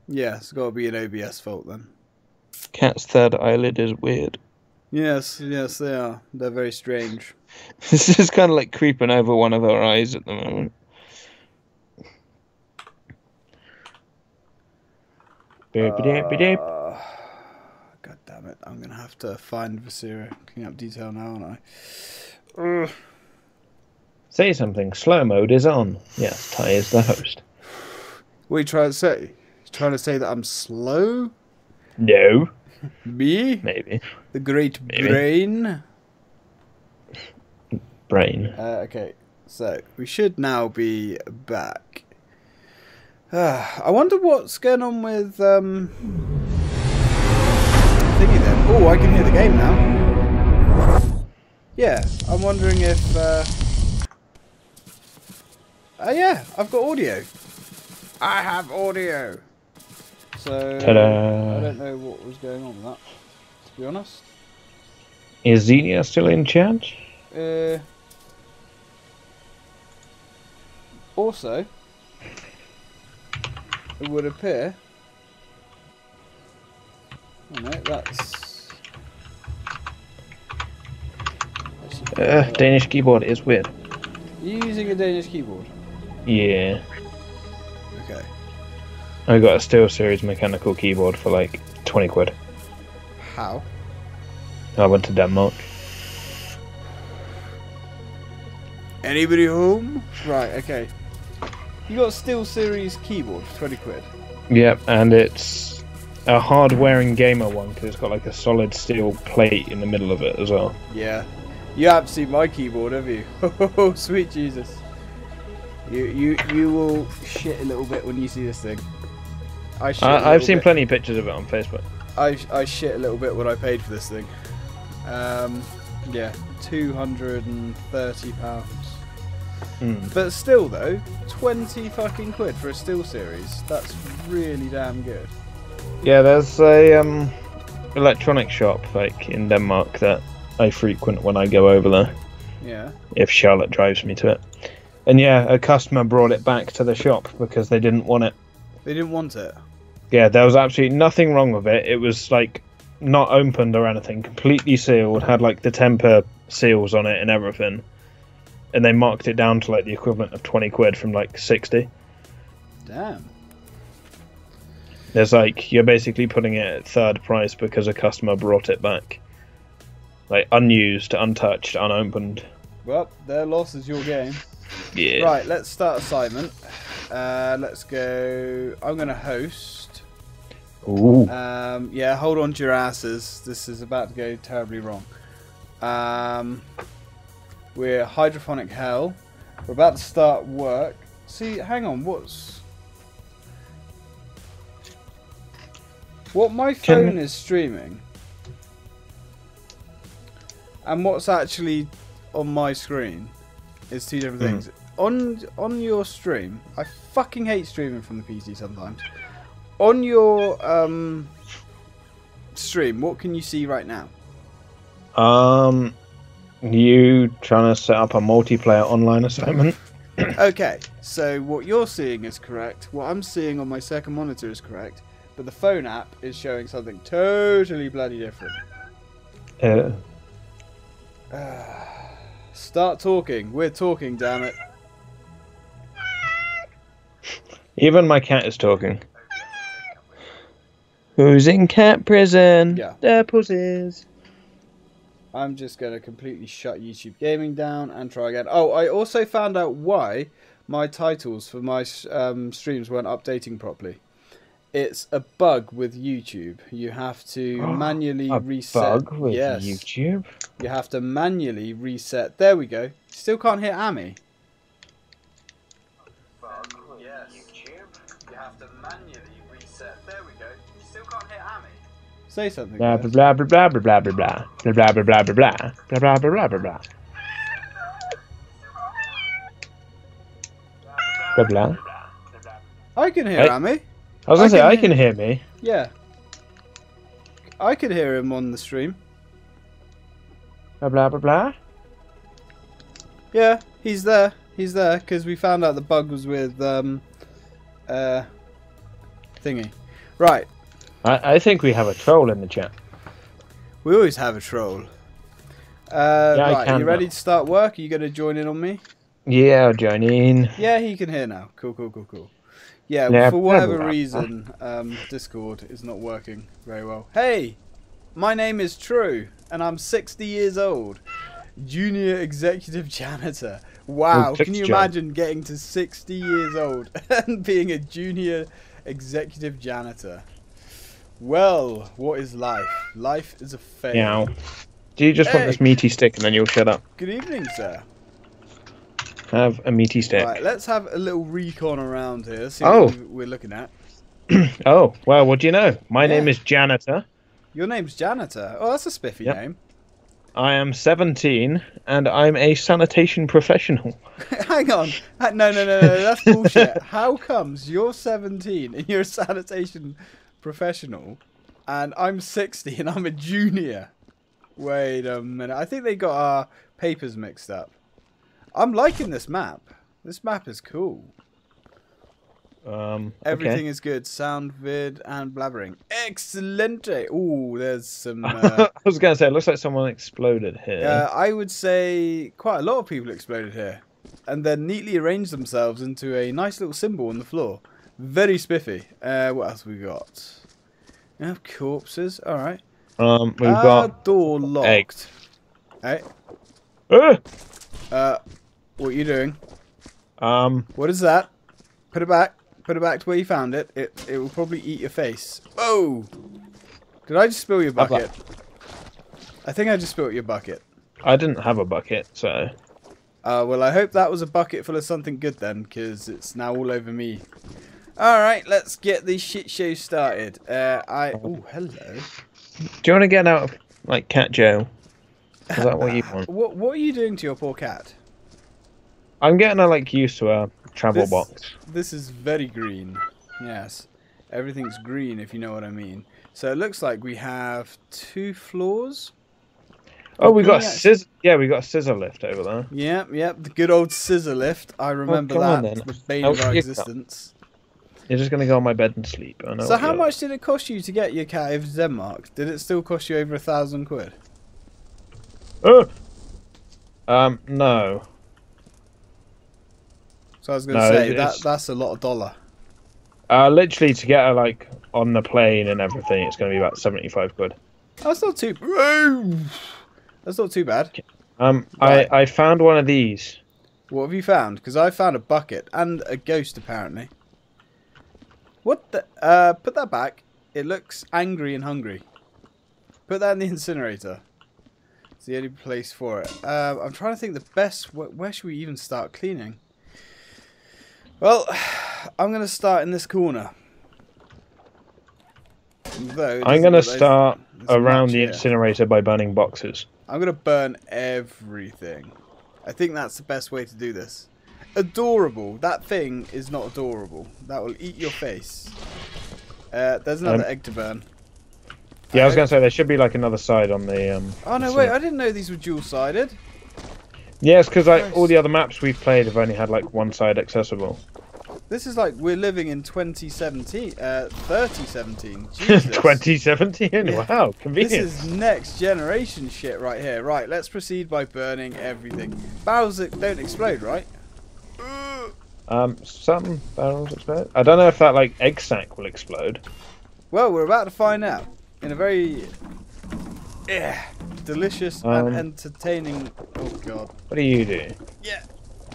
Yeah, it's got to be an OBS fault then. Cat's third eyelid is weird. Yes, yes, they are. They're very strange. This is kind of like creeping over one of our eyes at the moment. God damn it. I'm going to have to find Viscera. Clean up detail now, aren't I? Say something. Slow mode is on. Yes, Ty is the host. What are you trying to say? You trying to say that I'm slow? No. Me? Maybe. The great Maybe. brain? Brain. Okay, so we should now be back. I wonder what's going on with thingy then. Oh, I can hear the game now. Yeah, I'm wondering if yeah, I've got audio. I have audio. So Ta-da. I don't know what was going on with that, to be honest. Is Xenia still in chat? Also, it would appear. Oh no, that's. Danish keyboard is weird. Are you using a Danish keyboard? Yeah. Okay. I got a SteelSeries mechanical keyboard for like 20 quid. How? I went to Denmark. Anybody home? Right, okay. You got a SteelSeries keyboard for 20 quid? Yep, and it's a hard-wearing gamer one because it's got like a solid steel plate in the middle of it as well. Yeah. You haven't seen my keyboard, have you? Oh, sweet Jesus. You will shit a little bit when you see this thing. I've seen plenty of pictures of it on Facebook. I shit a little bit when I paid for this thing. Yeah, £230. But still though, 20 fucking quid for a SteelSeries. That's really damn good. Yeah, there's a electronic shop like in Denmark that I frequent when I go over there. Yeah. If Charlotte drives me to it. And yeah, a customer brought it back to the shop because they didn't want it. They didn't want it? Yeah, there was absolutely nothing wrong with it. It was like not opened or anything, completely sealed, had like the temper seals on it and everything. And they marked it down to like the equivalent of 20 quid from like 60. Damn. There's like, you're basically putting it at third price because a customer brought it back. Like unused, untouched, unopened. Well, their loss is your game. Yeah. Right, let's start assignment. Let's go. I'm going to host. Ooh. Yeah, hold on to your asses. This is about to go terribly wrong. We're hydrophonic hell. We're about to start work. See, hang on. What my phone is streaming, and what's actually on my screen is two different things. On your stream, I fucking hate streaming from the PC sometimes. On your stream, what can you see right now? You trying to set up a multiplayer online assignment? Okay, so what you're seeing is correct. What I'm seeing on my second monitor is correct, but the phone app is showing something totally bloody different. Start talking. We're talking, damn it. Even my cat is talking. Who's in cat prison? Yeah. The pussies. I'm just going to completely shut YouTube Gaming down and try again. Oh, I also found out why my titles for my streams weren't updating properly. It's a bug with YouTube. You have to manually reset. Bug with YouTube? You have to manually reset. There we go. Still can't hear Amy. Yes. YouTube. You have to manually reset. There we go. You still can't hear Amy. Say something. Blah blah blah blah blah blah blah blah blah blah blah blah blah blah blah blah blah blah blah. Blah blah. I can hear Amy. I was gonna say I can hear me. Yeah. I could hear him on the stream. Blah blah blah blah. Yeah, he's there. He's there because we found out the bug was with thingy. Right. I think we have a troll in the chat. We always have a troll. Yeah, right, are you ready to start work? Are you going to join in on me? Yeah, I'll join in. Yeah, he can hear now. Cool. Yeah, Yeah, for whatever reason, Discord is not working very well. Hey, my name is True, and I'm 60 years old. Junior executive janitor. Wow, can you imagine getting to 60 years old and being a junior executive janitor? Well, what is life? Life is a fail. Yeah. Do you just want this meaty stick and then you'll shut up? Good evening, sir. Have a meaty stick. Right, let's have a little recon around here. See what we're looking at. Oh, well, what do you know? My name is Janitor. Your name's Janitor? Oh, that's a spiffy name. I am 17 and I'm a sanitation professional. Hang on. No, that's bullshit. How comes you're 17 and you're a sanitation professional and I'm 60 and I'm a junior? Wait a minute. I think they got our papers mixed up. I'm liking this map. This map is cool. Everything is good. Sound, vid, and blabbering. Excelente. Ooh, there's some... I was going to say, it looks like someone exploded here. I would say quite a lot of people exploded here. And then neatly arranged themselves into a nice little symbol on the floor. Very spiffy. What else have we got? We have corpses. Alright. We've got... door locked. Hey. What are you doing? What is that? Put it back. Put it back to where you found it. It will probably eat your face. Oh! Did I just spill your bucket? I think I just spilled your bucket. I didn't have a bucket, so... well, I hope that was a bucket full of something good then, because it's now all over me. Alright, let's get the shit show started. Oh, hello. Do you want to get out of, like, Cat Joe? Is that what you want? What are you doing to your poor cat? I'm getting her, like, used to a travel box. This is very green. Yes. Everything's green, if you know what I mean. So it looks like we have 2 floors. Oh, we got a scissor. Yeah, we got a scissor lift over there. Yep. The good old scissor lift. I remember that. The bane of our existence. You're just going to go on my bed and sleep. I know. So how much did it cost you to get your cat over to Denmark? Did it still cost you over 1,000 quid? No. So I was going to say, that's a lot of dollar. Literally, to get her, like, on the plane and everything, it's going to be about 75 quid. That's not too... That's not too bad. Right. I found one of these. What have you found? Because I found a bucket and a ghost, apparently. What the... put that back. It looks angry and hungry. Put that in the incinerator. It's the only place for it. I'm trying to think the best... Where should we even start cleaning? Well, I'm going to start in this corner. I'm going to start around the incinerator by burning boxes. I'm going to burn everything. I think that's the best way to do this. Adorable. That thing is not adorable. That will eat your face. There's another egg to burn. Yeah, I was going to say there should be like another side on the... Oh, no, wait. I didn't know these were dual-sided. Yeah, it's because like, all the other maps we've played have only had like one side accessible. This is like we're living in 2017, 3017. Jesus. 2017? Yeah. Wow, convenient. This is next generation shit right here. Right, let's proceed by burning everything. Barrels that don't explode, right? Some barrels explode. I don't know if that like egg sack will explode. Well, we're about to find out in a very delicious and entertaining. Oh god. What do you do? Yeah.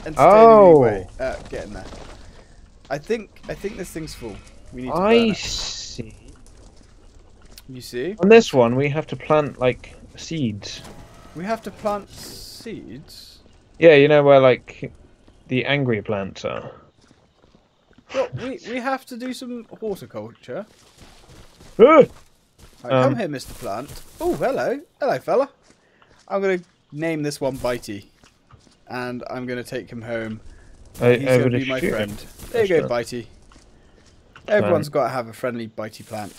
Entertaining way. Get in there. I think this thing's full. We need to burn it. See. You see? On this one, we have to plant like seeds. We have to plant seeds. Yeah, you know where like the angry plants are. Well, we have to do some horticulture. Right, come here, Mr. Plant. Oh, hello, fella. I'm gonna name this one Bitey, and I'm gonna take him home. He's going to be my friend. There you go, Bitey. Everyone's got to have a friendly Bitey plant.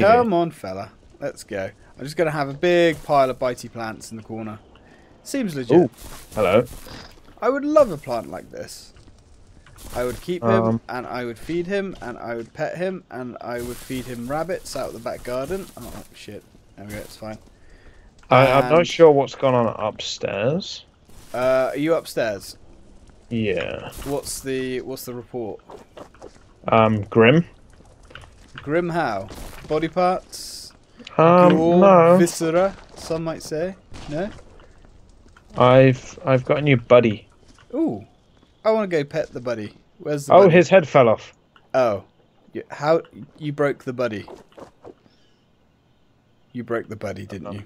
Come on, fella. Let's go. I'm just going to have a big pile of Bitey plants in the corner. Seems legit. Ooh, hello. I would love a plant like this. I would keep him, and I would feed him, and I would pet him, and I would feed him rabbits out the back garden. Oh, shit. There we go, it's fine. I'm not sure what's gone on upstairs. Are you upstairs? Yeah. What's the report? Grim. Grim how? Body parts? No. Viscera, some might say. No? I've got a new buddy. Ooh. I want to go pet the buddy. Where's the buddy? His head fell off. Oh. How you broke the buddy? You broke the buddy, didn't you?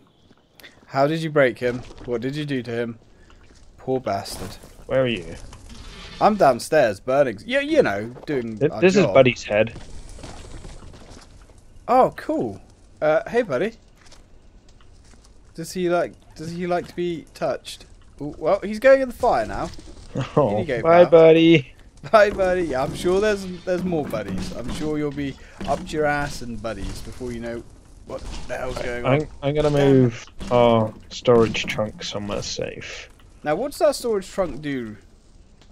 How did you break him? What did you do to him? Poor bastard. Where are you? I'm downstairs burning. Yeah, you know, doing This is Buddy's head. Oh, cool. Hey, buddy. Does he like to be touched? Ooh, well, he's going in the fire now. Oh, bye, buddy. Bye, buddy. Yeah, I'm sure there's more buddies. I'm sure you'll be up to your ass in buddies before you know what the hell's going on. I'm gonna move our storage trunk somewhere safe. Now, what's that storage trunk do?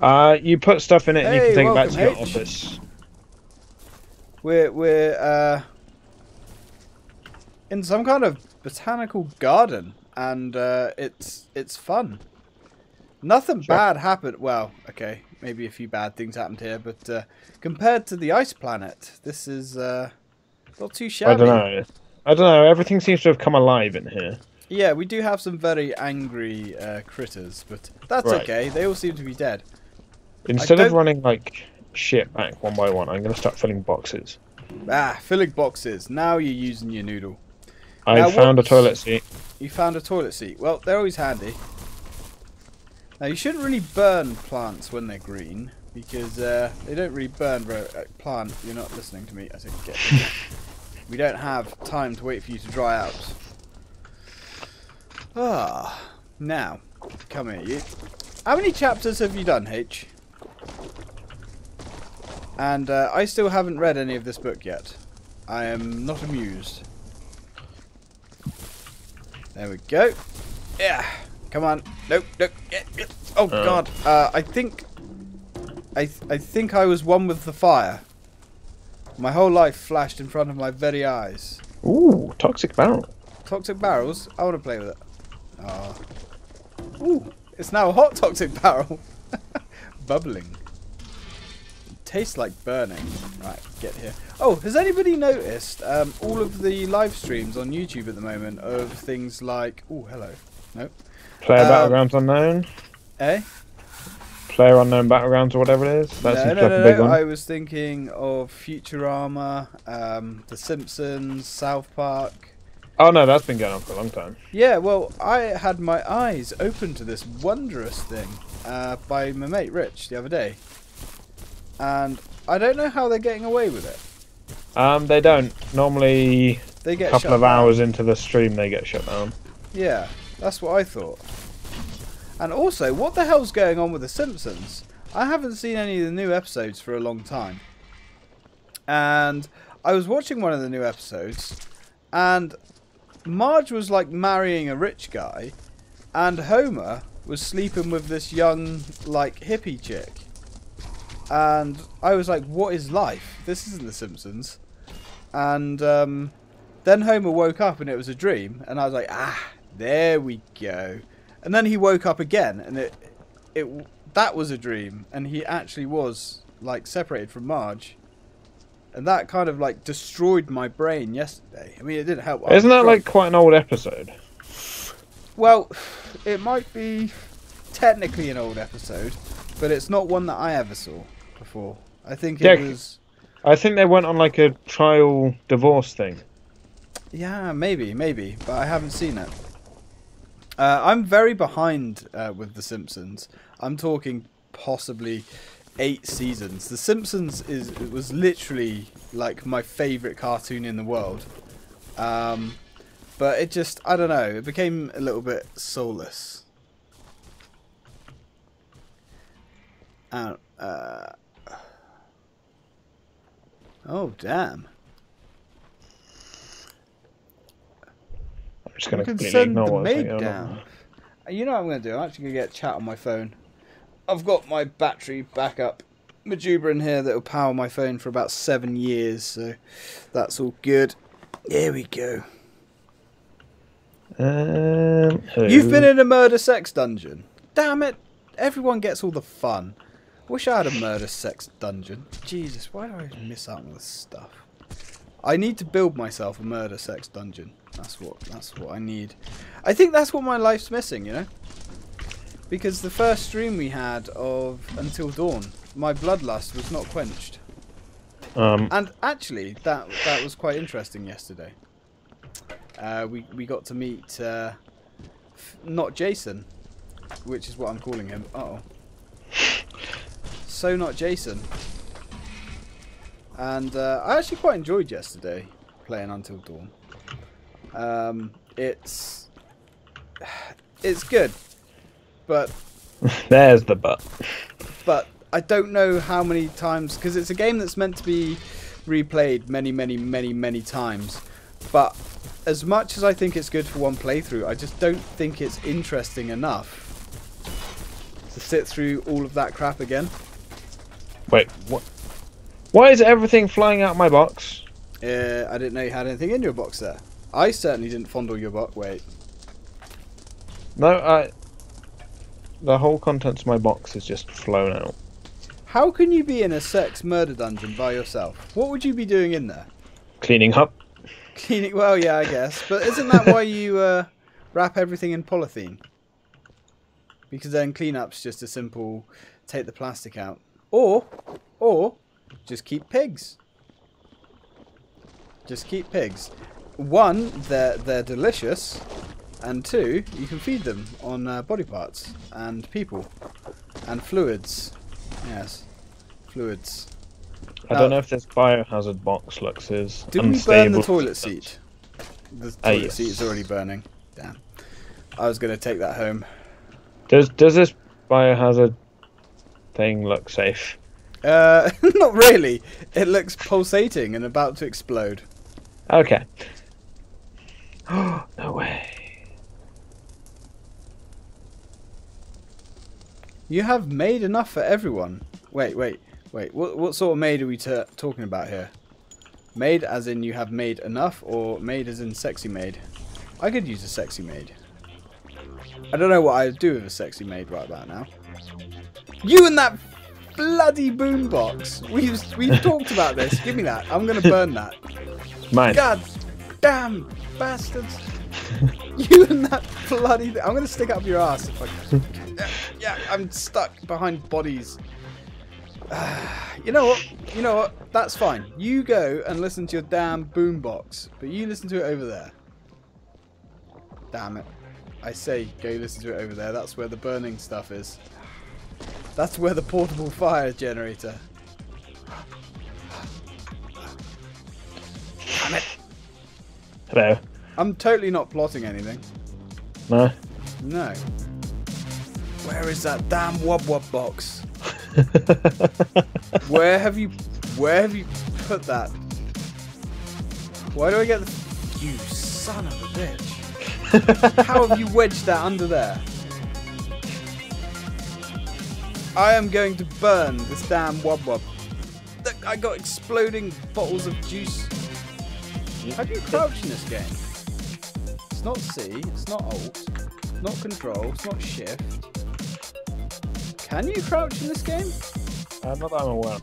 You put stuff in it and you can take it back to your H. office. We're in some kind of botanical garden, and it's fun. Nothing bad happened. Well, okay, maybe a few bad things happened here, but compared to the ice planet, this is not too shabby. I don't know. Everything seems to have come alive in here. Yeah, we do have some very angry critters, but that's okay. They all seem to be dead. Instead of running like shit back one by one, I'm going to start filling boxes. Ah, filling boxes. Now you're using your noodle. I found a toilet seat. You found a toilet seat. Well, they're always handy. Now, you shouldn't really burn plants when they're green, because they don't really burn plant. You're not listening to me. I said get. We don't have time to wait for you to dry out. Ah, now, come here, you. How many chapters have you done, H? And I still haven't read any of this book yet. I am not amused. There we go. Yeah. Come on. Nope. Nope. Yeah. Oh God. I think I was one with the fire. My whole life flashed in front of my very eyes. Ooh, toxic barrel. Toxic barrels. I want to play with it. Ah. Ooh, it's now a hot toxic barrel. Bubbling. It tastes like burning. Right, get here. Oh, has anybody noticed all of the live streams on YouTube at the moment of things like... Oh, hello. Nope. Player Battlegrounds Unknown? Eh? Player Unknown Battlegrounds or whatever it is? That seems like a big one. I was thinking of Futurama, The Simpsons, South Park. Oh no, that's been going on for a long time. Yeah, well, I had my eyes open to this wondrous thing by my mate Rich the other day. And I don't know how they're getting away with it. They don't. Normally, they get a couple of hours into the stream, they get shut down. Yeah, that's what I thought. And also, what the hell's going on with The Simpsons? I haven't seen any of the new episodes for a long time. And I was watching one of the new episodes, and Marge was like marrying a rich guy, and Homer was sleeping with this young, like, hippie chick. And I was like, what is life? This isn't The Simpsons. And then Homer woke up and it was a dream, and I was like, ah, there we go. And then he woke up again, and that was a dream, and he actually was like separated from Marge, and that kind of like destroyed my brain yesterday. I mean, it didn't help. Isn't that like quite an old episode? Well, it might be technically an old episode, but it's not one that I ever saw before. I think it was. I think they went on like a trial divorce thing. Yeah, maybe, but I haven't seen it. I'm very behind with The Simpsons. I'm talking possibly 8 seasons. The Simpsons was literally like my favourite cartoon in the world. But it just, I don't know, it became a little bit soulless. Oh, damn. I'm just going to completely ignore what's going on. You know what I'm going to do? I'm actually going to get chat on my phone. I've got my battery back up. Majuba in here that will power my phone for about 7 years, so that's all good. Here we go. You've been in a murder sex dungeon. Damn it! Everyone gets all the fun. Wish I had a murder sex dungeon. Jesus, why do I miss out on this stuff? I need to build myself a murder sex dungeon. That's what I need. I think that's what my life's missing, you know? Because the first stream we had of Until Dawn, my bloodlust was not quenched. And actually, that was quite interesting yesterday. We got to meet not Jason, which is what I'm calling him. Uh-oh. So not Jason. And I actually quite enjoyed yesterday playing Until Dawn. It's good, but there's the but. But I don't know how many times, because it's a game that's meant to be replayed many times. But as much as I think it's good for one playthrough, I just don't think it's interesting enough to sit through all of that crap again. Wait, what? Why is everything flying out of my box? I didn't know you had anything in your box there. I certainly didn't fondle your box. Wait. No, the whole contents of my box is just flown out. How can you be in a sex murder dungeon by yourself? What would you be doing in there? Cleaning up. Cleaning? Well, yeah, I guess. But isn't that why you wrap everything in polythene? Because then cleanup's just a simple take the plastic out. Or just keep pigs. Just keep pigs. One, they're delicious, and two, you can feed them on body parts and people and fluids. Yes, fluids. I don't know if this biohazard box looks as did we burn the toilet seat? The toilet seat is already burning. Damn. I was going to take that home. Does this biohazard thing look safe? Not really. It looks pulsating and about to explode. Okay. No way. You have made enough for everyone. Wait. What sort of maid are we talking about here? Maid as in you have made enough, or maid as in sexy maid? I could use a sexy maid. I don't know what I'd do with a sexy maid right about now. You and that bloody boombox. We've talked about this. Give me that. I'm gonna burn that. Mine. God damn bastards. You and that bloody... I'm gonna stick it up your ass if I can. Yeah, I'm stuck behind bodies. You know what? That's fine. You go and listen to your damn boombox, but you listen to it over there. Damn it. I say go listen to it over there. That's where the burning stuff is. That's where the portable fire generator. Damn it. Hello. I'm totally not plotting anything. No. No. Where is that damn wob box? Where have you put that? Why do I get the... You son of a bitch. How have you wedged that under there? I am going to burn this damn wob. Look, I got exploding bottles of juice. How do you crouch in this game? It's not C, it's not Alt, not Control, it's not Shift. Can you crouch in this game? Not that I'm aware.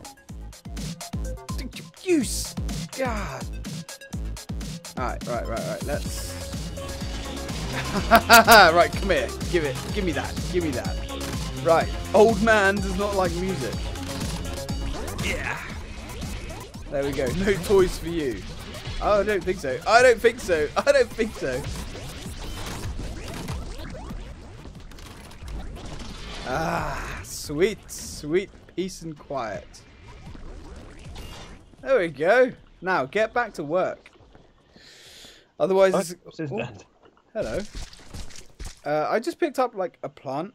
Use! God! Right, let's... Right, come here. Give me that. Right, old man does not like music. Yeah! There we go, no toys for you. Oh, I don't think so. Ah, sweet peace and quiet. There we go. Now, get back to work. Otherwise, What's his death? Hello. I just picked up, like, a plant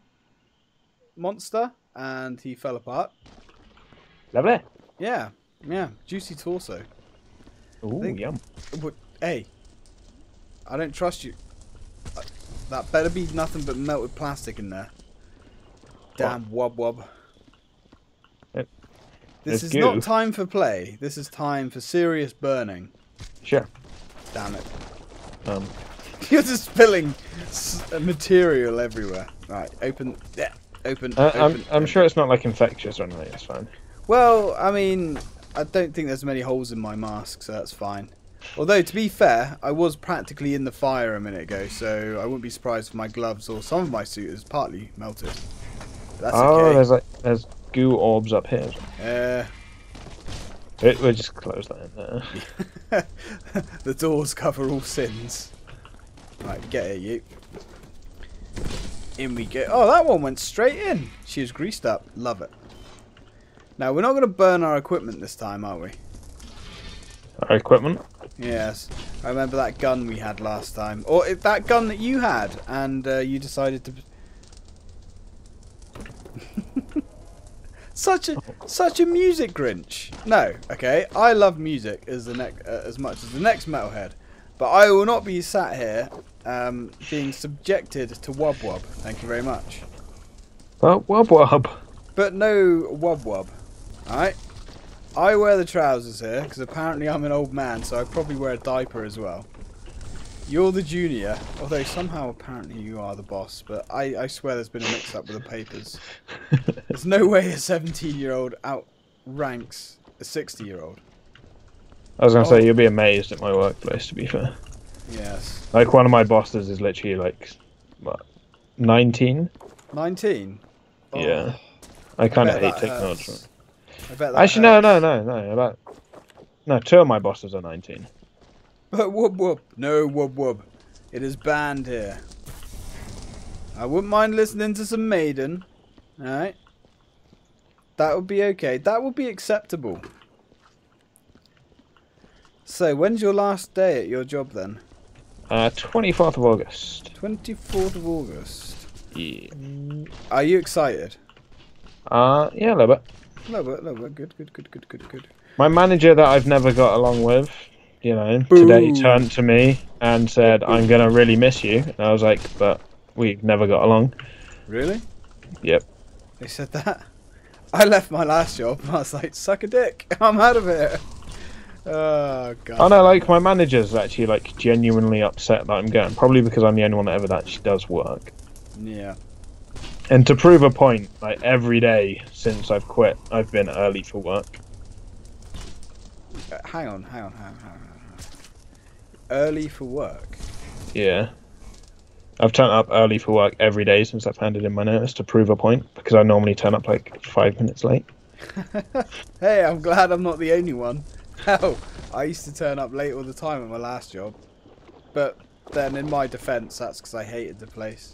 monster, and he fell apart. Lovely. Yeah. Juicy torso. Ooh, yum. But, hey, I don't trust you. That better be nothing but melted plastic in there. Damn wob. Yep. This is not time for play. This is time for serious burning. Sure. Damn it. You're just spilling material everywhere. Right, open. Yeah, open. I'm sure it's not like infectious or anything. It's fine. Well, I mean, I don't think there's many holes in my mask, so that's fine. Although, to be fair, I was practically in the fire a minute ago, so I wouldn't be surprised if my gloves or some of my suit is partly melted. That's okay. There's goo orbs up here. We'll just close that in there. The doors cover all sins. Right, get it, you. In we go. Oh, that one went straight in. She was greased up. Love it. Now, we're not going to burn our equipment this time, are we? Our equipment? Yes. I remember that gun we had last time. Or that gun that you had, and you decided to... Such a music Grinch. No, okay. I love music as much as the next metalhead, but I will not be sat here being subjected to wub wub. Thank you very much. Well, wub wub. But no wub wub. All right. I wear the trousers here because apparently I'm an old man, so I probably wear a diaper as well. You're the junior, although somehow apparently you are the boss, but I swear there's been a mix-up with the papers. There's no way a 17-year-old outranks a 60-year-old. I was going to say, you'll be amazed at my workplace, to be fair. Yes. Like, one of my bosses is literally, like, what, 19? 19? Oh, yeah. I kind of hate technology. I bet that Actually, hurts. no, two of my bosses are 19. But whoop whoop. No whoop whoop. It is banned here. I wouldn't mind listening to some Maiden. Alright? That would be okay. That would be acceptable. So, when's your last day at your job then? 24th of August. 24th of August. Yeah. Are you excited? Yeah, a little bit. A little bit. Good. My manager that I've never got along with, you know, Boo. Today turned to me and said, I'm going to really miss you. And I was like, but we never got along. Really? Yep. They said that? I left my last job and I was like, suck a dick. I'm out of here. Oh, God. Oh, no, like, my manager's actually, like, genuinely upset that I'm going. Probably because I'm the only one that ever actually does work. Yeah. And to prove a point, like, every day since I've quit, I've been early for work. Hang on. Early for work? Yeah. I've turned up early for work every day since I've handed in my notice to prove a point, because I normally turn up like 5 minutes late. Hey, I'm glad I'm not the only one. Hell, I used to turn up late all the time at my last job. But then in my defence, that's because I hated the place.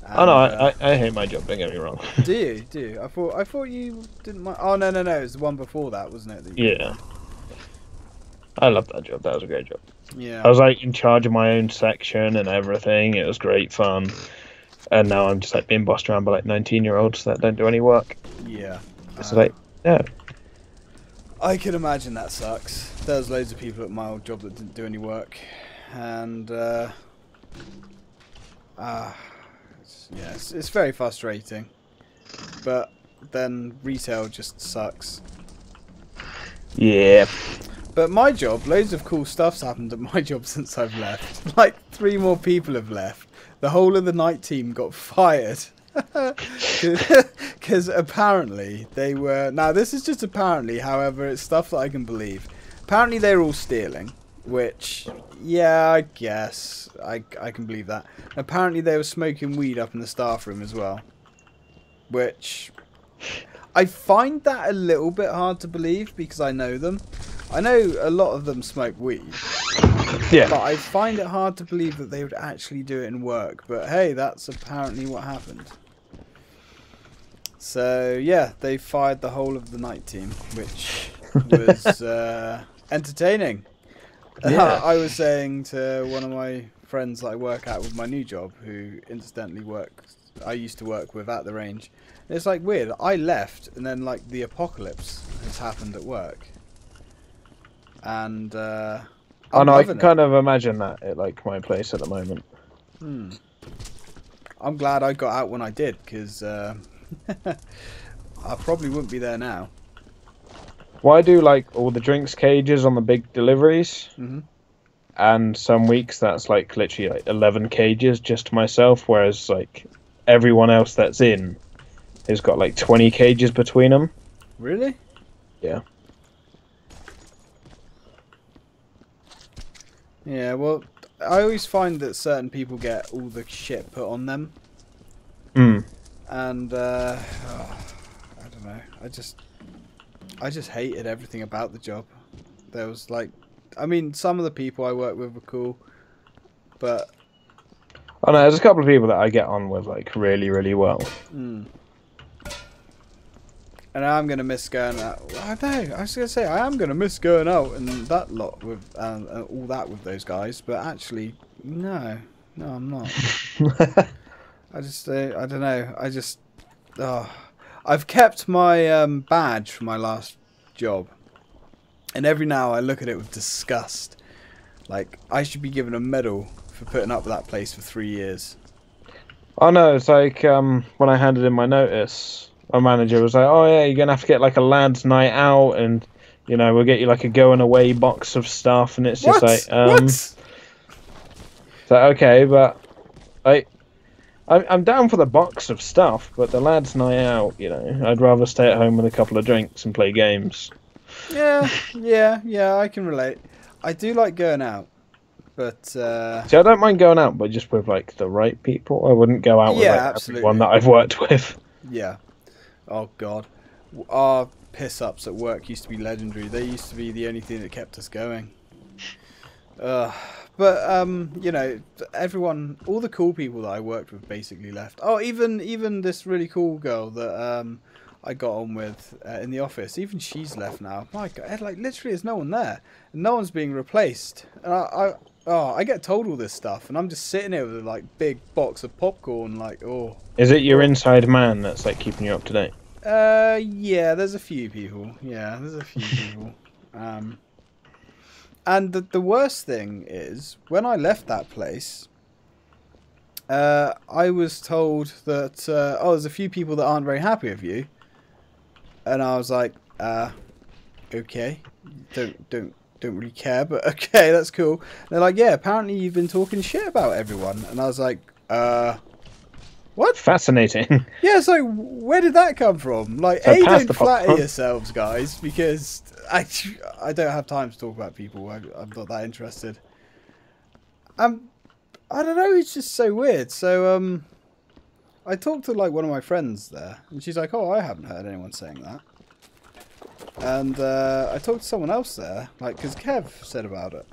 And, oh no, I hate my job, don't get me wrong. Do you? I thought you didn't mind. Oh no, it was the one before that, wasn't it? Yeah. I loved that job, that was a great job. Yeah. I was like in charge of my own section and everything, it was great fun. And now I'm just like being bossed around by like 19-year-olds that don't do any work. Yeah. It's like, yeah. I can imagine that sucks. There's loads of people at my old job that didn't do any work. And, it's very frustrating. But then retail just sucks. Yeah. But my job, loads of cool stuff's happened at my job since I've left. Like 3 more people have left. The whole of the night team got fired. Because apparently they were... Now this is just apparently, however, it's stuff that I can believe. Apparently they were all stealing. Which, yeah, I guess. I can believe that. Apparently they were smoking weed up in the staff room as well. Which... I find that a little bit hard to believe because I know them. I know a lot of them smoke weed. Yeah. But I find it hard to believe that they would actually do it in work. But hey, that's apparently what happened. So, yeah, they fired the whole of the night team, which was entertaining. Yeah. I was saying to one of my friends that I work at with my new job, who incidentally I used to work with at the range. It's like weird. I left, and then like the apocalypse has happened at work. And oh no, I can kind of imagine that at like my place at the moment. I'm glad I got out when I did, because I probably wouldn't be there now. Well, I do like all the drinks cages on the big deliveries, Hmm. and some weeks that's like literally like 11 cages just to myself, whereas like everyone else that's in has got like 20 cages between them. Really? Yeah. Yeah, well, I always find that certain people get all the shit put on them. Mm. And, I don't know. I just hated everything about the job. There was like, I mean, some of the people I work with were cool, but Oh no, there's a couple of people that I get on with like really, really well. mm. And I'm gonna miss going out. I know. I was gonna say I am gonna miss going out and that lot with all that with those guys. But actually, no, I'm not. I just, I don't know. Oh, I've kept my badge from my last job, and every now I look at it with disgust. Like I should be given a medal for putting up with that place for 3 years. Oh no, it's like when I handed in my notice, my manager was like, "Oh yeah, you're gonna have to get like a lads' night out, and you know we'll get you like a going away box of stuff." And it's just What? like, What? so okay, but like, I'm down for the box of stuff, but the lads' night out, you know, I'd rather stay at home with a couple of drinks and play games. Yeah. I can relate. I do like going out, but See, I don't mind going out, but just with like the right people. I wouldn't go out with yeah, like everyone absolutely. that I've worked with. Yeah. Oh God, our piss ups at work used to be legendary. They used to be the only thing that kept us going. Uh, but you know, everyone, all the cool people that I worked with basically left. Oh, even this really cool girl that I got on with in the office. Even she's left now. My God, like literally, there's no one there, and no one's being replaced. And I get told all this stuff, and I'm just sitting here with a like big box of popcorn, like oh. Is it your inside man that's like keeping you up to date? Yeah, there's a few people. Yeah, there's a few people. And the worst thing is, when I left that place, I was told that, oh, there's a few people that aren't very happy with you. And I was like, okay, don't really care, but okay, that's cool. And they're like, yeah, apparently you've been talking shit about everyone. And I was like, what? Fascinating. Yeah, it's like, where did that come from? Like, So A, pass don't the flatter popcorn. yourselves, guys, because I don't have time to talk about people. I'm not that interested. I don't know, it's just so weird. So, I talked to, like, one of my friends there, and she's like, oh, I haven't heard anyone saying that. And, I talked to someone else there, like, because Kev said about it.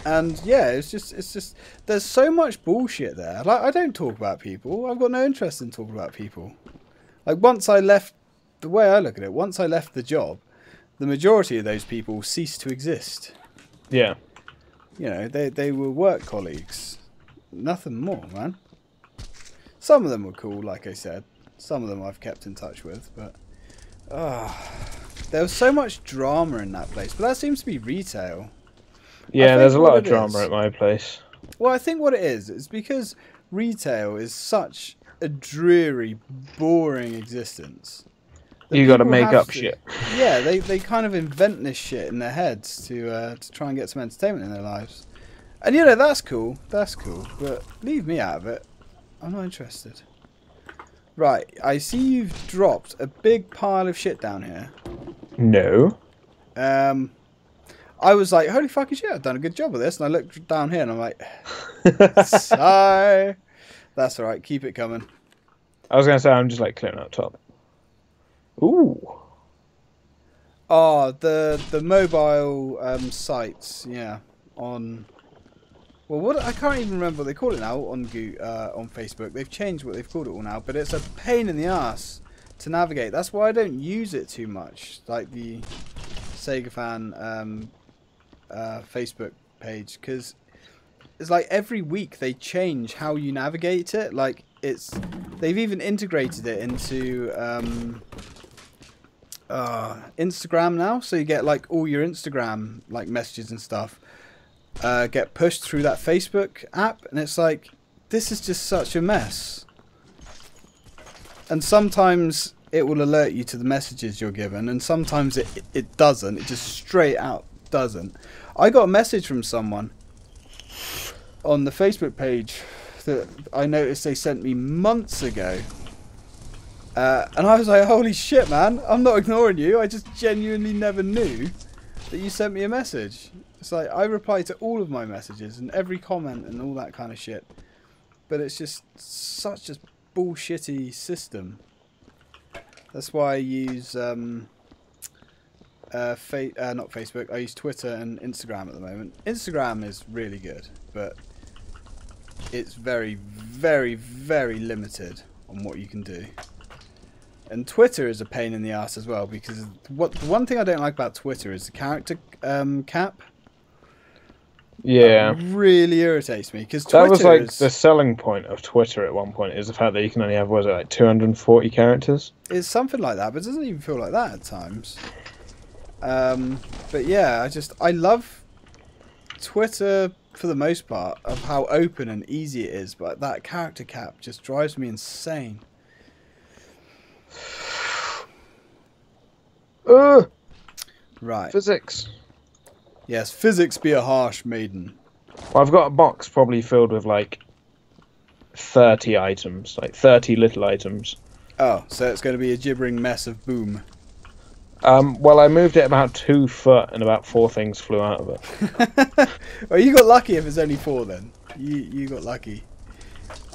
And yeah, it's just there's so much bullshit there. Like I don't talk about people. I've got no interest in talking about people. Like once I left, the way I look at it, once I left the job, the majority of those people ceased to exist. Yeah. You know, they were work colleagues. Nothing more, man. Some of them were cool, like I said. Some of them I've kept in touch with, but there was so much drama in that place. But that seems to be retail. Yeah, there's a lot of drama at my place. Well, I think what it is because retail is such a dreary, boring existence. You got to make up shit. Yeah, they kind of invent this shit in their heads to try and get some entertainment in their lives. And you know, that's cool, but leave me out of it. I'm not interested. Right, I see you've dropped a big pile of shit down here. No. I was like, holy fucking shit, I've done a good job of this. And I looked down here and I'm like, sigh. That's alright, keep it coming. I was going to say, I'm just like clearing up top. Ooh. Oh, the mobile sites, yeah. On, well, what I can't even remember what they call it now on Facebook. They've changed what they've called it all now, but it's a pain in the ass to navigate. That's why I don't use it too much. Like the Sega Fan Facebook page, because it's like every week they change how you navigate it. Like they've even integrated it into Instagram now, so you get like all your Instagram like messages and stuff get pushed through that Facebook app, and it's like, this is just such a mess. And sometimes it will alert you to the messages you're given, and sometimes it doesn't. It just straight out doesn't. I got a message from someone on the Facebook page that I noticed they sent me months ago. And I was like, holy shit, man, I'm not ignoring you. I just genuinely never knew that you sent me a message. It's like, I reply to all of my messages and every comment and all that kind of shit. But it's just such a bullshitty system. That's why I use not Facebook. I use Twitter and Instagram at the moment. Instagram is really good, but it's very, very, very limited on what you can do. And Twitter is a pain in the ass as well, because the one thing I don't like about Twitter is the character cap. Yeah, that really irritates me, because that was like the selling point of Twitter at one point, is the fact that you can only have, was it like 240 characters? It's something like that, but it doesn't even feel like that at times. But yeah, I love Twitter for the most part, of how open and easy it is, but that character cap just drives me insane. Right. Physics. Yes, physics be a harsh maiden. Well, I've got a box probably filled with like 30 items, like 30 little items. Oh, so it's going to be a gibbering mess of boom. Well, I moved it about 2 foot and about 4 things flew out of it. Well, you got lucky if it's only 4 then. You got lucky.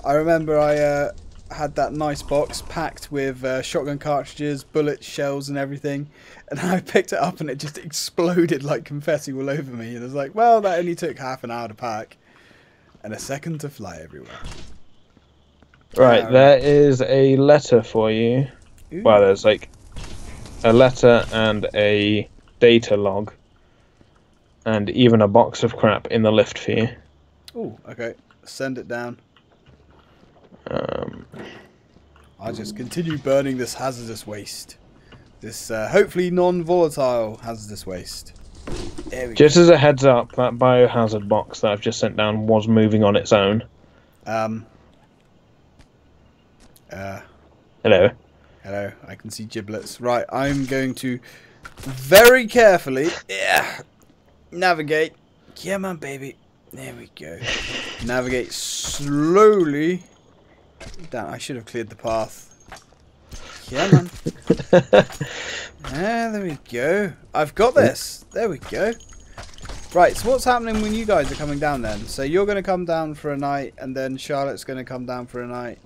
I remember I had that nice box packed with shotgun cartridges, bullets, shells and everything, and I picked it up and it just exploded like confetti all over me, and I was like, well, that only took half an hour to pack and a second to fly everywhere. Right, there is a letter for you. Ooh. Well, there's like a letter and a data log and even a box of crap in the lift for you. Oh, okay. Send it down. I'll just continue burning this hazardous waste. This hopefully non-volatile hazardous waste. There we Just go. as a heads up, that biohazard box that I've just sent down was moving on its own. Hello. Hello, I can see giblets. Right, I'm going to very carefully navigate. Come on, baby. There we go. Navigate slowly. Damn, I should have cleared the path. Come on. There we go. I've got this. There we go. Right, so what's happening when you guys are coming down then? So you're going to come down for a night, and then Charlotte's going to come down for a night.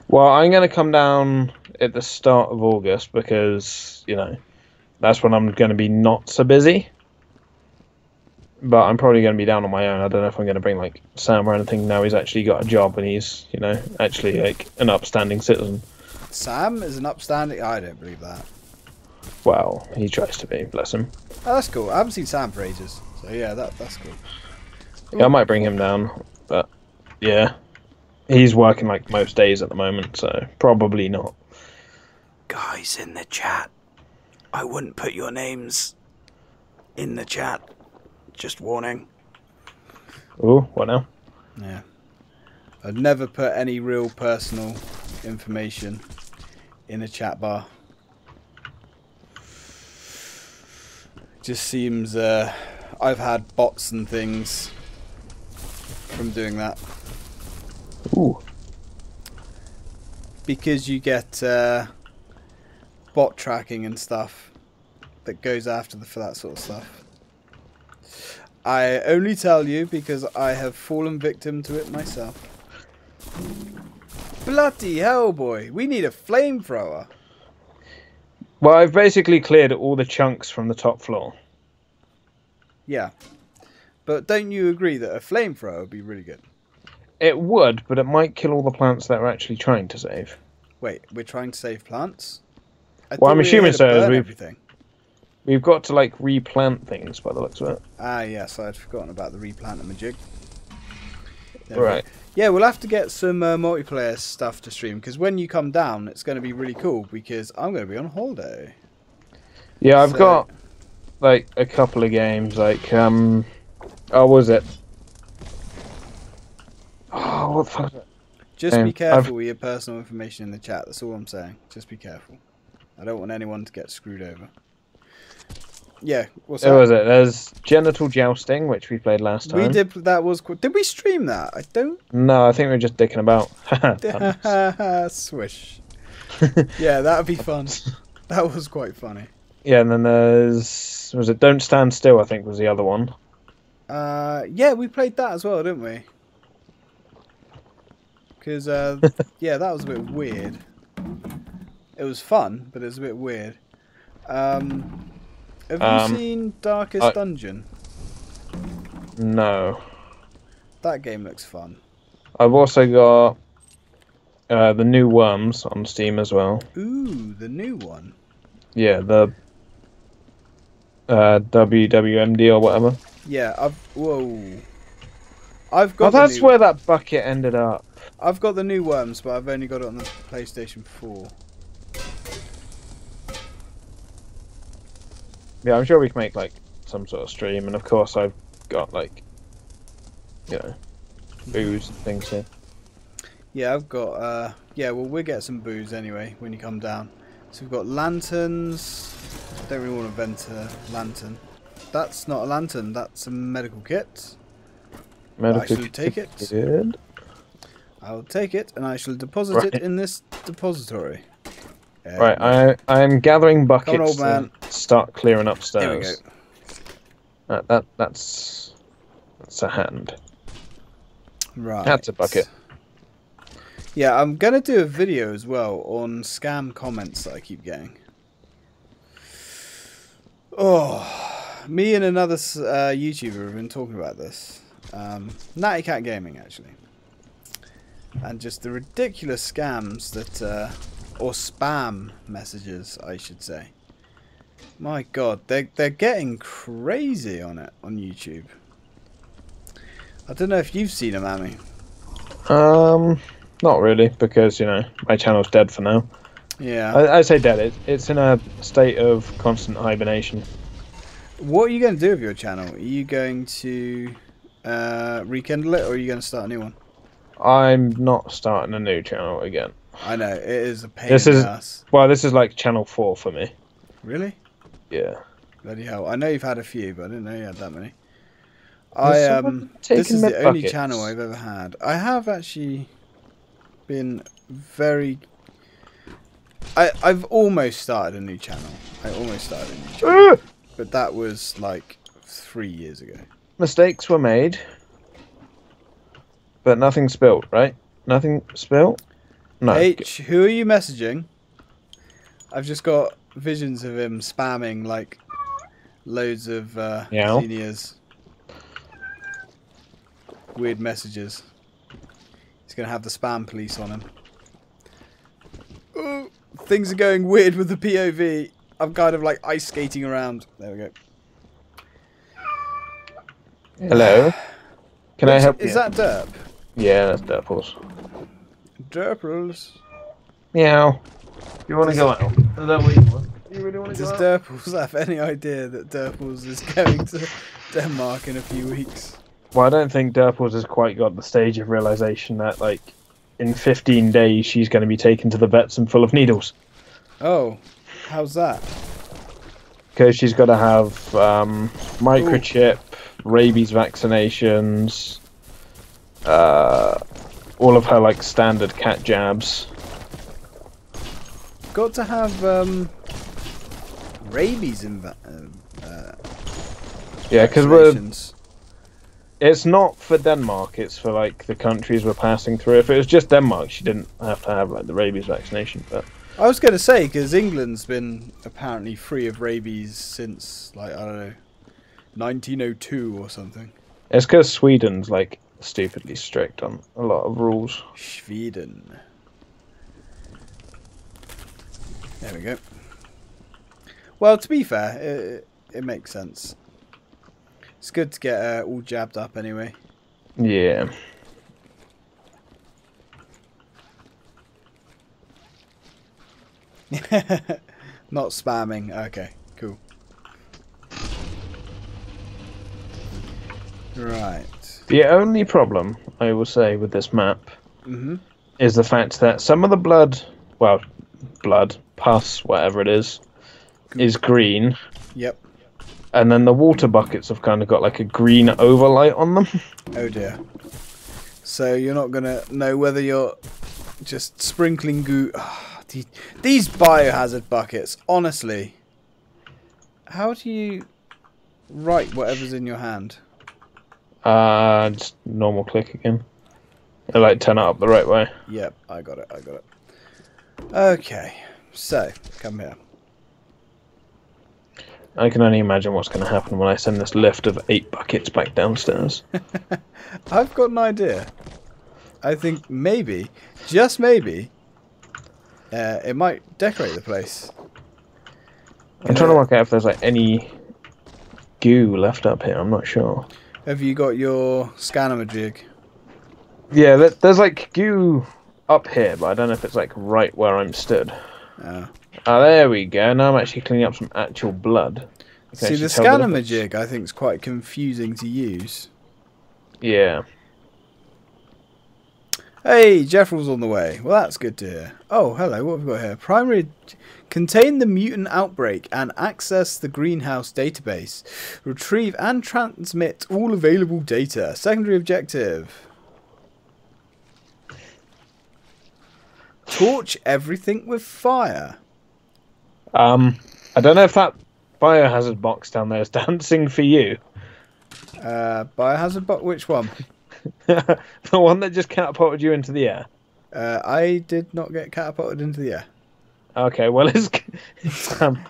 Well, I'm going to come down at the start of August because, you know, that's when I'm going to be not so busy. But I'm probably going to be down on my own. I don't know if I'm going to bring, like, Sam or anything now he's actually got a job and he's, you know, actually, like, an upstanding citizen. Sam is an upstanding... I don't believe that. Well, he tries to be, bless him. Oh, that's cool. I haven't seen Sam for ages. So, yeah, that's cool. Yeah, I might bring him down, but, yeah. He's working, like, most days at the moment, so probably not. Guys in the chat, I wouldn't put your names in the chat. Just warning. Ooh, what now? Yeah. I'd never put any real personal information in a chat bar. Just seems I've had bots and things from doing that. Ooh. Because you get bot tracking and stuff that goes after for that sort of stuff. I only tell you because I have fallen victim to it myself. Bloody hell, boy. We need a flamethrower. Well, I've basically cleared all the chunks from the top floor. Yeah. But don't you agree that a flamethrower would be really good? It would, but it might kill all the plants that we're actually trying to save. Wait, we're trying to save plants? Well, I'm assuming so, as everything. We've got to, like, replant things by the looks of it. Ah, yes, I'd forgotten about the replant majig. Right. Yeah, we'll have to get some multiplayer stuff to stream, because when you come down, it's going to be really cool, because I'm going to be on holiday. Yeah, I've got, like, a couple of games, like, oh, what was it? Oh, what the fuck? Just be careful with your personal information in the chat, that's all I'm saying. Just be careful. I don't want anyone to get screwed over. Yeah, what's What that? was it? There's genital jousting, which we played last time. We did. That was. Did we stream that? I don't. No, I think we were just dicking about. Swish. Yeah, that would be fun. That was quite funny. Yeah, and then there's... Was it Don't Stand Still, I think, was the other one. Yeah, we played that as well, didn't we? Because, yeah, that was a bit weird. It was fun, but it was a bit weird. Have you seen Darkest Dungeon? No. That game looks fun. I've also got the new Worms on Steam as well. Ooh, the new one. Yeah, the WWMD or whatever. Yeah, whoa. I've got. Oh, that's where that bucket ended up. I've got the new Worms, but I've only got it on the PlayStation 4. Yeah, I'm sure we can make like some sort of stream, and of course I've got like, you know, booze and things here. Yeah, I've got. Yeah, well, we'll get some booze anyway when you come down. So we've got lanterns. Don't really want to vent a lantern. That's not a lantern. That's a medical kit. Medical I shall take it. Good. I will take it, and I shall deposit it in this depository. Right, I'm gathering buckets on, old man. to start clearing upstairs. There we go. That's a hand. Right. That's a bucket. Yeah, I'm gonna do a video as well on scam comments that I keep getting. Oh, me and another YouTuber have been talking about this. Natty Cat Gaming, actually. And just the ridiculous scams that, or spam messages, I should say. My God, they're getting crazy on it on YouTube. I don't know if you've seen them, Amy. Not really, because you know my channel's dead for now. Yeah. I say dead. It's in a state of constant hibernation. What are you going to do with your channel? Are you going to rekindle it, or are you going to start a new one? I'm not starting a new channel again. I know, it is a pain in the ass. Well, this is like channel 4 for me. Really? Yeah. Bloody hell. I know you've had a few, but I didn't know you had that many. This is the only channel I've ever had. I have actually been very... I've almost started a new channel. But that was like 3 years ago. Mistakes were made. But nothing spilt, right? Nothing spilt? No. H, who are you messaging? I've just got visions of him spamming like loads of seniors. Weird messages. He's going to have the spam police on him. Ooh, things are going weird with the POV. I'm kind of like ice skating around. There we go. Hello? Can I help you? Is that Derp? Yeah, that's Derples. Derples. Meow. You want to go out? Is that what you want? You really want to Does go out? Derples have any idea that Derples is going to Denmark in a few weeks? Well, I don't think Derples has quite got the stage of realization that, like, in 15 days she's going to be taken to the vets and full of needles. Oh, how's that? Because she's got to have microchip, rabies vaccinations, all of her like standard cat jabs. Got to have rabies in yeah, because it's not for Denmark, it's for like the countries we're passing through. If it was just Denmark, she didn't have to have like the rabies vaccination. But I was going to say, because England's been apparently free of rabies since, like, I don't know, 1902 or something. it's because Sweden's like stupidly strict on a lot of rules. Sweden. There we go. Well, to be fair, it makes sense. It's good to get all jabbed up anyway. Yeah. Not spamming. Okay, cool. Right. The only problem, I will say, with this map is the fact that some of the blood, pus, whatever it is green. Yep. And then the water buckets have kind of got like a green overlight on them. Oh dear. So you're not going to know whether you're just sprinkling goo. Oh, these biohazard buckets, honestly. How do you write whatever's in your hand? Just normal click again. I like turn it up the right way. Yep, I got it. Okay, so come here. I can only imagine what's going to happen when I send this lift of 8 buckets back downstairs. I've got an idea. I think maybe, just maybe, it might decorate the place. I'm trying to work out if there's like any goo left up here. I'm not sure. Have you got your scanner jig? Yeah, there's like goo up here, but I don't know if it's like right where I'm stood. Ah, there we go. Now I'm actually cleaning up some actual blood. See, the scanner jig I think is quite confusing to use. Yeah. Hey, Jeffrell's on the way. Well, that's good to hear. Oh, hello. What have we got here? Primary... Contain the mutant outbreak and access the greenhouse database. Retrieve and transmit all available data. Secondary objective. Torch everything with fire. I don't know if that biohazard box down there is dancing for you. Biohazard box? Which one? The one that just catapulted you into the air. I did not get catapulted into the air. Okay, well, it's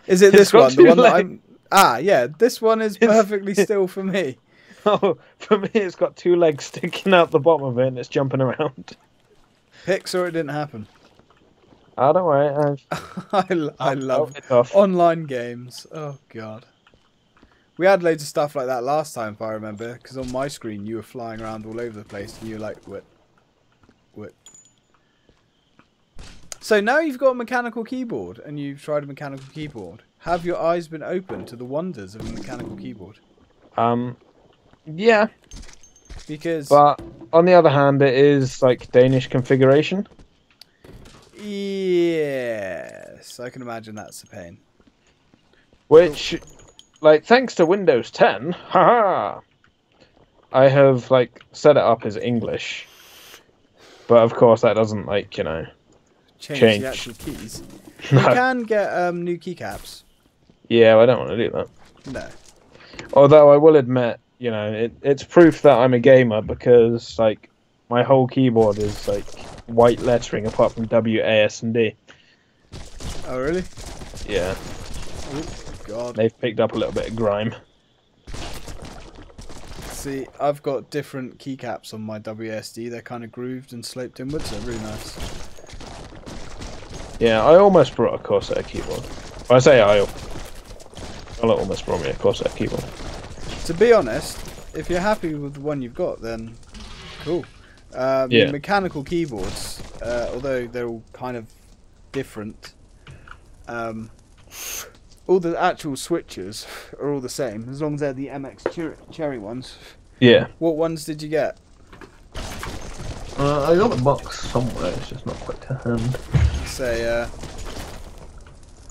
is it this one? The one that I'm... Ah, yeah, this one is perfectly still for me. Oh, for me, it's got 2 legs sticking out the bottom of it and it's jumping around. Pics or it didn't happen. Oh, don't worry. I love online games. Oh, God. We had loads of stuff like that last time, if I remember, because on my screen you were flying around all over the place and you were like, what? So now you've got a mechanical keyboard and you've tried a mechanical keyboard. Have your eyes been open to the wonders of a mechanical keyboard? Yeah. Because... But on the other hand, it is like Danish configuration. Yes, I can imagine that's a pain. Which, like, thanks to Windows 10, haha, I have like set it up as English. But of course, that doesn't like change the actual keys. No. You can get new keycaps. Yeah, I don't want to do that. No. Although I will admit, it's proof that I'm a gamer because like my whole keyboard is like white lettering apart from W, A, S, and D. Oh really? Yeah. Oh God. They've picked up a little bit of grime. See, I've got different keycaps on my WASD. They're kind of grooved and sloped inwards. They're really nice. Yeah, I almost brought a Corsair keyboard. I say I almost brought me a Corsair keyboard. To be honest, if you're happy with the one you've got, then cool. Yeah. The mechanical keyboards, although they're all kind of different, all the actual switches are all the same, as long as they're the MX Cherry ones. Yeah. What ones did you get? I got the box somewhere, it's just not quite to hand. Say,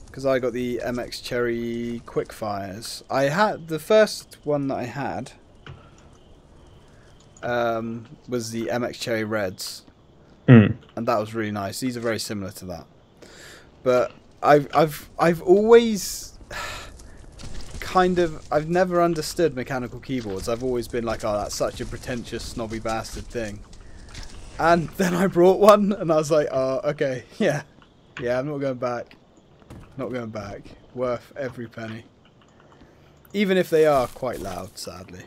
because I got the MX Cherry Quickfires. I had the first one that I had was the MX Cherry Reds, and that was really nice. These are very similar to that, but I've always I've never understood mechanical keyboards. I've always been like, oh, that's such a pretentious snobby bastard thing. And then I brought one, and I was like, oh, okay, yeah, I'm not going back. Not going back. Worth every penny. Even if they are quite loud, sadly.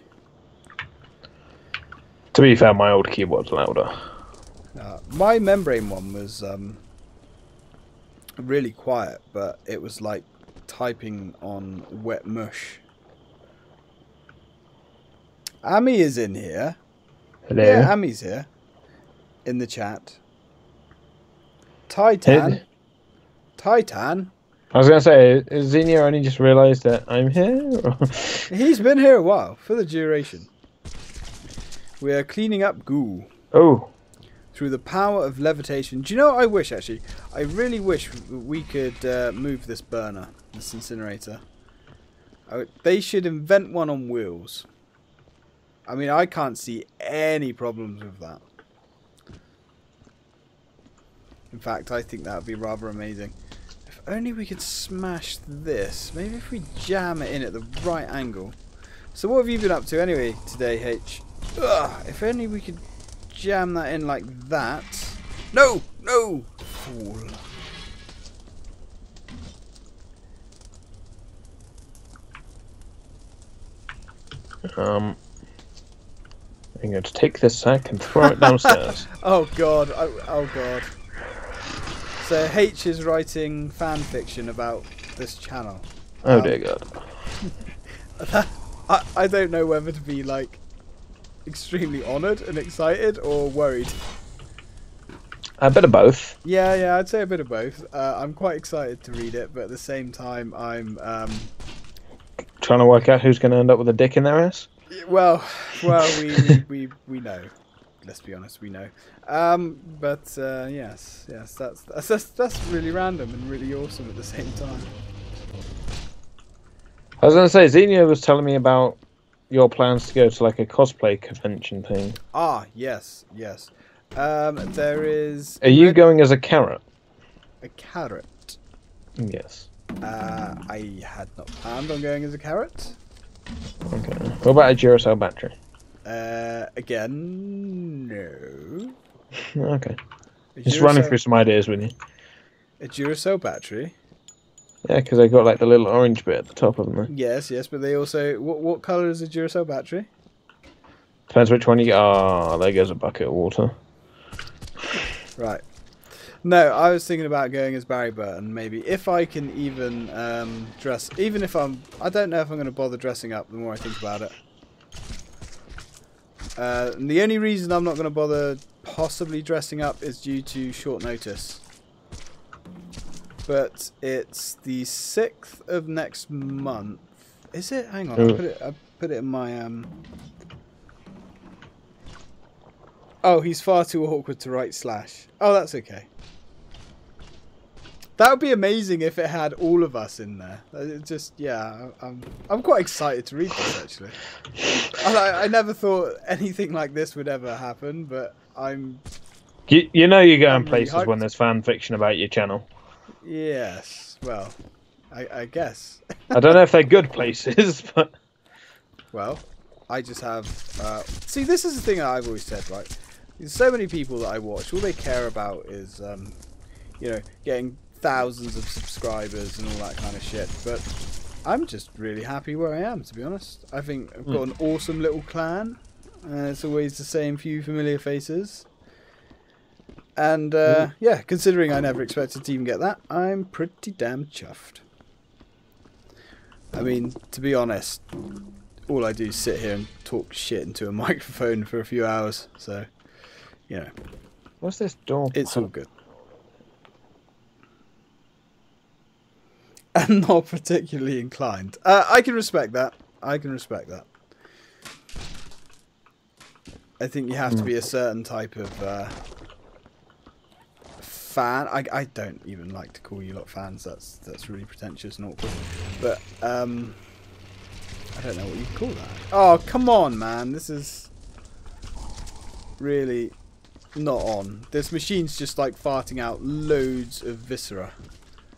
To be fair, my old keyboard's louder. My membrane one was really quiet, but it was like typing on wet mush. Ami is in here. Hello? Yeah, Ami's here. In the chat. Titan. I was going to say, has Xenia only just realised that I'm here? He's been here a while, for the duration. We are cleaning up goo. Oh. through the power of levitation. Do you know what I wish, actually? I really wish we could move this burner, this incinerator. They should invent one on wheels. I mean, I can't see any problems with that. In fact, I think that would be rather amazing. If only we could smash this. Maybe if we jam it in at the right angle. So what have you been up to anyway today, H? Ugh, if only we could jam that in like that. No! No! Fool. I'm going to take this sack and throw it downstairs. Oh god, oh god. So H is writing fan fiction about this channel. Oh dear god. I don't know whether to be like extremely honoured and excited or worried. A bit of both. Yeah, I'd say a bit of both. I'm quite excited to read it, but at the same time I'm trying to work out who's going to end up with a dick in their ass. Well, we know. Let's be honest, we know. But yes, that's really random and really awesome at the same time. I was going to say, Xenia was telling me about your plans to go to like a cosplay convention thing. Ah, yes. There is. Are you going as a carrot? A carrot. Yes. I had not planned on going as a carrot. Okay. What about a Duracell battery? Again, no. Okay. Just running through some ideas with you. A Duracell battery? Yeah, because they got like the little orange bit at the top of them. Yes, but they also... What colour is a Duracell battery? Depends which one you get. Oh, there goes a bucket of water. Right. No, I was thinking about going as Barry Burton, maybe. If I can even dress... Even if I'm... I don't know if I'm going to bother dressing up the more I think about it. And the only reason I'm not going to bother possibly dressing up is due to short notice. But it's the 6th of next month. Is it? Hang on, I put it in my Oh, he's far too awkward to write slash. Oh, that's okay. That would be amazing if it had all of us in there. It just, yeah, I'm quite excited to read this actually. I never thought anything like this would ever happen, but I'm. You know you're going places really when there's fan fiction about your channel. Yes, well, I guess. I don't know if they're good places, but... Well, I just have... See, this is the thing that I've always said, right? There's so many people that I watch, all they care about is, you know, getting thousands of subscribers and all that kind of shit. But I'm just really happy where I am, to be honest. I think I've got an awesome little clan. It's always the same few familiar faces. And, yeah, considering I never expected to even get that, I'm pretty damn chuffed. I mean, to be honest, all I do is sit here and talk shit into a microphone for a few hours, so, you know. What's this door? It's all good. I'm not particularly inclined. I can respect that. I think you have to be a certain type of... fan. I don't even like to call you lot fans. That's really pretentious and awkward. But I don't know what you call that. Oh, come on, man. This is really not on. This machine's just like farting out loads of viscera.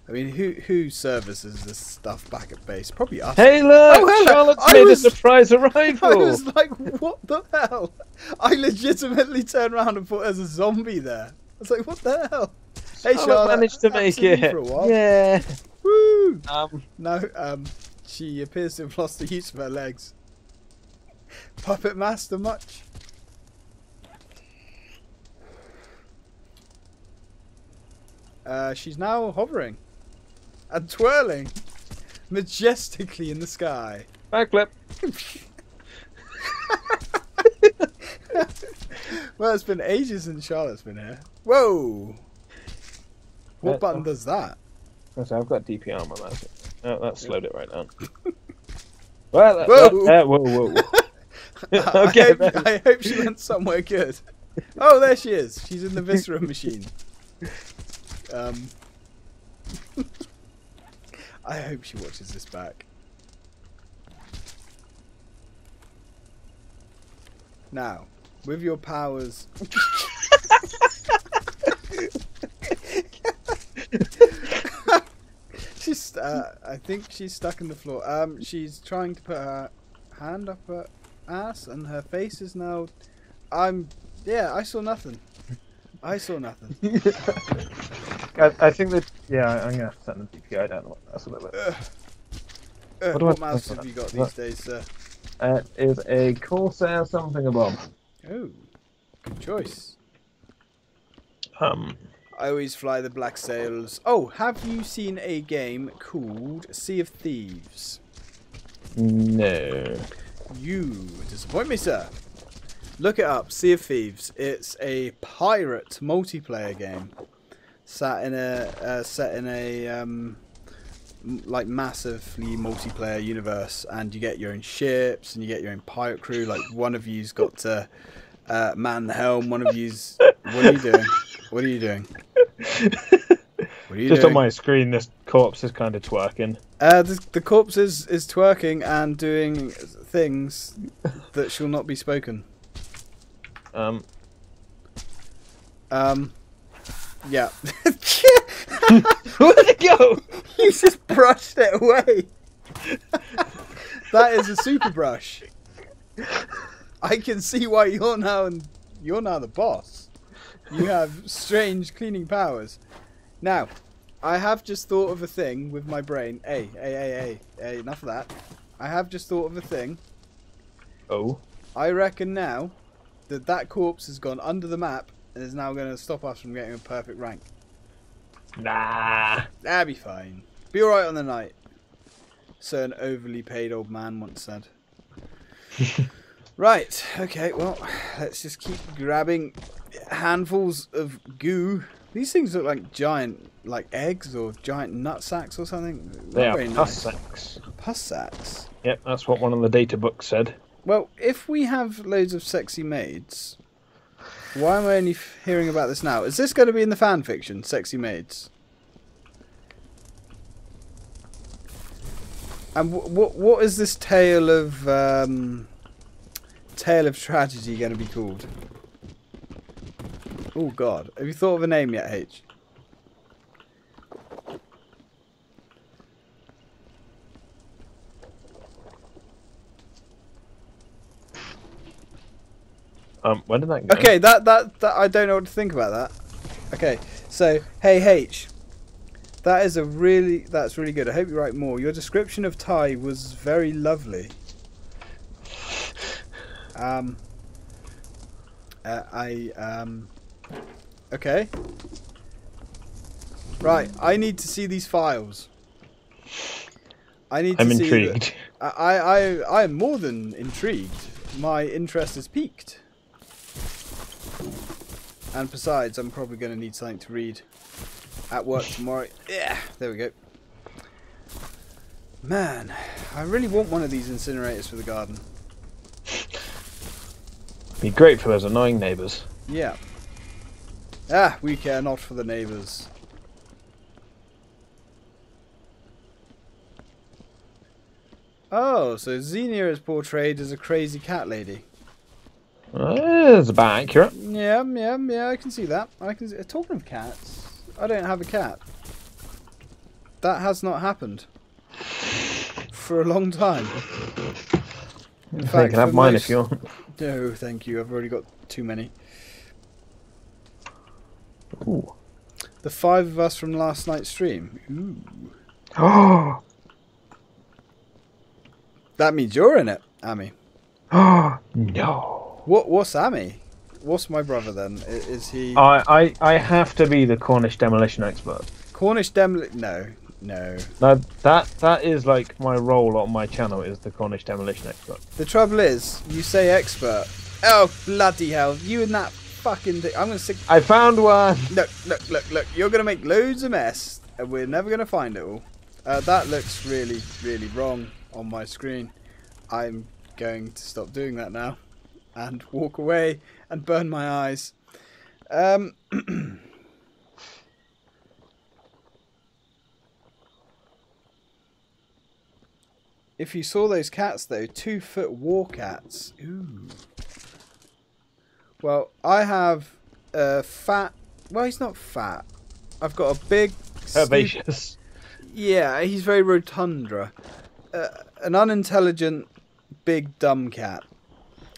I mean, who services this stuff back at base? Probably us. Hey, look! Oh, Charlotte's made a surprise arrival! I was like, what the hell? I legitimately turned around and thought there's a zombie there. I was like, what the hell? Hey, Charlotte managed to make it. For a while. Yeah. Woo! No, she appears to have lost the use of her legs. Puppet master much? She's now hovering and twirling majestically in the sky. Backflip. Well, it's been ages since Charlotte's been here. Whoa! What button does that? I've got DP armor. Oh, that slowed it right down. Well, whoa! Whoa! Okay. I hope she went somewhere good. Oh, there she is. She's in the Viscera machine. I hope she watches this back. Now, with your powers... she's, I think she's stuck in the floor. She's trying to put her hand up her ass, and her face is now... Yeah, I saw nothing. I saw nothing. I think that... Yeah, I'm going to have to send them DPI down. That's a little bit... What mouse have you got these days, sir? It is a Corsair something above. Oh, good choice. I always fly the black sails. Oh, have you seen a game called Sea of Thieves? No. You disappoint me, sir. Look it up, Sea of Thieves. It's a pirate multiplayer game set in a like massively multiplayer universe, and you get your own ships and you get your own pirate crew. Like one of you's got to man the helm. One of you's. What are you doing? What are you doing? What are you Just doing? on my screen, this corpse is kind of twerking. The corpse is twerking and doing things that shall not be spoken. Yeah. Where'd it go? You just brushed it away. That is a super brush. I can see why you're now the boss. You have strange cleaning powers. Now, I have just thought of a thing with my brain. Hey, enough of that. I have just thought of a thing. Oh. I reckon now that corpse has gone under the map and is now going to stop us from getting a perfect rank. Nah. That'd be fine. Be alright on the night. So an overly paid old man once said. Right, okay, well, let's just keep grabbing handfuls of goo. These things look like giant, like eggs or giant nut sacks or something. They are Very pus nice. sacks. Pus sacks? Yep, that's what one of the data books said. Well, if we have loads of sexy maids, why am I only hearing about this now? Is this going to be in the fan fiction, sexy maids? And what is this tale of tragedy going to be called? Oh God, have you thought of a name yet, H? When did that go? Okay, that I don't know what to think about that. Okay, so hey H, that's really good. I hope you write more. Your description of Ty was very lovely. Okay. Right, I need to see these files. I'm intrigued. I am more than intrigued. My interest is piqued. And besides, I'm probably going to need something to read at work tomorrow. Yeah, there we go. Man, I really want one of these incinerators for the garden. Be great for those annoying neighbours. Yeah. Ah, we care not for the neighbours. Oh, so Xenia is portrayed as a crazy cat lady. That's about accurate. Yeah, I can see that. Talking of cats, I don't have a cat. That has not happened for a long time. In fact, you can have mine if you want. No, thank you. I've already got too many. Ooh. The 5 of us from last night's stream. Ooh. Oh. That means you're in it, Amy. Oh no. What's Amy? What's my brother then? Is he I have to be the Cornish demolition expert. Cornish demolition? No. That is like my role on my channel is the Cornish demolition expert. The trouble is, you say expert. Oh bloody hell! You and that fucking thing. I'm gonna stick. I found one. Look! You're gonna make loads of mess, and we're never gonna find it all. That looks really, really wrong on my screen. I'm going to stop doing that now. and walk away and burn my eyes. Um, if you saw those cats, though, 2-foot war cats. Ooh. Well, I have a fat... Well, he's not fat. I've got a big... Herbaceous. Yeah, he's very rotundra. An unintelligent, big, dumb cat.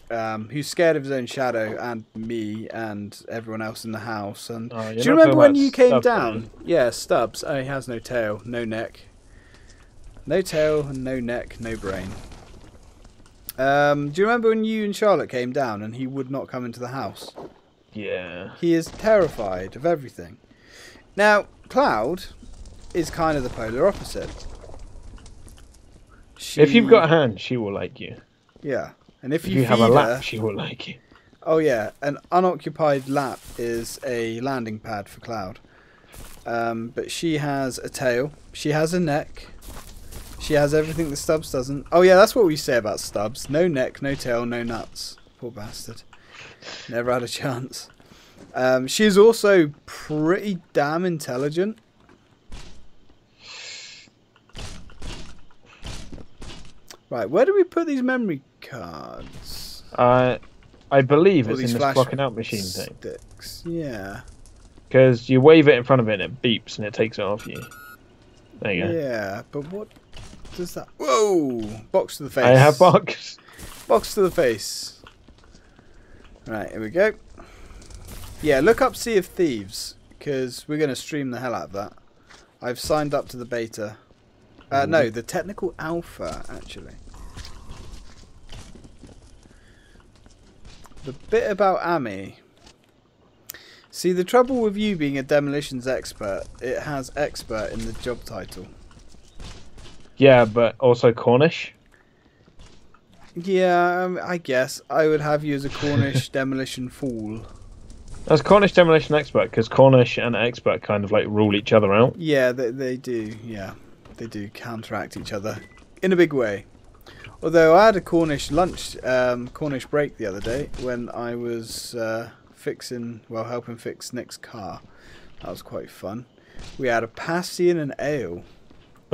Who's scared of his own shadow and me and everyone else in the house. And do you remember when you came down? Yeah, Stubbs. Oh, he has no tail, no neck. No tail, no neck, no brain. Do you remember when you and Charlotte came down and he would not come into the house? Yeah. He is terrified of everything. Now, Cloud is kind of the polar opposite. If you've got a hand, she will like you. Yeah. And if you have a lap, she will like you. Oh yeah, an unoccupied lap is a landing pad for Cloud. But she has a tail. She has a neck. She has everything that Stubbs doesn't. Oh yeah, that's what we say about Stubbs. No neck, no tail, no nuts. Poor bastard. Never had a chance. She's also pretty damn intelligent. Right, where do we put these memory cards? I believe it's in this blocking out machine thing. Sticks. Yeah. Because you wave it in front of it and it beeps and it takes it off you. There you go. Yeah, but what does that... Whoa! Box to the face. I have box. Box to the face. Right, here we go. Yeah, look up Sea of Thieves, because we're going to stream the hell out of that. I've signed up to the beta. No, the technical alpha, actually. The bit about Amy. See, the trouble with you being a demolitions expert, it has expert in the job title. Yeah, but also Cornish. Yeah, I guess I would have you as a Cornish demolition fool. That's Cornish demolition expert, because Cornish and expert kind of like rule each other out. Yeah, they do. Yeah, they do counteract each other in a big way. Although I had a Cornish lunch, Cornish break the other day when I was helping fix Nick's car. That was quite fun. We had a pasty and an ale.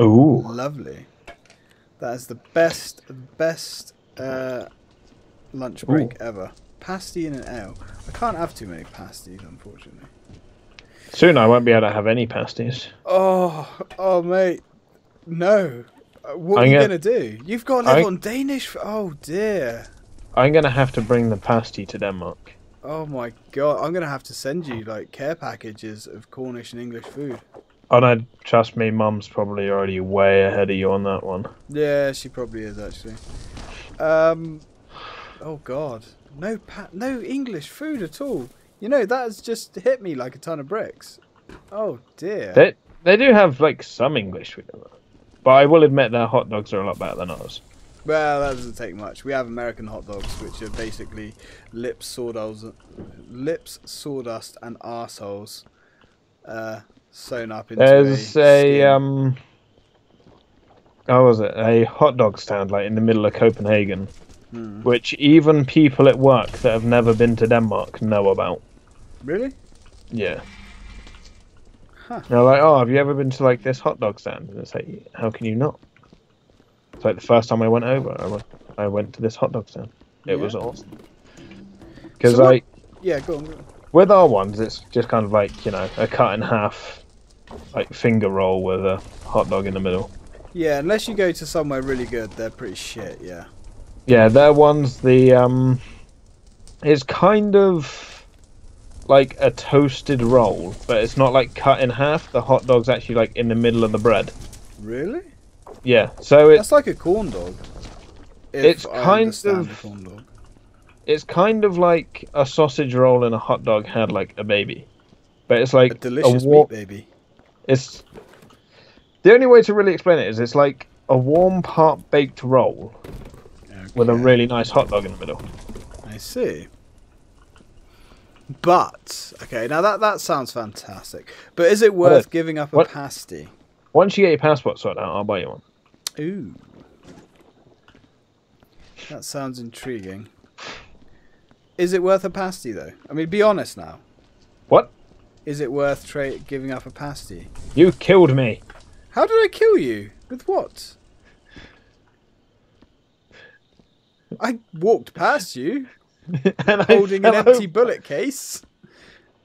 Ooh, lovely. That is the best lunch break ever. Pasty and an ale. I can't have too many pasties, unfortunately. Soon I won't be able to have any pasties. Oh, mate. No. What are you going to do? You've got to live on Danish. Oh, dear. I'm going to have to bring the pasty to Denmark. Oh, my God. I'm going to have to send you, like, care packages of Cornish and English food. Oh, no, trust me, Mum's probably already way ahead of you on that one. Yeah, she probably is, actually. Oh, God. No English food at all. You know, that has just hit me like a ton of bricks. Oh, dear. They do have, like, some English food. But I will admit their hot dogs are a lot better than ours. Well, that doesn't take much. We have American hot dogs, which are basically lips, sawdust, and arseholes sewn up into There's a hot dog stand like in the middle of Copenhagen, which even people at work that have never been to Denmark know about. Really? Yeah. Huh. They're like, oh, have you ever been to like this hot dog stand? And it's like, how can you not? It's like the first time I went over, I went to this hot dog stand. It was awesome. Because go on. With our ones, it's just kind of like, you know, a cut in half, like finger roll with a hot dog in the middle. Yeah, unless you go to somewhere really good, they're pretty shit. Yeah. Yeah, their ones. It's kind of like a toasted roll, but it's not like cut in half. The hot dog's actually like in the middle of the bread. Really? Yeah. So that's like a corn dog. It's kind of like a sausage roll and a hot dog had like a baby, but it's like a delicious meat baby. It's the only way to really explain it is it's like a warm part baked roll with a really nice hot dog in the middle. I see. But okay, now that sounds fantastic. But is it worth giving up a pasty? Once you get your passport sorted out, I'll buy you one. Ooh, that sounds intriguing. Is it worth a pasty though? I mean, be honest now. What? Is it worth giving up a pasty? You killed me. How did I kill you? With what? I walked past you, And holding an I fell empty over. bullet case.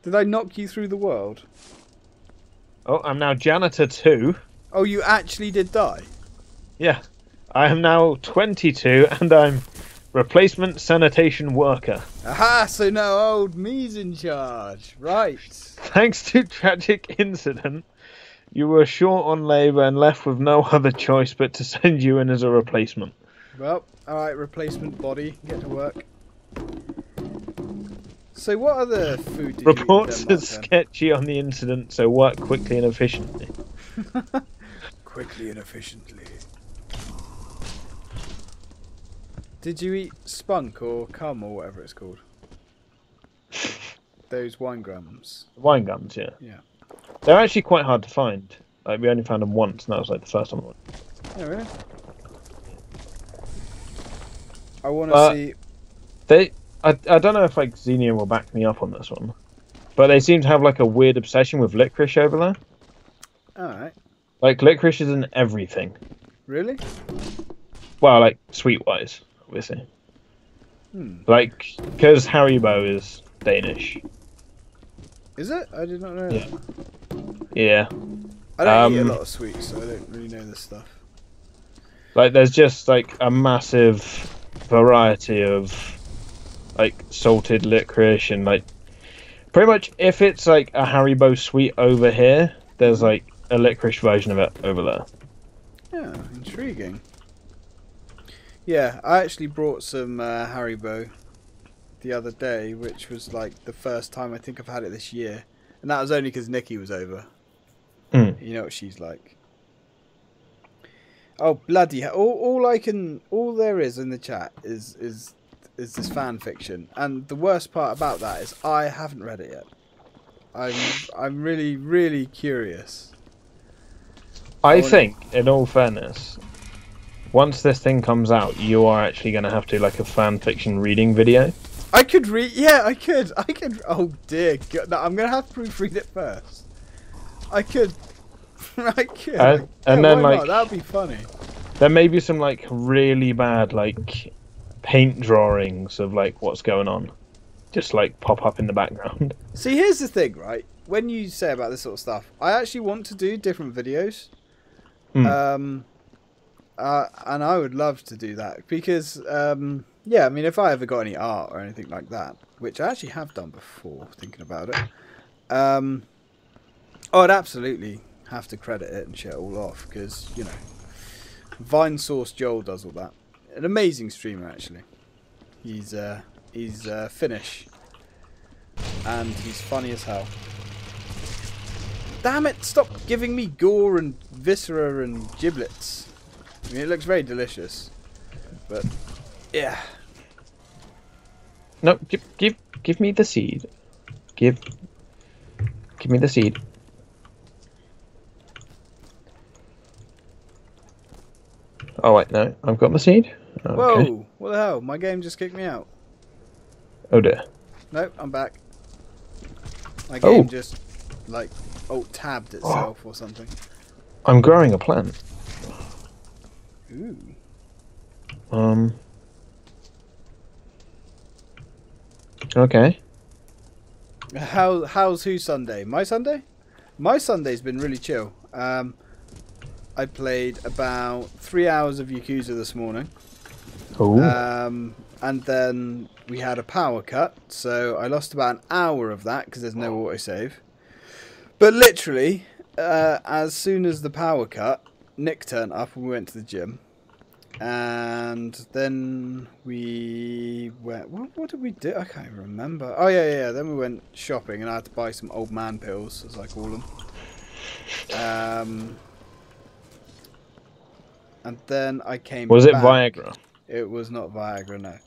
Did I knock you through the world? Oh, I'm now janitor 2. Oh, you actually did die? Yeah. I am now 22 and I'm replacement sanitation worker. Aha, so now old me's in charge. Right. Thanks to tragic incident, you were short on labour and left with no other choice but to send you in as a replacement. Well, alright, replacement body. Get to work. So what other food did Reports you are sketchy on the incident, so work quickly and efficiently. Quickly and efficiently. Did you eat spunk or cum or whatever it's called? Those wine grams. Wine gums, yeah. Yeah. They're actually quite hard to find. Like, we only found them once, and that was like the first time. Oh, really? I want to see... I don't know if like Xenia will back me up on this one, but they seem to have like a weird obsession with licorice over there. Alright. Like licorice is in everything. Really? Well, like sweet wise, obviously. Like because Haribo is Danish. Is it? I did not know Yeah. that. Yeah. I don't eat a lot of sweets, so I don't really know this stuff. Like there's just like a massive variety of like salted licorice and like pretty much if it's like a Haribo sweet over here, there's like a licorice version of it over there. Yeah, intriguing. Yeah, I actually brought some Haribo the other day, which was like the first time I think I've had it this year, and that was only because Nikki was over. You know what she's like. Oh bloody hell! All there is in the chat is this fan fiction, and the worst part about that is I haven't read it yet. I'm really curious. I think, in all fairness, once this thing comes out, you are actually going to have to like a fan fiction reading video. I could read. Yeah, I could. Oh dear God! No, I'm gonna have to proofread it first. I could. I could. And then like that would be funny. there may be some like really bad like paint drawings of like what's going on, just like pop up in the background. See, here's the thing, right? When you say about this sort of stuff, I actually want to do different videos. And I would love to do that because, yeah, I mean, if I ever got any art or anything like that, which I actually have done before, thinking about it, I'd absolutely have to credit it and shit all off because, you know, Vine Source Joel does all that. An amazing streamer, actually. He's Finnish, and he's funny as hell. Damn it! Stop giving me gore and viscera and giblets. I mean, it looks very delicious, but yeah. No, give me the seed. Give me the seed. Oh wait, no, I've got the seed. Okay. Whoa! What the hell? My game just kicked me out. Oh dear. Nope, I'm back. My game just like tabbed itself or something. I'm growing a plant. Ooh. Okay. How's who Sunday? My Sunday? My Sunday's been really chill. I played about 3 hours of Yakuza this morning. Ooh. And then we had a power cut, so I lost about an hour of that because there's no autosave. But literally, as soon as the power cut, Nick turned up and we went to the gym. And then we went... What did we do? I can't even remember. Oh, yeah. Then we went shopping and I had to buy some old man pills, as I call them. And then I came Was it back. Viagra? It was not Viagra, no.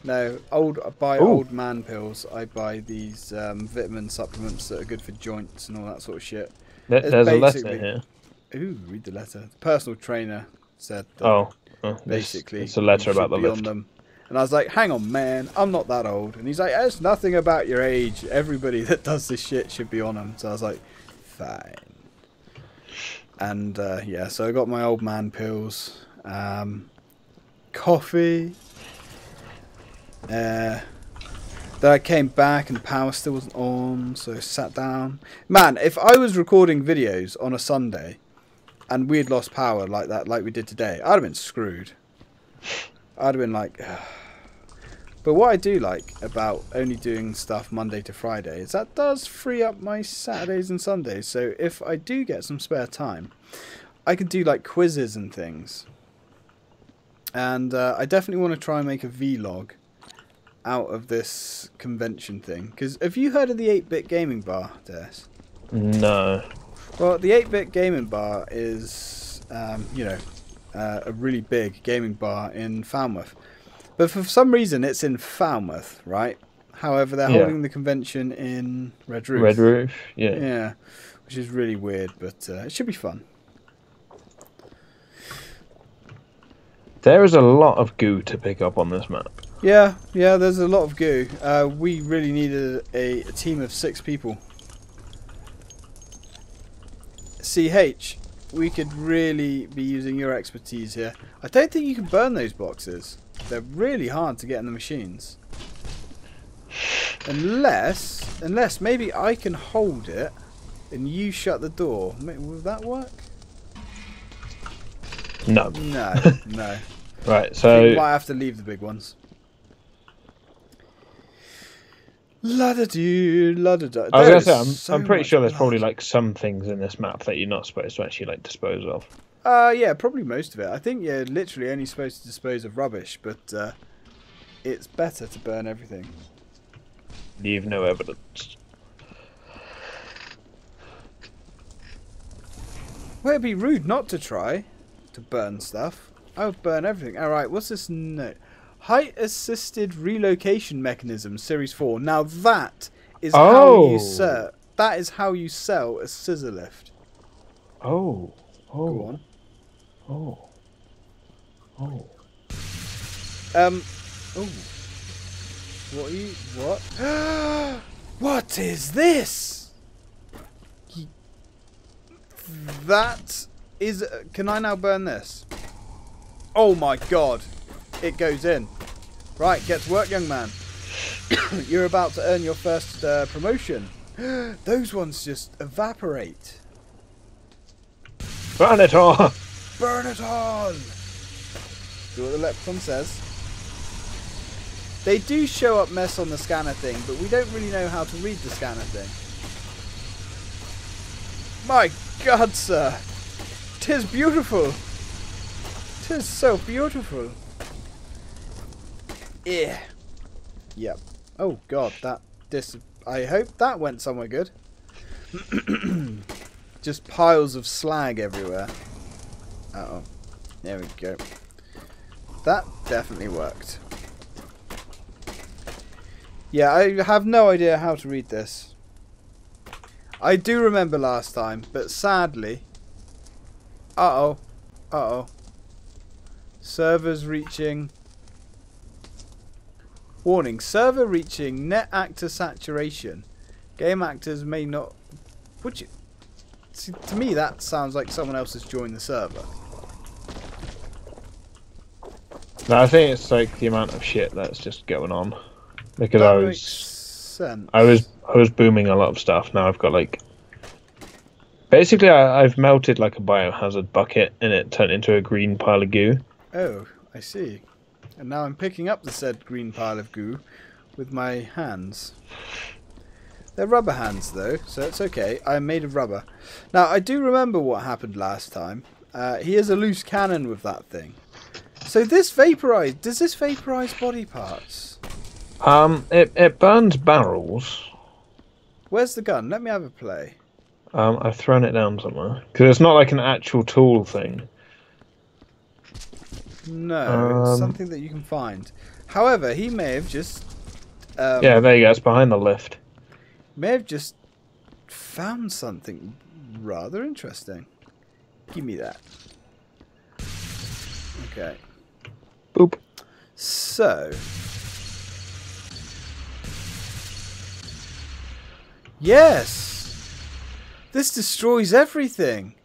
No, old man pills. I buy these vitamin supplements that are good for joints and all that sort of shit. There's a letter here. Ooh, read the letter. The personal trainer said that basically it's a letter about the be on lift. them. And I was like, hang on, man, I'm not that old. And he's like, it's nothing about your age. Everybody that does this shit should be on them. So I was like, fine. And yeah, so I got my old man pills, coffee. Then I came back and the power still wasn't on, so I sat down. Man, if I was recording videos on a Sunday and we had lost power like that, like we did today, I'd have been screwed. I'd have been like... But what I do like about only doing stuff Monday to Friday is that does free up my Saturdays and Sundays. So if I do get some spare time, I can do like quizzes and things. And I definitely want to try and make a vlog out of this convention thing. Because have you heard of the 8-Bit Gaming Bar, Des? No. Well, the 8-Bit Gaming Bar is, you know, a really big gaming bar in Falmouth. But for some reason, it's in Falmouth, right? However, they're holding the convention in Red Roof. Red Roof, yeah. Yeah, which is really weird, but it should be fun. There is a lot of goo to pick up on this map. Yeah, there's a lot of goo. We really needed a team of 6 people. CH, we could really be using your expertise here. I don't think you can burn those boxes. They're really hard to get in the machines. Unless maybe I can hold it and you shut the door. Will that work? No. No. Right, so... You might have to leave the big ones. La-da-doo, la-da-da. I was gonna say, I'm pretty sure there's probably like some things in this map that you're not supposed to actually like dispose of. Yeah, probably most of it. I think you're literally only supposed to dispose of rubbish, but it's better to burn everything. Leave no evidence. Well, it'd be rude not to try to burn stuff. I would burn everything. Alright, what's this note? Height Assisted Relocation Mechanism, Series 4. Now that is how you sell. That is how you sell a scissor lift. Oh. Go on. Oh. Oh. What are you... What? What is this? That is... Can I now burn this? Oh my god. It goes in. Right, get to work, young man. You're about to earn your first promotion. Those ones just evaporate. Burn it all! Burn it all! See what the leprechaun says. They do show up mess on the scanner thing, but we don't really know how to read the scanner thing. My God, sir! 'Tis beautiful! 'Tis so beautiful! Yeah. Yep. Oh God, I hope that went somewhere good. Just piles of slag everywhere. Uh-oh. There we go. That definitely worked. Yeah, I have no idea how to read this. I do remember last time, but sadly... Uh-oh. Uh-oh. Servers reaching... Warning, server reaching net actor saturation. Game actors may not... Would you... See, to me, that sounds like someone else has joined the server. No, I think it's like the amount of shit that's just going on. Because that makes sense. I was booming a lot of stuff. Now I've got like... Basically, I've melted like a biohazard bucket and it turned into a green pile of goo. Oh, I see. And now I'm picking up the said green pile of goo with my hands. They're rubber hands though, so it's okay. I'm made of rubber. Now, I do remember what happened last time. He has a loose cannon with that thing. So this vaporise... Does this vaporise body parts? It burns barrels. Where's the gun? Let me have a play. I've thrown it down somewhere. Because it's not like an actual tool thing. No, it's something that you can find. However, he may have just... yeah, there you go. It's behind the lift. May have just found something rather interesting. Give me that. Okay. Boop. So, yes, this destroys everything.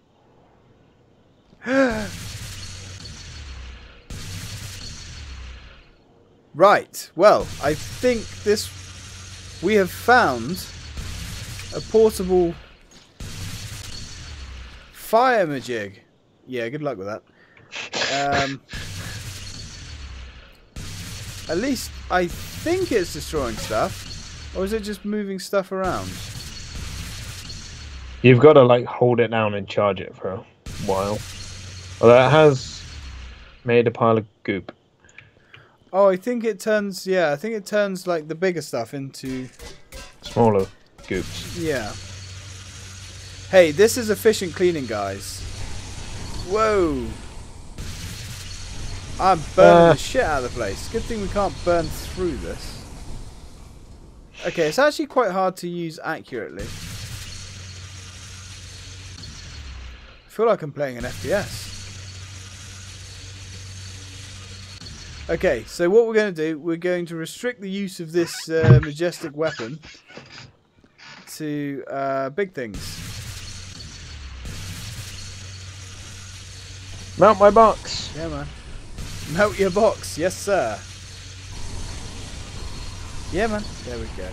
Right, well, I think we have found a portable fire majig. Yeah, good luck with that. At least I think it's destroying stuff, or is it just moving stuff around? You've got to like hold it down and charge it for a while. Although it has made a pile of goop. Oh, I think it turns. Yeah, I think it turns like the bigger stuff into smaller goops. Yeah. Hey, this is efficient cleaning, guys. Whoa. I'm burning the shit out of the place. Good thing we can't burn through this. Okay, it's actually quite hard to use accurately. I feel like I'm playing an FPS. Okay, so what we're going to do, we're going to restrict the use of this majestic weapon to big things. Mount my box. Yeah, man. Melt your box. Yes, sir. Yeah, man. There we go.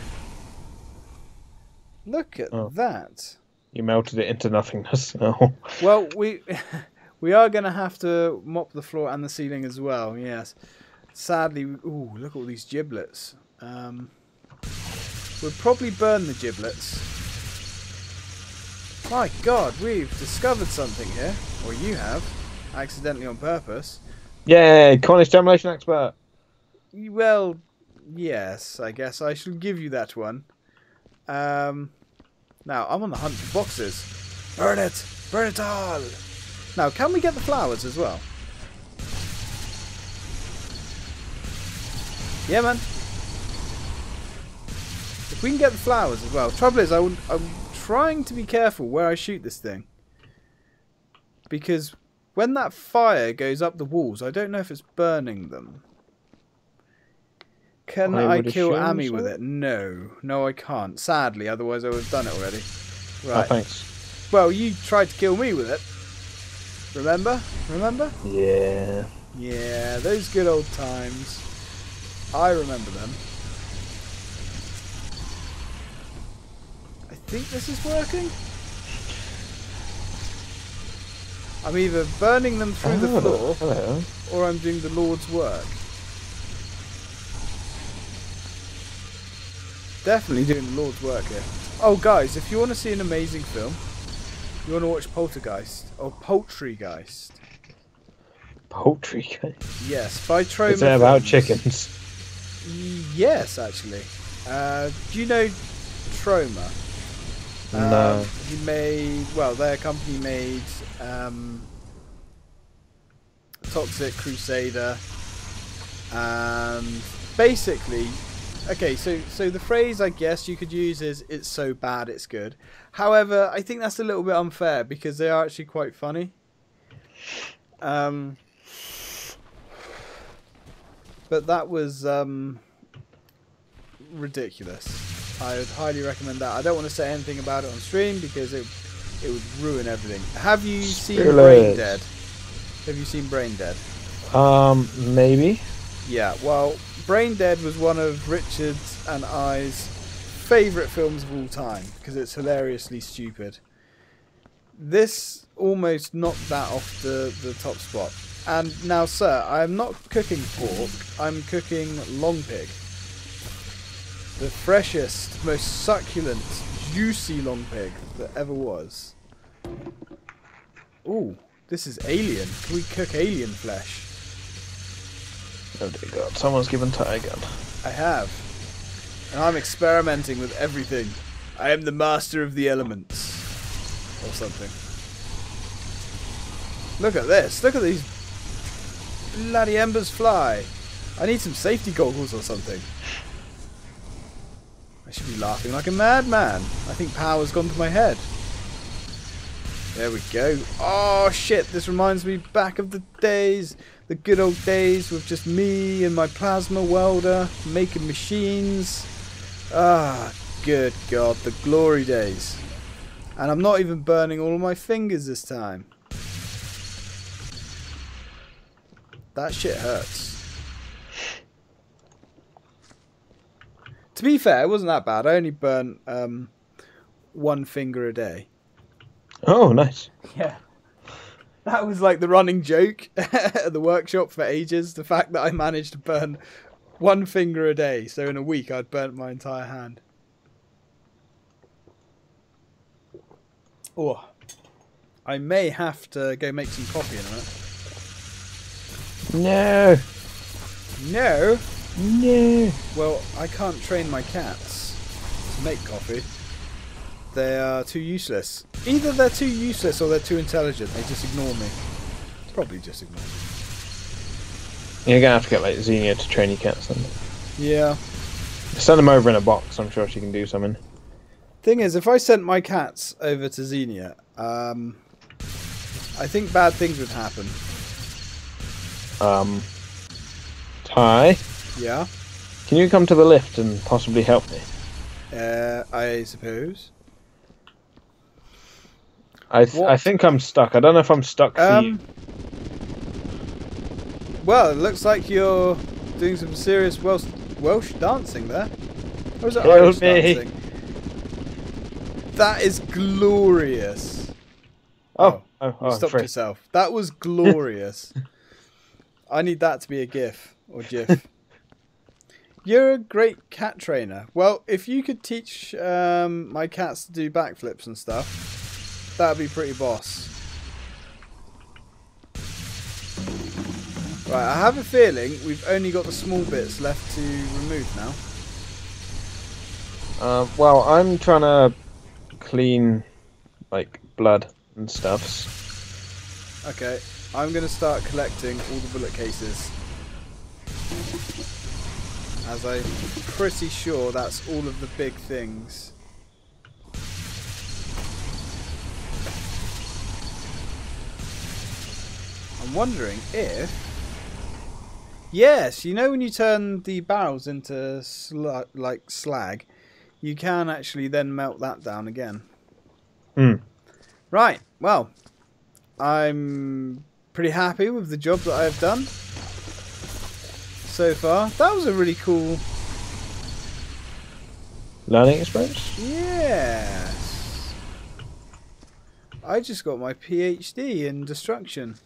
Look at that. You melted it into nothingness now. Well, we are going to have to mop the floor and the ceiling as well, yes. Sadly, ooh, look at all these giblets. We'll probably burn the giblets. My God, we've discovered something here. Or you have. Accidentally on purpose. Yay, Cornish demolition expert. Well, yes, I guess I shall give you that one. Now, I'm on the hunt for boxes. Burn it! Burn it all! Now, can we get the flowers as well? Yeah, man. If we can get the flowers as well. Trouble is, I'm trying to be careful where I shoot this thing. Because when that fire goes up the walls, I don't know if it's burning them. Can I kill Amy with it? No. No, I can't. Sadly, otherwise I would have done it already. Right. Oh, thanks. Well, you tried to kill me with it. Remember? Remember? Yeah. Yeah, those good old times. I remember them. I think this is working. I'm either burning them through the floor, hello. or I'm doing the Lord's work. Definitely doing the Lord's work here. Oh, guys, if you want to see an amazing film, you want to watch Poltergeist, or Poultrygeist. Poultrygeist? Yes, by Troma. Is it about chickens? Yes, actually. Do you know Troma? No. He made, well, their company made Toxic Crusader, and basically, okay, so the phrase I guess you could use is "it's so bad it's good." However, I think that's a little bit unfair because they are actually quite funny. But that was ridiculous. I would highly recommend that. I don't want to say anything about it on stream because it would ruin everything. Have you seen Brain Dead? Have you seen Brain Dead? Maybe. Yeah, well, Brain Dead was one of Richard's and I's favourite films of all time because it's hilariously stupid. This almost knocked that off the top spot. And now, sir, I am not cooking pork, I'm cooking long pig. The freshest, most succulent, juicy long pig that ever was. Ooh, this is alien. Can we cook alien flesh? Oh dear God, someone's given Ty a gun. I have. And I'm experimenting with everything. I am the master of the elements. Or something. Look at this. Look at these bloody embers fly. I need some safety goggles or something. I should be laughing like a madman. I think power's gone to my head. There we go. Oh shit, this reminds me back of the days, the good old days with just me and my plasma welder making machines. Ah, good God, the glory days. And I'm not even burning all of my fingers this time. That shit hurts. To be fair, it wasn't that bad. I only burnt one finger a day. Oh, nice. Yeah. That was like the running joke at the workshop for ages. The fact that I managed to burn one finger a day. So in a week, I'd burnt my entire hand. Oh, I may have to go make some coffee in a minute. No. No? No. Well, I can't train my cats to make coffee. They are too useless. Either they're too useless or they're too intelligent. They just ignore me. Probably just ignore me. You're gonna have to get like Xenia to train your cats then. Yeah. Send them over in a box. I'm sure she can do something. Thing is, if I sent my cats over to Xenia, I think bad things would happen. Ty? Yeah? Can you come to the lift and possibly help me? I suppose. I think I'm stuck. I don't know if I'm stuck for you. Well, it looks like you're doing some serious Welsh dancing there. Or is it Help Irish me. dancing? That is glorious. Oh, you stopped yourself. That was glorious. I need that to be a GIF or GIF. You're a great cat trainer. Well, if you could teach my cats to do backflips and stuff, that'd be pretty boss. Right, I have a feeling we've only got the small bits left to remove now. Well, I'm trying to clean, like, blood and stuffs. Okay, I'm going to start collecting all the bullet cases. As I'm pretty sure that's all of the big things. I'm wondering if... Yes, you know when you turn the barrels into slag, you can actually then melt that down again. Right, well, I'm pretty happy with the job that I have done so far. That was a really cool learning experience? Yes. I just got my PhD in destruction.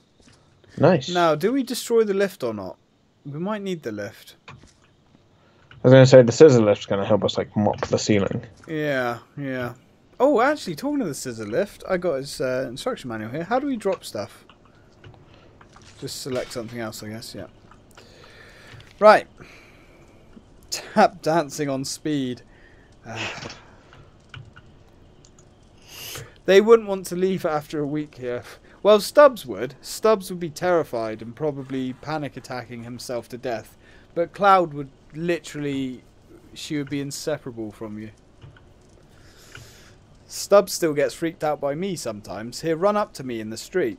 Nice. Now, do we destroy the lift or not? We might need the lift. I was going to say the scissor lift's going to help us like mop the ceiling. Yeah, yeah. Oh, actually, talking of the scissor lift, I got his instruction manual here. How do we drop stuff? Just select something else, I guess, yeah. Right. Tap dancing on speed. They wouldn't want to leave after a week here. Well, Stubbs would. Stubbs would be terrified and probably panic attacking himself to death. But Cloud would literally... She would be inseparable from you. Stubbs still gets freaked out by me sometimes. He'll run up to me in the street,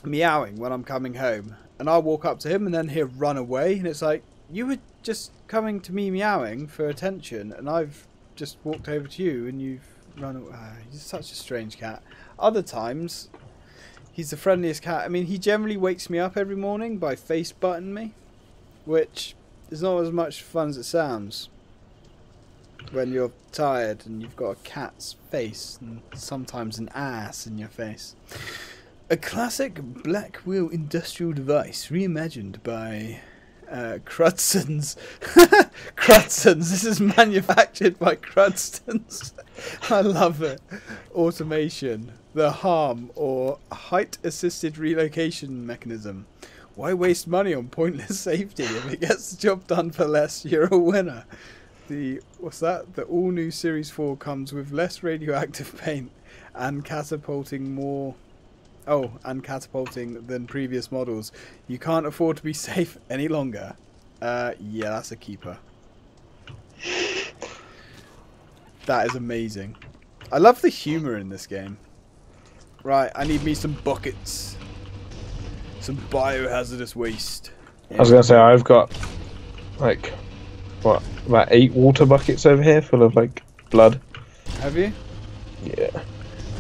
meowing when I'm coming home. And I'll walk up to him and then he'll run away. And it's like, you were just coming to me meowing for attention. And I've just walked over to you and you've run away. He's such a strange cat. Other times... He's the friendliest cat. I mean, he generally wakes me up every morning by face butting me, which is not as much fun as it sounds when you're tired and you've got a cat's face and sometimes an ass in your face. A classic black wheel industrial device reimagined by Crudsons. Crudsons. This is manufactured by Crudsons. I love it. Automation. The harm or height assisted relocation mechanism. Why waste money on pointless safety? If it gets the job done for less, you're a winner. What's that? The all new Series 4 comes with less radioactive paint and catapulting than previous models. You can't afford to be safe any longer. Yeah, that's a keeper. That is amazing. I love the humour in this game. Right, I need me some buckets. Some biohazardous waste. I was gonna say I've got like what about 8 water buckets over here full of like blood. Have you? Yeah.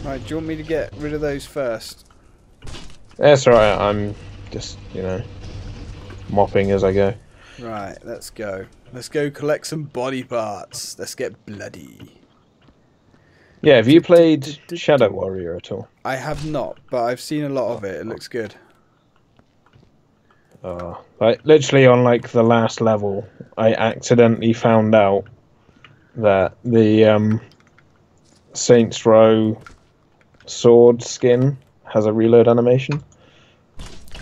Right, do you want me to get rid of those first? That's alright. I'm just mopping as I go. Right, let's go. Let's go collect some body parts. Let's get bloody. Yeah, have you played Shadow Warrior at all? I have not, but I've seen a lot of it. It looks good. Like literally on like the last level, I accidentally found out that the Saints Row sword skin has a reload animation.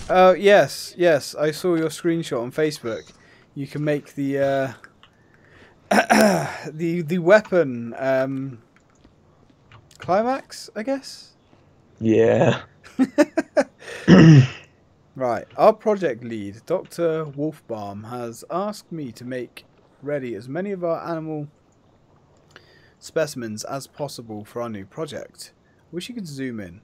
Oh yes, yes. I saw your screenshot on Facebook. You can make the the weapon climax, I guess. Yeah. Right. Our project lead, Dr. Wolfbaum, has asked me to make ready as many of our animal specimens as possible for our new project. Wish you could zoom in.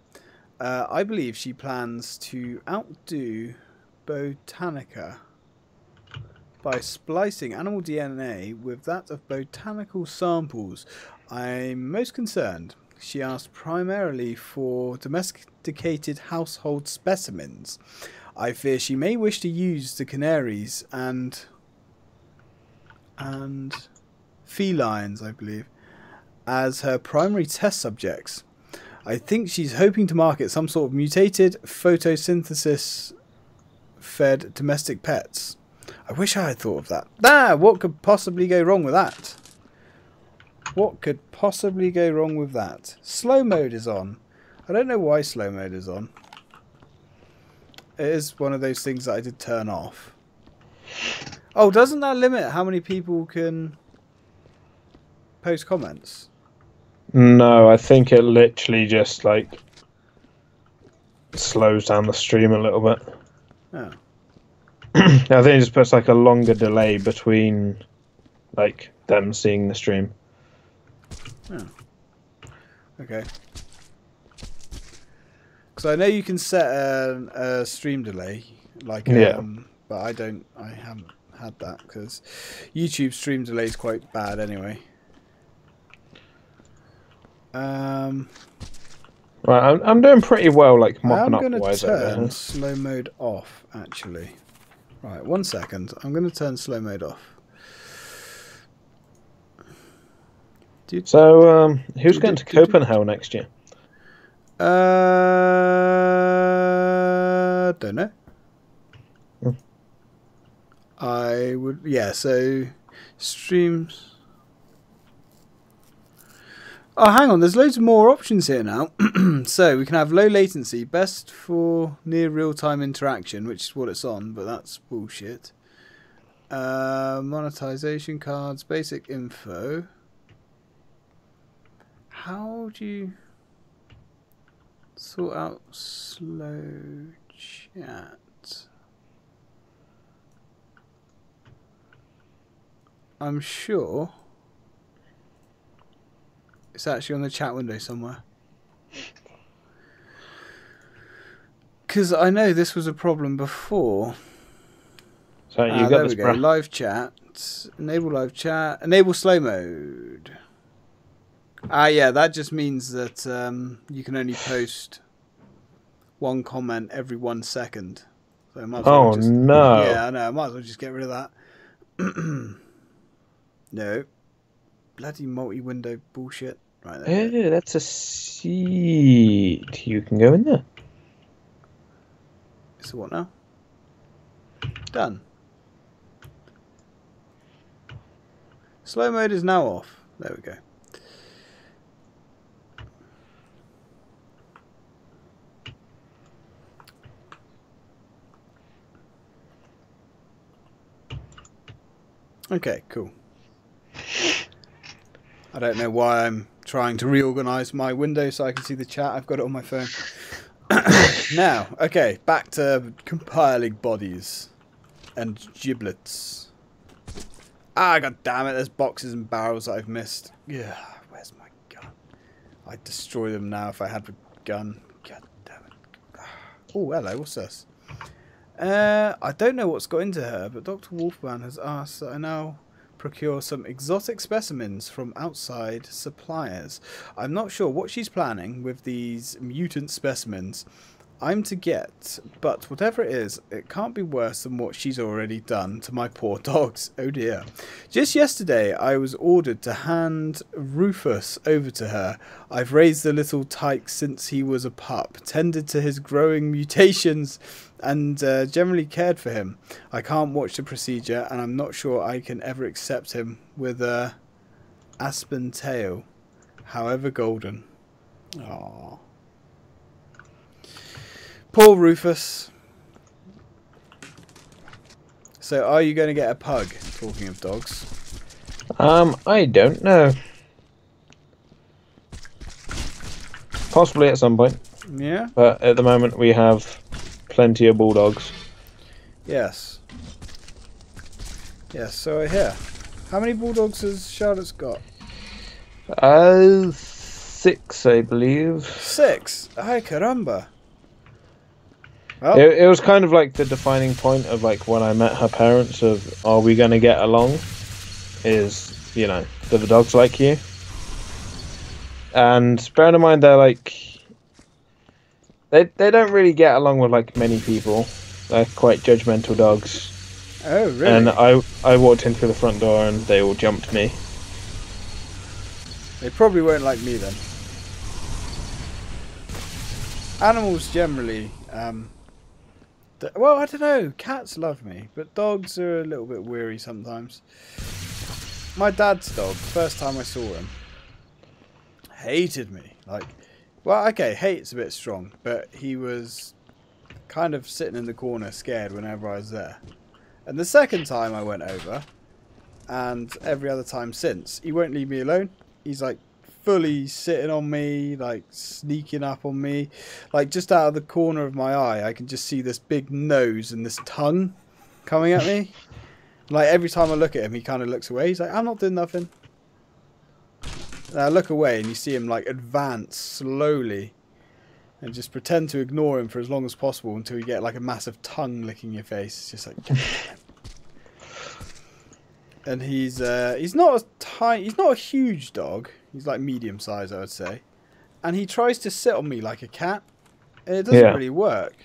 I believe she plans to outdo Botanica by splicing animal DNA with that of botanical samples. I'm most concerned. She asked primarily for domesticated household specimens. I fear she may wish to use the canaries and felines, I believe, as her primary test subjects. I think she's hoping to market some sort of mutated photosynthesis-fed domestic pets. I wish I had thought of that. What could possibly go wrong with that? What could possibly go wrong with that? Slow mode is on. I don't know why slow mode is on. It is one of those things that I did turn off. Oh, doesn't that limit how many people can post comments? No, I think it literally just like slows down the stream a little bit. Oh. I think it just puts like a longer delay between like them seeing the stream. Oh. Okay. Because I know you can set a stream delay, like but I haven't had that because YouTube stream delay is quite bad anyway. Right, I'm doing pretty well, like mopping up wise over here. I'm going to turn slow mode off, actually. Right, 1 second. I'm going to turn slow mode off. So, who's going to Copenhagen next year? Don't know. I would, yeah. So streams. Oh, hang on. There's loads more options here now. So we can have low latency, best for near real-time interaction, which is what it's on, but that's bullshit. Monetization cards, basic info. How do you sort out slow chat? I'm sure it's actually on the chat window somewhere. Because I know this was a problem before. So you got this, there we go. Live chat. Enable live chat. Enable slow mode. Yeah, that just means that you can only post one comment every 1 second. So I might as well no. Yeah, I know. I might as well just get rid of that. No. Bloody multi-window bullshit. Right there. Yeah, that's a seed. You can go in there. So what now? Done. Slow mode is now off. There we go. Okay, cool. I don't know why I'm trying to reorganize my window so I can see the chat. I've got it on my phone. Now, okay, back to compiling bodies and giblets. God damn it, there's boxes and barrels that I've missed. Yeah, where's my gun? I'd destroy them now if I had a gun. God. Oh, hello. What's this? I don't know what's got into her, but Dr. Wolfman has asked that I now procure some exotic specimens from outside suppliers. I'm not sure what she's planning with these mutant specimens I'm to get, but whatever it is, it can't be worse than what she's already done to my poor dogs. Oh dear. Just yesterday, I was ordered to hand Rufus over to her. I've raised the little tyke since he was a pup, tended to his growing mutations, and generally cared for him. I can't watch the procedure, and I'm not sure I can ever accept him with a aspen tail, however golden. Aww. Poor Rufus. So, are you going to get a pug? Talking of dogs. I don't know. Possibly at some point. Yeah. But at the moment, we have plenty of bulldogs. Yes. Yes. So I hear. How many bulldogs has Charlotte's got? 6, I believe. 6. Ay caramba. Well, It was kind of like the defining point of like when I met her parents of, are we going to get along? Is, you know, do the dogs like you? And bearing in mind they're like, they don't really get along with like many people. They're quite judgmental dogs. Oh, really? And I walked in through the front door and they all jumped me. They probably won't like me then. Animals generally, well, I don't know. Cats love me, but dogs are a little bit weary sometimes. My dad's dog, first time I saw him, hated me. Like, well, okay, hate's a bit strong, but he was kind of sitting in the corner scared whenever I was there. And the second time I went over, and every other time since, he won't leave me alone. He's like fully sitting on me, like sneaking up on me. Like just out of the corner of my eye, I can just see this big nose and this tongue coming at me. Like every time I look at him, he kind of looks away. He's like, I'm not doing nothing. And I look away and you see him like advance slowly and just pretend to ignore him for as long as possible until you get like a massive tongue licking your face. It's just like... And he's not a huge dog. He's like medium size, I would say. And he tries to sit on me like a cat. And it doesn't really work.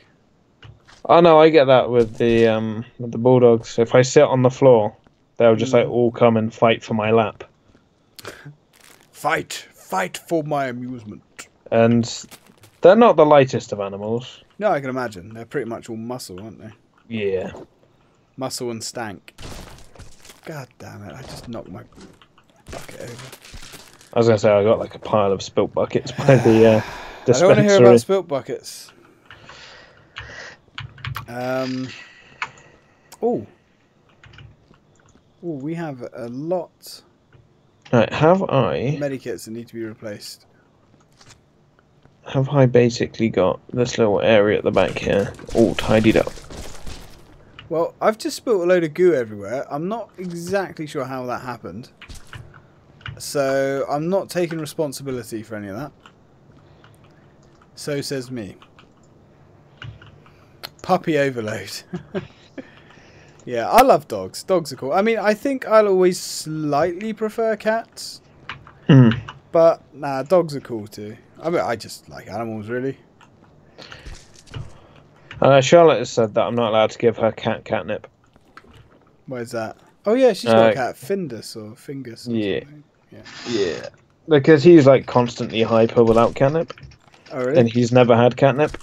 Oh no, I get that with the bulldogs. If I sit on the floor, they'll just like all come and fight for my lap. Fight for my amusement. And they're not the lightest of animals. No, I can imagine. They're pretty much all muscle, aren't they? Yeah. Muscle and stank. God damn it, I just knocked my bucket over. I was going to say, I got like a pile of spilt buckets by the dispensary. I don't want to hear about spilt buckets. Oh, we have a lot Right, have of I medikits that need to be replaced. basically got this little area at the back here all tidied up? Well, I've just spilt a load of goo everywhere. I'm not exactly sure how that happened. So, I'm not taking responsibility for any of that. So says me. Puppy overload. Yeah, I love dogs. Dogs are cool. I mean, I think I'll always slightly prefer cats. But, nah, dogs are cool too. I mean, I just like animals, really. Charlotte has said that I'm not allowed to give her cat catnip. Where's that? Oh yeah, she's got a cat, Findus or Fingus or something. Yeah. Because he's like constantly hyper without catnip. Oh really? And he's never had catnip.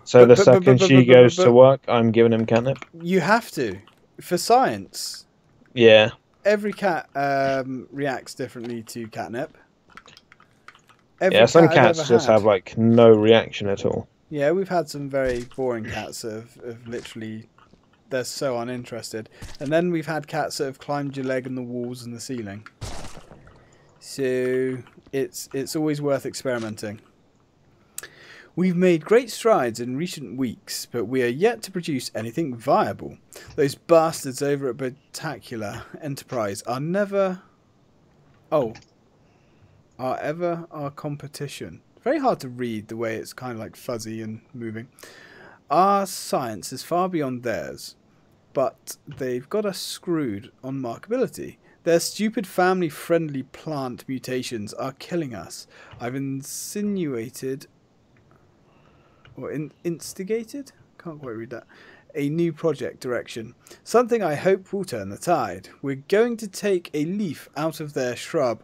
So the second she goes to work, I'm giving him catnip. You have to. For science. Yeah. Every cat reacts differently to catnip. Some cats just have like no reaction at all. Yeah, we've had some very boring cats that have literally, they're so uninterested. And then we've had cats that have climbed your leg and the walls and the ceiling. So it's always worth experimenting. We've made great strides in recent weeks, but we are yet to produce anything viable. Those bastards over at Spectacular Enterprise are ever our competition. Very hard to read the way it's kind of like fuzzy and moving. Our science is far beyond theirs, but they've got us screwed on markability. Their stupid family-friendly plant mutations are killing us. I've insinuated, or instigated? Can't quite read that. A new project direction. Something I hope will turn the tide. We're going to take a leaf out of their shrub.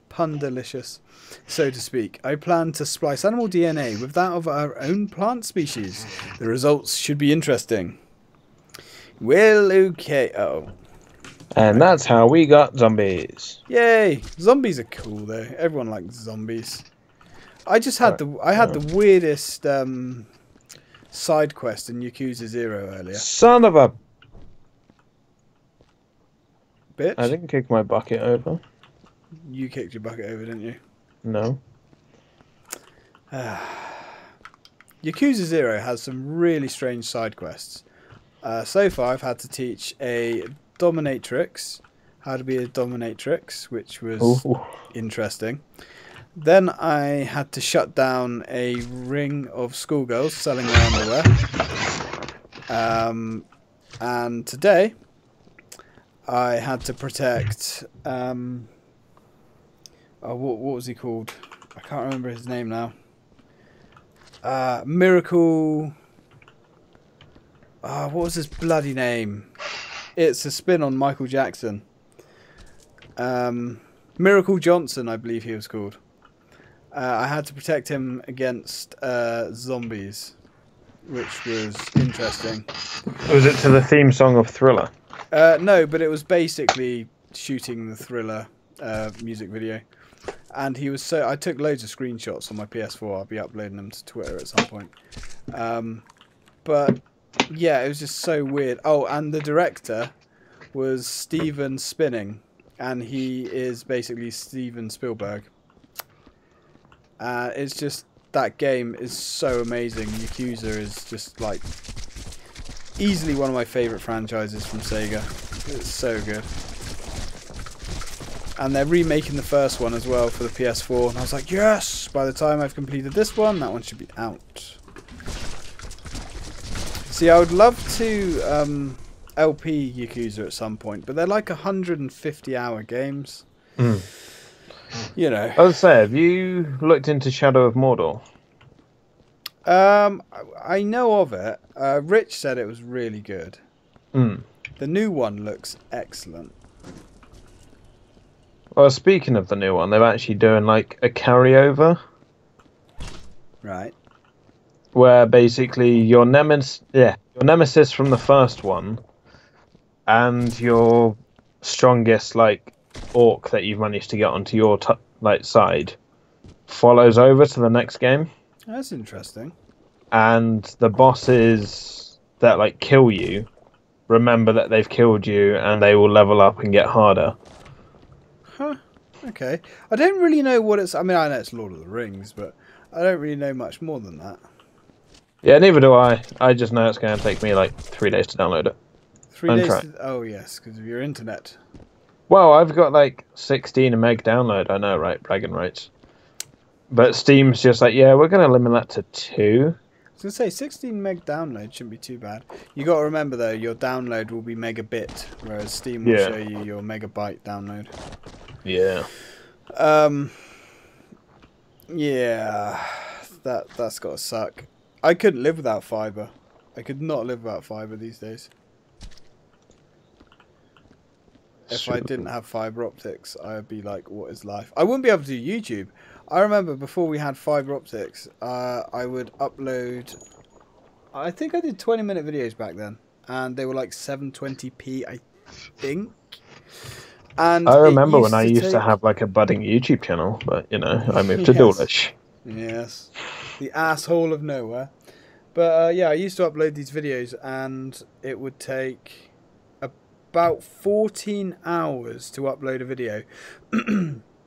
Pun delicious, so to speak. I plan to splice animal DNA with that of our own plant species. The results should be interesting. Well, okay. Oh. And that's how we got zombies. Yay! Zombies are cool though. Everyone likes zombies. I just had the weirdest side quest in Yakuza 0 earlier. Son of a Bitch. I didn't kick my bucket over. You kicked your bucket over, didn't you? No. Yakuza 0 has some really strange side quests. So far I've had to teach a dominatrix how to be a dominatrix, which was interesting. Then I had to shut down a ring of schoolgirls selling their underwear. And today I had to protect what was he called? I can't remember his name now. Miracle. What was his bloody name? It's a spin on Michael Jackson. Miracle Johnson, I believe he was called. I had to protect him against zombies, which was interesting. Was it to the theme song of Thriller? No, but it was basically shooting the Thriller music video. And he was I took loads of screenshots on my PS4. I'll be uploading them to Twitter at some point. But yeah, it was just so weird. Oh, and the director was Steven Spinning, and he is basically Steven Spielberg. It's just, that game is so amazing. Yakuza is just like easily one of my favourite franchises from Sega. It's so good. And they're remaking the first one as well for the PS4. And I was like, yes! By the time I've completed this one, that one should be out. See, I would love to LP Yakuza at some point, but they're like 150-hour games. You know. I would say, have you looked into Shadow of Mordor? I know of it. Rich said it was really good. The new one looks excellent. Well, speaking of the new one, they're actually doing like a carryover. Right. Where basically your nemesis from the first one and your strongest like orc that you've managed to get onto your side follows over to the next game. That's interesting. And the bosses that like kill you remember that they've killed you, and they will level up and get harder. Huh. Okay. I don't really know what it's... I mean, I know it's Lord of the Rings, but I don't really know much more than that. Yeah, neither do I. I just know it's going to take me like 3 days to download it. 3 days? Oh, yes, because of your internet. Well, I've got like 16 meg download. I know, right? Bragging rights. But Steam's just like, yeah, we're going to limit that to 2. I was going to say, 16 meg download shouldn't be too bad. You got to remember, though, your download will be megabit, whereas Steam will show you your megabyte download. Yeah. Yeah, that's got to suck. I couldn't live without fibre. I could not live without fibre these days. If I didn't have fibre optics, I would be like, what is life? I wouldn't be able to do YouTube. I remember before we had fibre optics, I would upload... I think I did 20-minute videos back then. And they were like 720p, I think. And I remember when I used to have like a budding YouTube channel, but you know, I moved to Dawlish. Yes, the asshole of nowhere. But yeah, I used to upload these videos, and it would take about 14 hours to upload a video.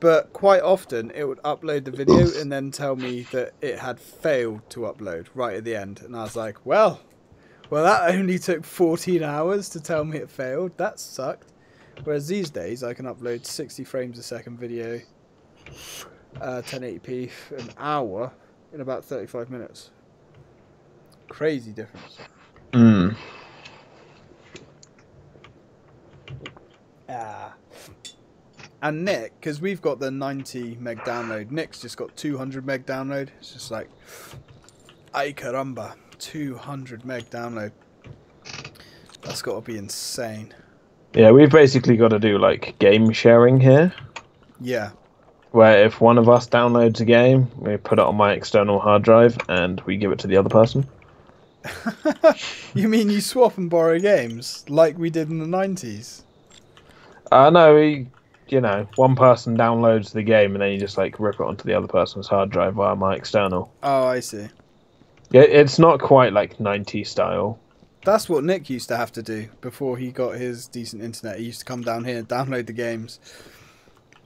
But quite often, it would upload the video and then tell me that it had failed to upload right at the end. And I was like, well, that only took 14 hours to tell me it failed. That sucked. Whereas these days, I can upload 60 frames a second video 1080p an hour in about 35 minutes. Crazy difference. Mm. Ah. And Nick, because we've got the 90 meg download, Nick's just got 200 meg download. It's just like, ay caramba, 200 meg download. That's got to be insane. Yeah, we've basically got to do like game sharing here. Yeah. Where if one of us downloads a game, we put it on my external hard drive and we give it to the other person. You mean you swap and borrow games like we did in the 90s? No, one person downloads the game and then you just like rip it onto the other person's hard drive via my external. Oh, I see. Yeah, it's not quite like 90 style. That's what Nick used to have to do before he got his decent internet. He used to come down here and download the games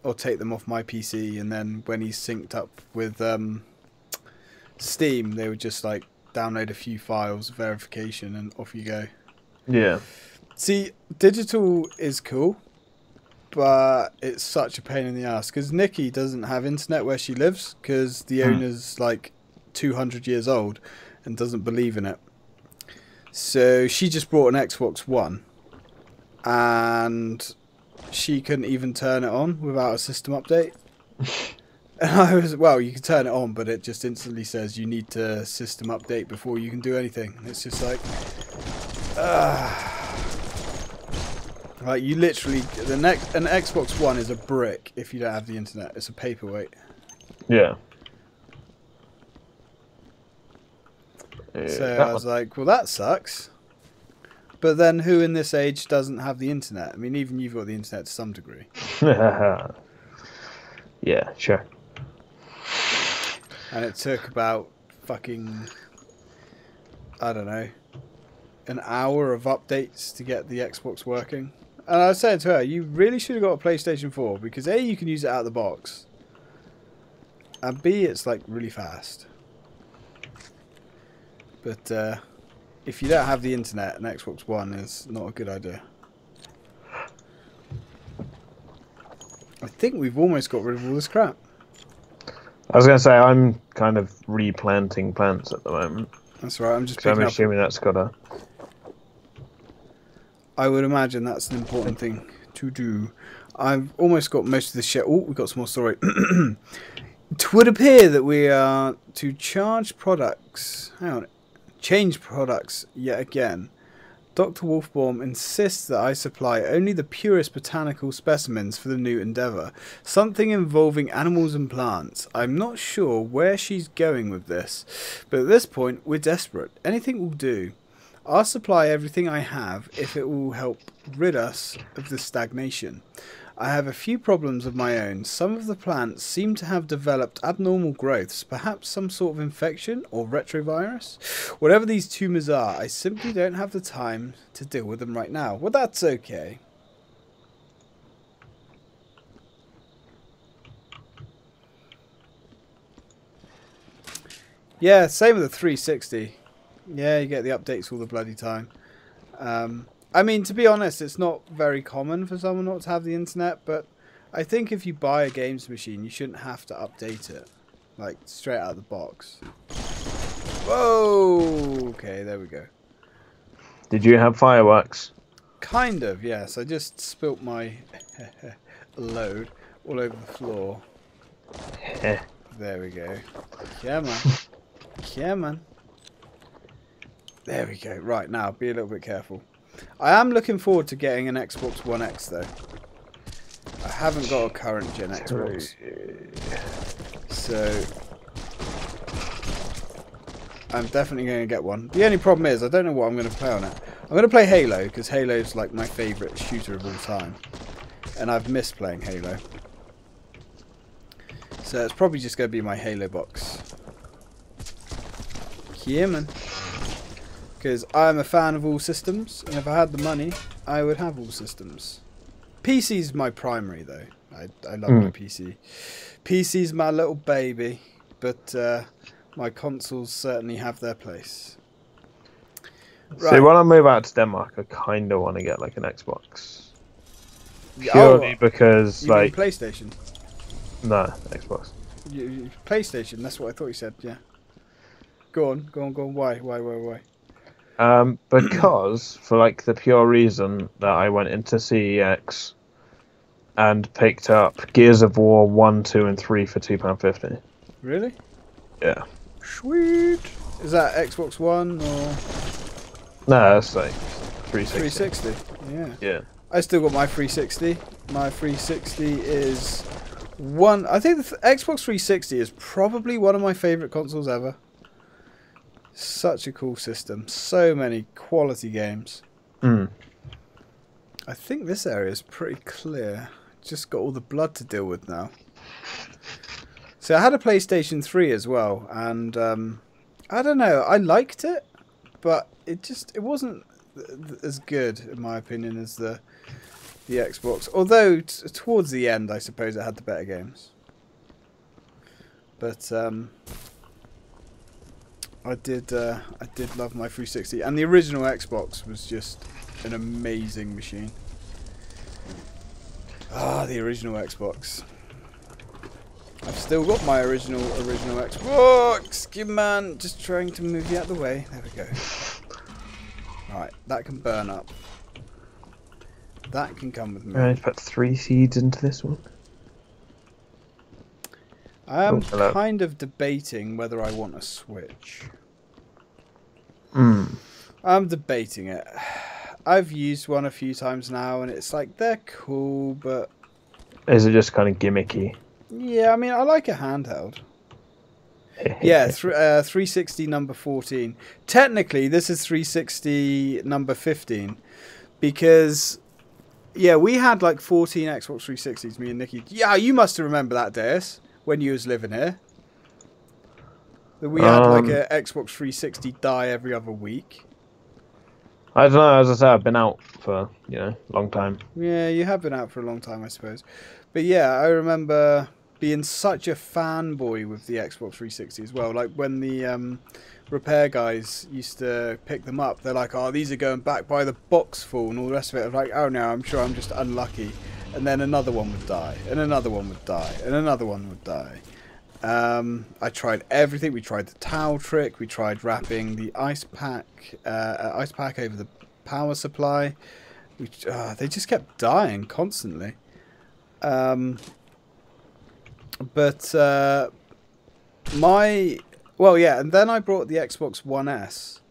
or take them off my PC, and then when he's synced up with Steam, they would just like download a few files, verification, and off you go. Yeah. See, digital is cool, but it's such a pain in the ass because Nikki doesn't have internet where she lives because the owner's like 200 years old and doesn't believe in it. So she just brought an Xbox One and she couldn't even turn it on without a system update. And I was, well, you can turn it on, but it just instantly says you need to system update before you can do anything. It's just like, like you literally, an Xbox One is a brick if you don't have the internet. It's a paperweight. Yeah. So I was like, well, that sucks. But then who in this age doesn't have the internet? I mean, even you've got the internet to some degree. Yeah, sure. And it took about fucking, I don't know, an hour of updates to get the Xbox working. And I was saying to her, you really should have got a PlayStation 4 because A, you can use it out of the box. And B, it's like really fast. But if you don't have the internet, an Xbox One is not a good idea. I think we've almost got rid of all this crap. I was going to say, I'm kind of replanting plants at the moment. That's right, I'm just So I'm picking up. assuming that's got a... I would imagine that's an important thing to do. I've almost got most of the shit. Oh, we've got some more story. It would appear that we are to charge products. Hang on. Change products yet again. Dr. Wolfbaum insists that I supply only the purest botanical specimens for the new endeavour. Something involving animals and plants. I'm not sure where she's going with this, but at this point we're desperate. Anything will do. I'll supply everything I have if it will help rid us of the stagnation. I have a few problems of my own. Some of the plants seem to have developed abnormal growths, perhaps some sort of infection or retrovirus. Whatever these tumours are, I simply don't have the time to deal with them right now. Well, that's okay. Yeah, same with the 360. Yeah, you get the updates all the bloody time. I mean, to be honest, it's not very common for someone not to have the internet, but I think if you buy a games machine, you shouldn't have to update it, like, straight out of the box. Whoa! Okay, there we go. Did you have fireworks? Kind of, yes. I just spilt my load all over the floor. There we go. Yeah, man. Yeah, man. There we go. Right, now, be a little bit careful. I am looking forward to getting an Xbox One X, though. I haven't got a current gen Xbox. So I'm definitely going to get one. The only problem is I don't know what I'm going to play on it. I'm going to play Halo, because Halo's like my favourite shooter of all time. And I've missed playing Halo. So it's probably just going to be my Halo box. Yeah, man. Because I'm a fan of all systems, and if I had the money, I would have all systems. PC's my primary, though. I love my PC. PC's my little baby, but my consoles certainly have their place. Right. So when I move out to Denmark, I kind of want to get like an Xbox. Purely because, you mean like... PlayStation? No, Xbox. PlayStation. That's what I thought you said. Yeah. Go on. Why? Because for like the pure reason that I went into CEX and picked up Gears of War 1, 2, and 3 for £2.50. Really? Yeah. Sweet. Is that Xbox One or? No, that's like 360. 360. Yeah. Yeah. I still got my 360. My 360 is one. I think the Xbox 360 is probably one of my favorite consoles ever. Such a cool system. So many quality games. Mm. I think this area is pretty clear. Just got all the blood to deal with now. So I had a PlayStation 3 as well, and I don't know. I liked it, but it wasn't as good in my opinion as the Xbox. Although towards the end, I suppose it had the better games. But I did love my 360, and the original Xbox was just an amazing machine. Ah, the original Xbox. I've still got my original Xbox. Good man, just trying to move you out of the way. There we go. Right, that can burn up. That can come with me. Right, put 3 seeds into this one. I am kind of debating whether I want a Switch. I'm debating it. I've used one a few times now, and it's like, they're cool, but... Is it just kind of gimmicky? Yeah, I mean, I like a handheld. Yeah, 360 number 14. Technically, this is 360 number 15. Because, yeah, we had like 14 Xbox 360s, me and Nikki. Yeah, you must remember that, Deus, when you was living here. We had like a Xbox 360 die every other week. I don't know, as I said, I've been out for, a long time. Yeah, you have been out for a long time, I suppose. But yeah, I remember being such a fanboy with the Xbox 360 as well. Like when the repair guys used to pick them up, they're like, oh, these are going back by the box full and all the rest of it. I was like, oh no, I'm sure I'm just unlucky. And then another one would die, and another one would die, and another one would die. I tried everything. We tried the towel trick. We tried wrapping the ice pack over the power supply. They just kept dying constantly. And then I brought the Xbox One S,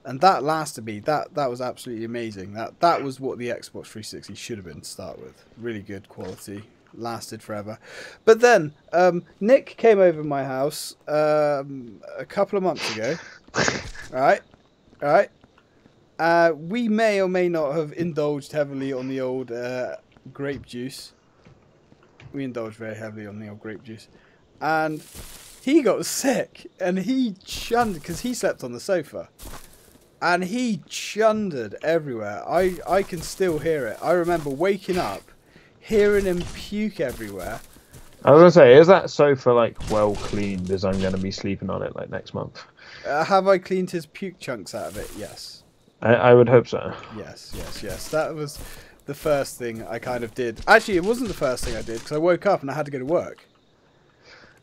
and that lasted me. That was absolutely amazing. That was what the Xbox 360 should have been to start with. Really good quality. Lasted forever. But then Nick came over my house a couple of months ago. Right. We may or may not have indulged heavily on the old grape juice. We indulged very heavily on the old grape juice. And he got sick, and he chunned, because he slept on the sofa. And he chundered everywhere. I can still hear it. I remember waking up, hearing him puke everywhere. I was going to say, is that sofa like well cleaned as I'm going to be sleeping on it like next month? Have I cleaned his puke chunks out of it? Yes. I would hope so. Yes. That was the first thing I kind of did. Actually, it wasn't the first thing I did, because I woke up and I had to go to work.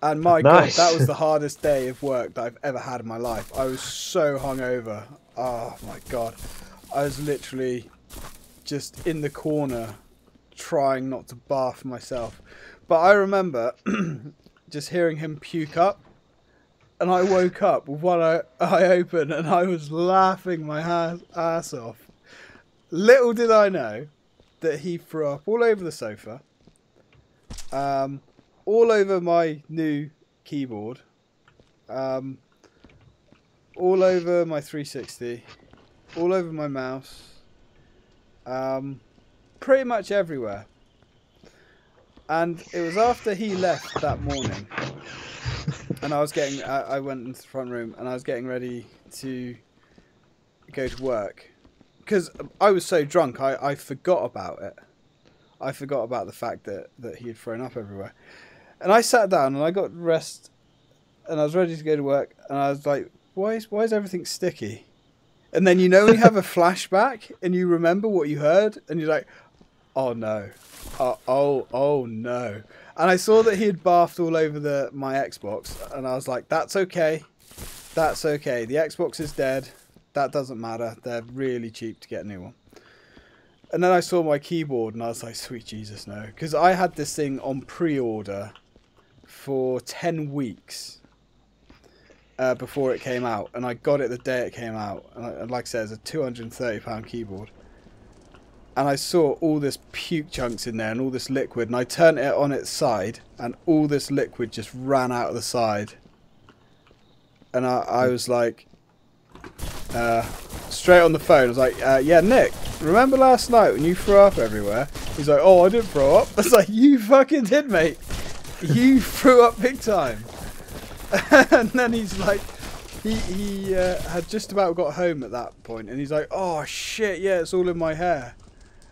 And my God, that was the hardest day of work that I've ever had in my life. I was so hungover. Oh my God. I was literally just in the corner trying not to barf myself. But I remember just hearing him puke up, and I woke up with one eye open, and I was laughing my ass off. Little did I know that he threw up all over the sofa, all over my new keyboard, all over my 360, all over my mouse, pretty much everywhere. And it was after he left that morning, and I went into the front room, and I was getting ready to go to work, because I was so drunk, I forgot about it. I forgot about the fact that he had thrown up everywhere. And I sat down, and I got rest, and I was ready to go to work, and I was like, why is everything sticky? And then when you have a flashback, and you remember what you heard, and you're like, Oh no. Oh no. And I saw that he had barfed all over my Xbox, and I was like, that's okay. That's okay. The Xbox is dead. That doesn't matter. They're really cheap to get a new one. And then I saw my keyboard, and I was like, sweet Jesus, no. Because I had this thing on pre-order for 10 weeks before it came out. And I got it the day it came out. And like I said, it's a £230 keyboard. And I saw all this puke chunks in there and all this liquid. And I turned it on its side, and all this liquid just ran out of the side. And I was like, straight on the phone, I was like, yeah, Nick, remember last night when you threw up everywhere? He's like, oh, I didn't throw up. I was like, you fucking did, mate. You threw up big time. And then he's like, he had just about got home at that point, and he's like, oh shit, yeah, it's all in my hair.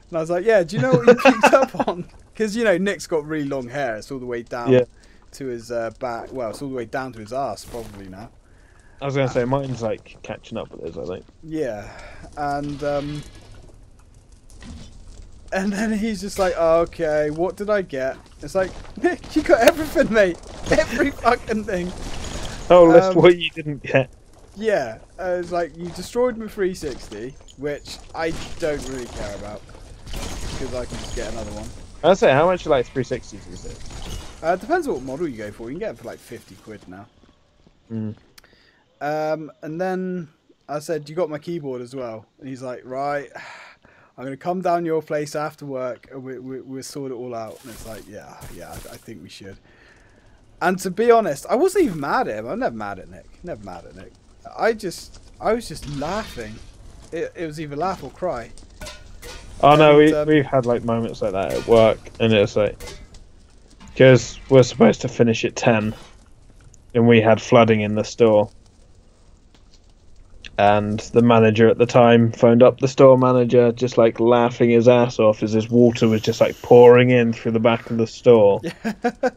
And I was like, yeah, do you know what you picked up on? Because, you know, Nick's got really long hair. It's all the way down to his back. Well, it's all the way down to his ass, probably now. I was going to say, mine's like catching up with his, I think. Yeah. And then he's just like, oh, okay, what did I get? It's like, Nick, you got everything, mate. Every fucking thing. Oh, list what you didn't get. Yeah. It's like, you destroyed my 360, which I don't really care about. Because I can just get another one. I'll say, how much are like 360s these days? It depends what model you go for. You can get it for like 50 quid now. And then I said, you got my keyboard as well? And he's like, right, I'm going to come down your place after work and we'll sort it all out. And it's like, yeah, I think we should. And to be honest, I wasn't even mad at him. I'm never mad at Nick. Never mad at Nick. I was just laughing. It was either laugh or cry. Oh no, we've had like moments like that at work, and it's like, because we're supposed to finish at 10, and we had flooding in the store, and the manager at the time phoned up the store manager, just like laughing his ass off as his water was just like pouring in through the back of the store,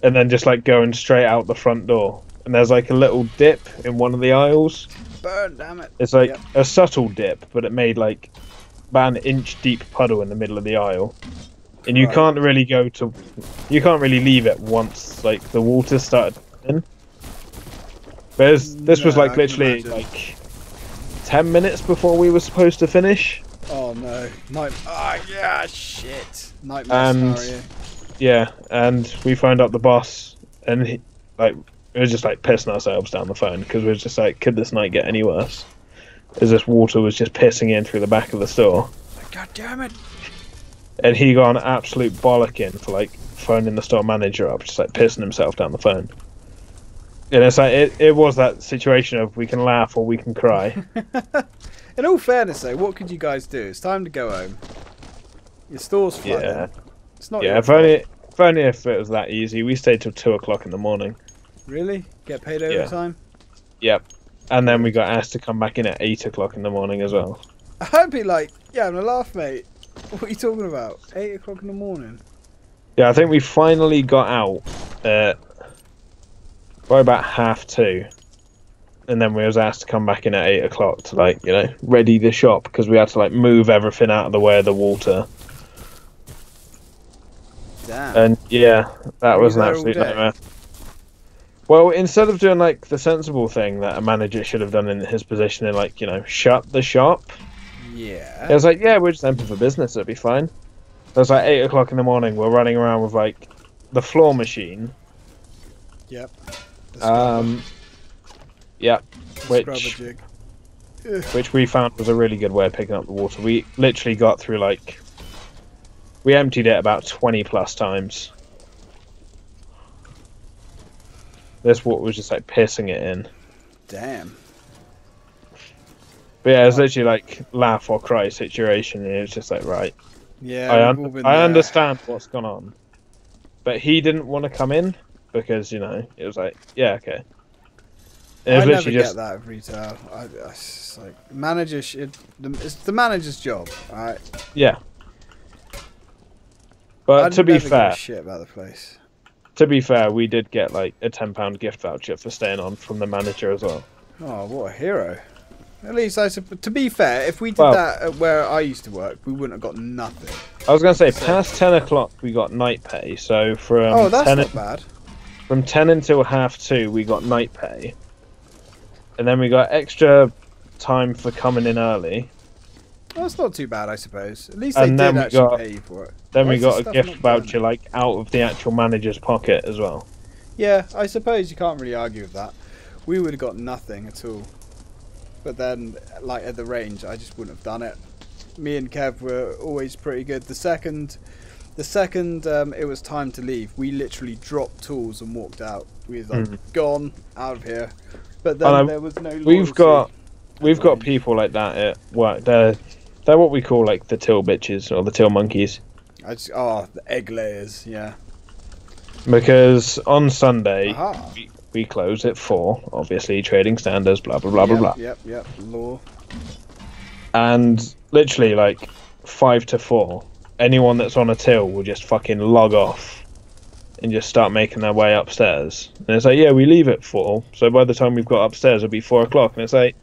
and then just like going straight out the front door. And there's like a little dip in one of the aisles. Burn, damn it! It's like a subtle dip, but it made like about an inch deep puddle in the middle of the aisle, and you can't really leave it once like the water started in. But this was like literally like 10 minutes before we were supposed to finish. Oh no! Yeah, shit! Nightmare scenario. Yeah, and we phoned up the boss, and we were just like pissing ourselves down the phone because we were just like, could this night get any worse? As this water was just pissing in through the back of the store. God damn it! And he got an absolute bollocking for like phoning the store manager up, just like pissing himself down the phone. And it's like it was that situation of we can laugh or we can cry. In all fairness, though, what could you guys do? It's time to go home. Your store's flooded. Yeah. It's not. Yeah, if only if it was that easy. We stayed till 2 o'clock in the morning. Really? Get paid overtime? Yep. And then we got asked to come back in at 8 o'clock in the morning as well. I'd be like, yeah, I'm gonna laugh, mate. What are you talking about? 8 o'clock in the morning? Yeah, I think we finally got out at by about 2:30. And then we was asked to come back in at 8 o'clock to like, you know, ready the shop because we had to like move everything out of the way of the water. Damn. And yeah, that was an absolute nightmare. Well, instead of doing like the sensible thing that a manager should have done in his position and like, you know, shut the shop. Yeah. It was like, yeah, we're just open for business, it'll be fine. It was like 8 o'clock in the morning, we're running around with like the floor machine. Yep. Yep. Jig. Which we found was a really good way of picking up the water. We literally got through like, we emptied it about 20 plus times. This water was just like pissing it in. Damn. But yeah, it was literally like laugh or cry situation. And it was just like, right. Yeah, I understand what's gone on. But he didn't want to come in because, you know, it was like, yeah, okay. And it was I never get that at retail. It's like, manager it's the manager's job, alright? Yeah. But to be fair, give a shit about the place. To be fair, we did get like a £10 gift voucher for staying on from the manager as well. Oh, what a hero! At least to be fair, if we did that at where I used to work, we wouldn't have got nothing. I was going to say, So- past 10 o'clock we got night pay. So Oh, that's not bad. from 10 until 2:30 we got night pay. And then we got extra time for coming in early. Well, that's not too bad, I suppose. At least And they then did we actually got- pay you for it. Then Why we is got this a stuff gift not doing voucher it? like out of the actual manager's pocket as well. Yeah, I suppose you can't really argue with that. We would have got nothing at all. But then, like at the range, I just wouldn't have done it. Me and Kev were always pretty good. The second it was time to leave, we literally dropped tools and walked out. We was like, gone out of here. But then there was no loyalty. We've got people like that at work. They're what we call like the till bitches or the till monkeys. The egg layers, yeah. Because on Sunday Aha. we close at 4, obviously trading standards, blah blah blah blah blah. Yep, law. And literally like 5 to 4, anyone that's on a till will just fucking log off and just start making their way upstairs. And it's like, yeah, we leave at 4, so by the time we've got upstairs it'll be 4 o'clock. And it's like,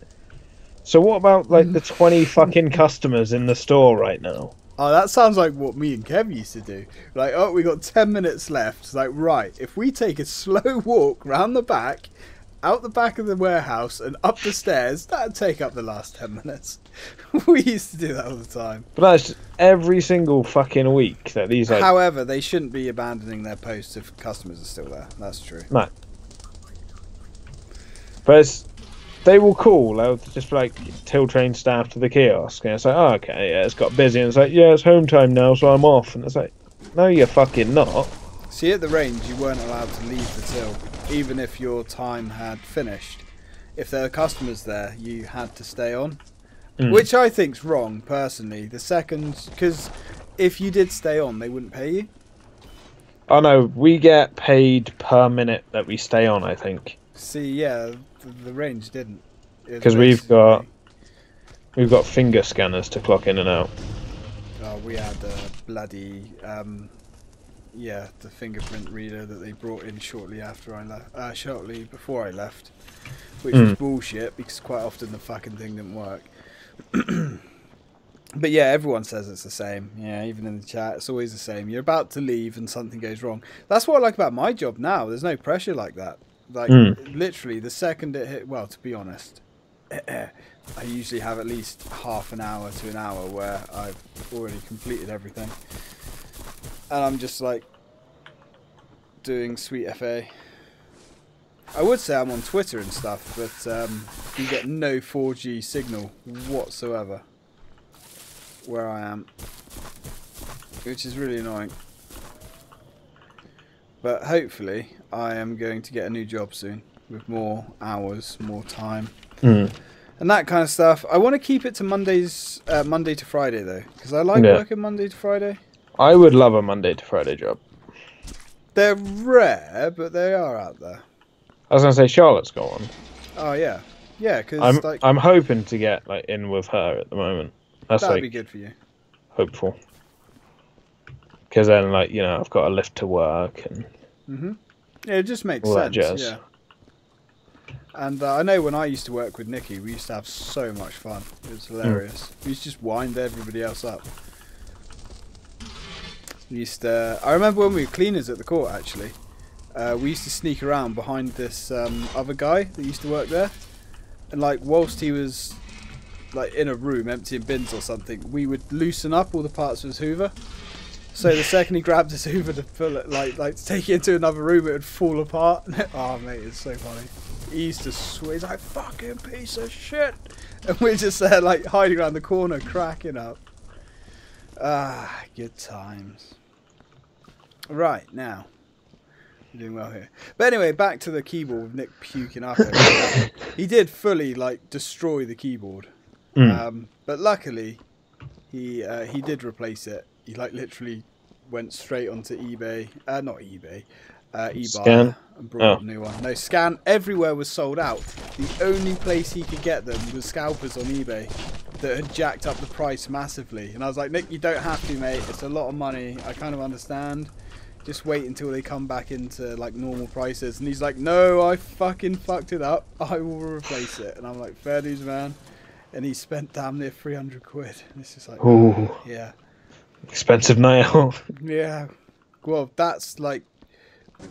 so what about like the 20 fucking customers in the store right now? Oh, that sounds like what me and Kev used to do. Like, oh, we got 10 minutes left. It's like, right, if we take a slow walk round the back, out the back of the warehouse and up the stairs, that'd take up the last 10 minutes. We used to do that all the time. But that's every single fucking week that these like... However, they shouldn't be abandoning their posts if customers are still there. That's true. No. But they will call. They'll just be like, till train staff to the kiosk. And it's like, oh, okay, yeah, it's got busy. And it's like, yeah, it's home time now, so I'm off. And it's like, no, you're fucking not. See, at the range, you weren't allowed to leave the till, even if your time had finished. If there were customers there, you had to stay on. Which I think's wrong, personally. The second... Because if you did stay on, they wouldn't pay you. Oh, no, we get paid per minute that we stay on, I think. See, yeah, the range didn't. Because we've got finger scanners to clock in and out. Oh, we had a bloody... the fingerprint reader that they brought in shortly after I left, shortly before I left, which was bullshit because quite often the fucking thing didn't work. But yeah, everyone says it's the same. Yeah, even in the chat, it's always the same. You're about to leave and something goes wrong. That's what I like about my job now. There's no pressure like that. Like literally, the second it hit. Well, to be honest, I usually have at least half an hour to an hour where I've already completed everything. And I'm just like doing sweet FA. I would say I'm on Twitter and stuff, but you get no 4G signal whatsoever where I am, which is really annoying. But hopefully I am going to get a new job soon with more hours, more time, and that kind of stuff. I want to keep it to Monday to Friday though, because I like working Monday to Friday. I would love a Monday to Friday job. They're rare, but they are out there. I was gonna say Charlotte's got one. Oh yeah, yeah. Because I'm hoping to get like in with her at the moment. That's that'd like be good for you. Hopeful. Because then, like, you know, I've got a lift to work and yeah, it just makes all that sense. jazz. Yeah. And I know when I used to work with Nikki, we used to have so much fun. It was hilarious. We used to just wind everybody else up. We used to. I remember when we were cleaners at the court. Actually, we used to sneak around behind this other guy that used to work there, and like whilst he was like in a room emptying bins or something, we would loosen up all the parts of his Hoover. So the second he grabbed his Hoover to fill it, like to take it into another room, it would fall apart. Oh mate, it's so funny. He used to swear, he's like, fucking piece of shit, and we're just there like hiding around the corner, cracking up. Ah, good times. Right, now we're doing well here. But anyway, back to the keyboard with Nick puking up everywhere. He did fully like destroy the keyboard. But luckily he did replace it. He like literally went straight onto eBay, not eBay, eBay, Scan? and brought a new one. No, Scan everywhere was sold out. The only place he could get them was scalpers on eBay that had jacked up the price massively. And I was like, Nick, you don't have to, mate. It's a lot of money. I kind of understand. Just wait until they come back into like normal prices. And he's like, no, I fucking fucked it up. I will replace it. And I'm like, fair dues, man. And he spent damn near 300 quid. And it's just like, ooh. yeah. Expensive night out. Yeah. Well, that's like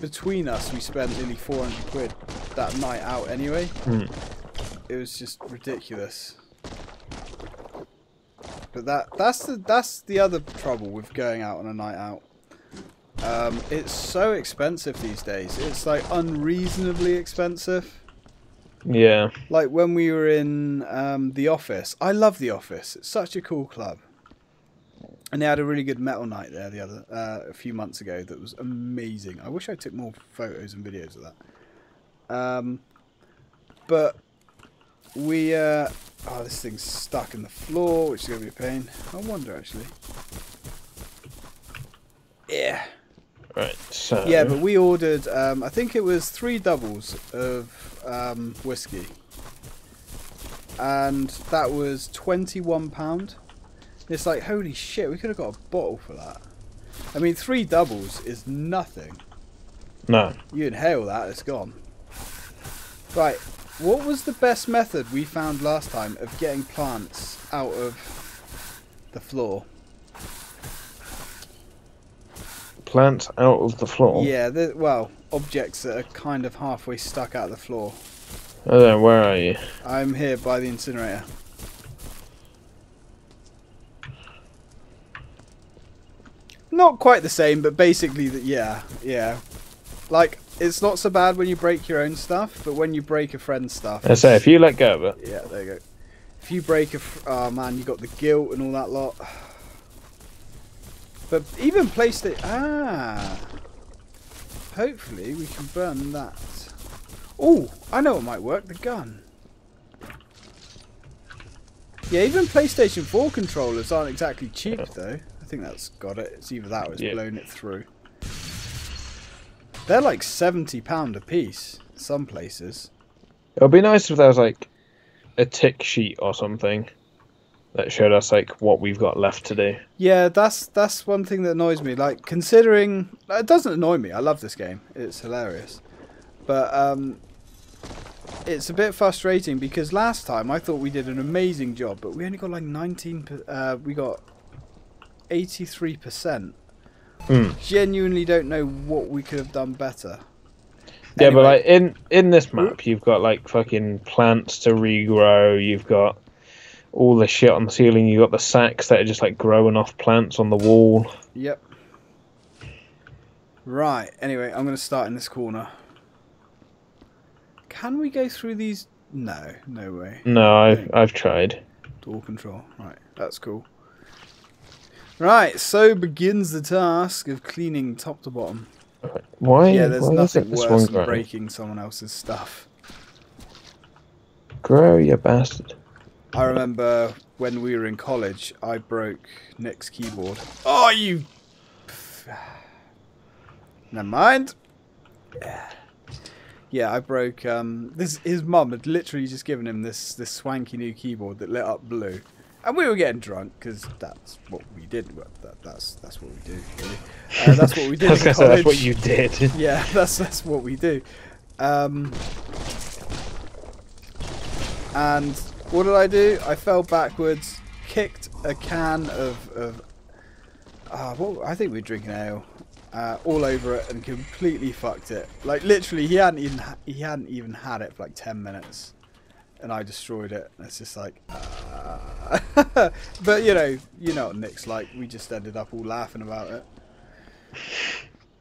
between us, we spent nearly 400 quid that night out anyway. Mm. It was just ridiculous. But that's the other trouble with going out on a night out. It's so expensive these days. It's like unreasonably expensive. Yeah. Like when we were in the office. I love the office. It's such a cool club. And they had a really good metal night there a few months ago that was amazing. I wish I took more photos and videos of that. But we this thing's stuck in the floor, which is gonna be a pain. I wonder actually. Yeah. Right. So. Yeah, but we ordered. I think it was 3 doubles of whiskey, and that was £21. It's like, holy shit, we could have got a bottle for that. I mean, 3 doubles is nothing. No. You inhale that, it's gone. Right, what was the best method we found last time of getting plants out of the floor? Plants out of the floor? Yeah, well, objects that are kind of halfway stuck out of the floor. I don't know, where are you? I'm here by the incinerator. Not quite the same, but basically that. Yeah. Like, it's not so bad when you break your own stuff, but when you break a friend's stuff. I say, if you let go of it. Yeah, there you go. If you break oh man, you got the guilt and all that lot. But even PlayStation. Hopefully we can burn that. Oh, I know what might work. The gun. Yeah, even PlayStation 4 controllers aren't exactly cheap though. I think that's got it. It's either that or it's blown it through. They're like £70 a piece in some places. It would be nice if there was like a tick sheet or something that showed us like what we've got left to do. Yeah, that's one thing that annoys me. Like, considering it doesn't annoy me. I love this game. It's hilarious. But it's a bit frustrating because last time I thought we did an amazing job, but we only got like 19. We got 83%. Genuinely don't know what we could have done better. Yeah, Anyway. but like in this map, you've got like fucking plants to regrow. You've got all the shit on the ceiling. You've got the sacks that are just like growing off plants on the wall. Yep. Right. Anyway, I'm going to start in this corner. Can we go through these? No, no way. No, I've tried. Door control. Right, that's cool. Right, so begins the task of cleaning top to bottom. Why? Yeah, there's why nothing this worse one than growing? breaking someone else's stuff. Grow, you bastard. I remember when we were in college, I broke Nick's keyboard. Oh, you... Never mind. Yeah, I broke... his mum had literally just given him this swanky new keyboard that lit up blue. And we were getting drunk, because that's what we did. That's what we do, really. That's what we did in college. That's what you did. Yeah, that's what we do. And what did I do? I fell backwards, kicked a can of I think we were drinking ale, all over it, and completely fucked it. Like literally, he hadn't even had it for like 10 minutes, and I destroyed it. And it's just like, but you know what Nick's like. We just ended up all laughing about it.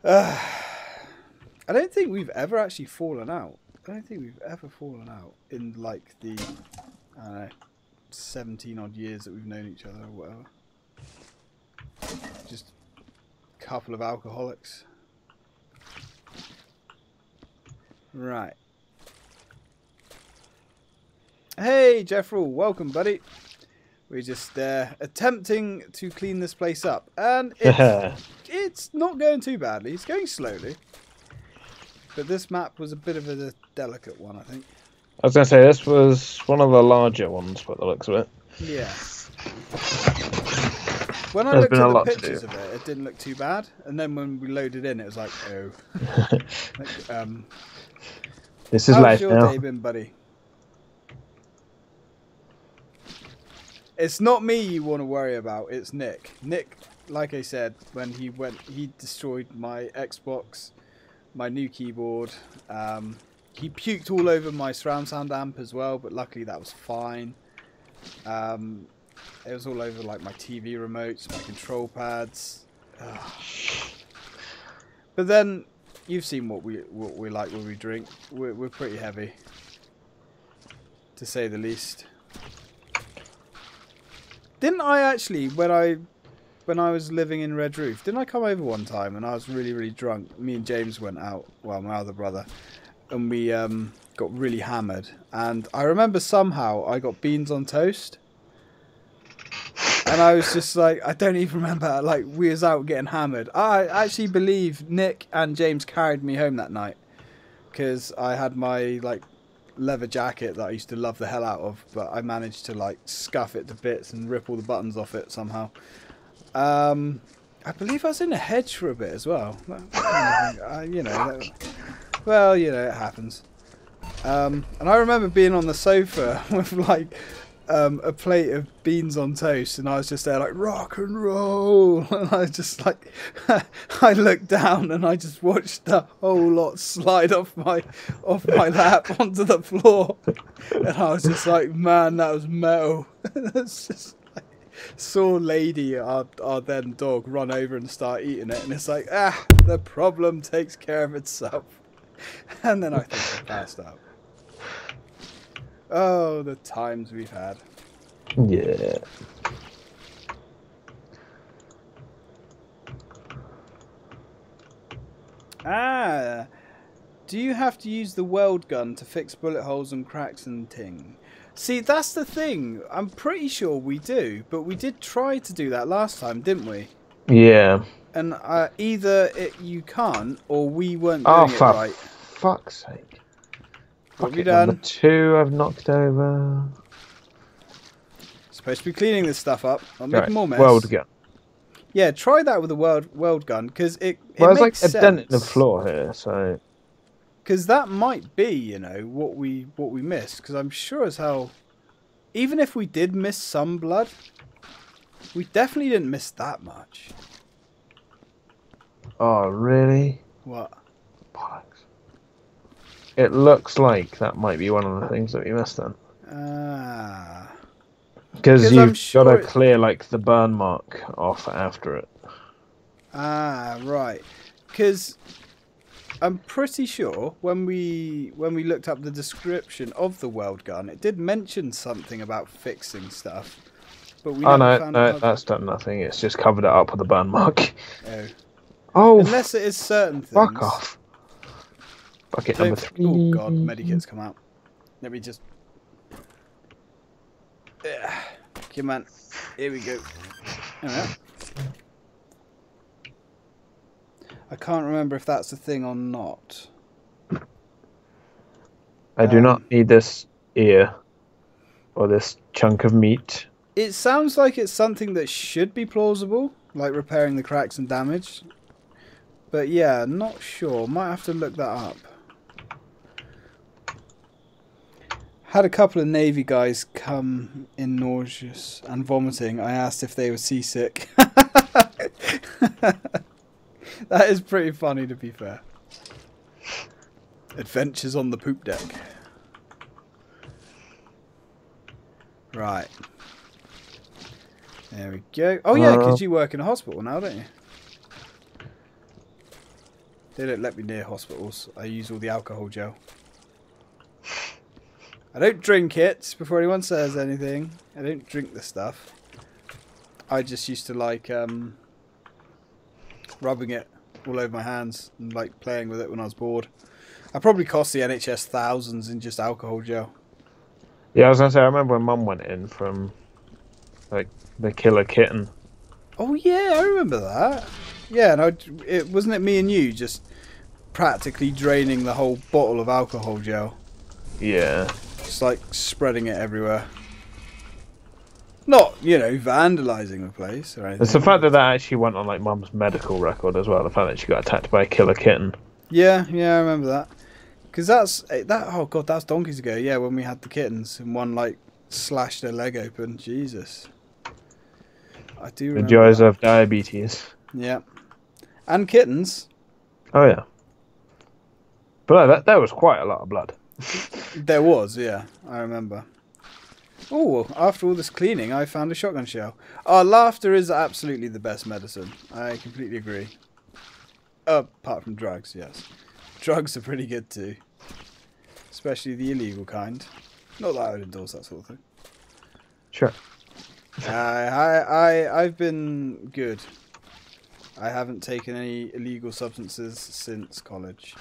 I don't think we've ever actually fallen out. I don't think we've ever fallen out in like the, I don't know, 17 odd years that we've known each other or whatever. Just a couple of alcoholics. Right. Hey Jeffrey, welcome buddy. We're just attempting to clean this place up, and it's not going too badly. It's going slowly. But this map was a bit of a delicate one, I think. I was going to say, this was one of the larger ones by the looks of it. Yeah. When I looked at the pictures of it, it didn't look too bad. And then when we loaded in, it was like, oh. Like, this is life now. How's your day been, buddy? It's not me you want to worry about, it's Nick. Nick like I said, when he destroyed my Xbox, my new keyboard. He puked all over my surround sound amp as well, but luckily that was fine. It was all over like my TV remotes, my control pads. Ugh. But then you've seen what we like when we drink. We're pretty heavy, to say the least. Didn't I actually, when I was living in Red Roof, didn't I come over one time and I was really, really drunk? Me and James went out, well, my other brother, and we got really hammered. And I remember somehow I got beans on toast. And I was just like, I don't even remember, like, we was out getting hammered. I actually believe Nick and James carried me home that night. Because I had my, like, leather jacket that I used to love the hell out of. But I managed to, like, scuff it to bits and rip all the buttons off it somehow. I believe I was in a hedge for a bit as well. You know, well, you know, it happens. And I remember being on the sofa with, like, a plate of beans on toast, and I was just there like rock and roll, and I was just like I looked down and I just watched the whole lot slide off my lap onto the floor, and I was just like, man, that was metal. It's just like, saw Lady, our then dog, run over and start eating it, and it's like, the problem takes care of itself. And then I think I passed out. Oh, the times we've had. Yeah. Do you have to use the weld gun to fix bullet holes and cracks and ting? See, that's the thing. I'm pretty sure we do, but we did try to do that last time, didn't we? Yeah. And either you can't, or we weren't doing it right. For fuck's sake. What have you done? Number 2 I've knocked over. Supposed to be cleaning this stuff up. I'm making more mess. Weld gun. Yeah, try that with a weld gun, because it Well, makes there's like sense. a dent in the floor here, so... Because that might be, you know, what we missed. Because I'm sure as hell, even if we did miss some blood, we definitely didn't miss that much. Oh, really? What? Bollocks. It looks like that might be one of the things that we missed then. Because you've got to clear like the burn mark off after it. Right. Because I'm pretty sure when we looked up the description of the weld gun, it did mention something about fixing stuff. But we never found out. That's done nothing. It's just covered it up with a burn mark. Oh. Unless it is certain things. Fuck off. Bucket number 3. Oh god, medikits come out. Let me just... Come on. Here we go. Right. I can't remember if that's a thing or not. I do not need this ear. Or this chunk of meat. It sounds like it's something that should be plausible. Like repairing the cracks and damage. But yeah, not sure. Might have to look that up. Had a couple of Navy guys come in nauseous and vomiting. I asked if they were seasick. That is pretty funny, to be fair. Adventures on the poop deck. Right. There we go. Oh yeah, because you work in a hospital now, don't you? They don't let me near hospitals. I use all the alcohol gel. I don't drink it, before anyone says anything. I don't drink the stuff. I just used to like rubbing it all over my hands and like playing with it when I was bored. I probably cost the NHS thousands in just alcohol gel. Yeah, I was going to say, I remember when Mum went in from like the killer kitten. Oh yeah, I remember that. Yeah, and wasn't it me and you just practically draining the whole bottle of alcohol gel? Yeah. Just like spreading it everywhere. Not, you know, vandalising the place or anything. It's the fact that actually went on like Mum's medical record as well. The fact that she got attacked by a killer kitten. Yeah, I remember that. Because oh god, that's donkeys ago. Yeah, when we had the kittens and one like slashed their leg open. Jesus. I do The remember joys that. of diabetes. Yeah. And kittens. Oh yeah. But no, that was quite a lot of blood. There was, yeah. I remember. Oh, after all this cleaning, I found a shotgun shell. Oh, laughter is absolutely the best medicine. I completely agree. Apart from drugs, yes. Drugs are pretty good too. Especially the illegal kind. Not that I would endorse that sort of thing. Sure. I've been good. I haven't taken any illegal substances since college.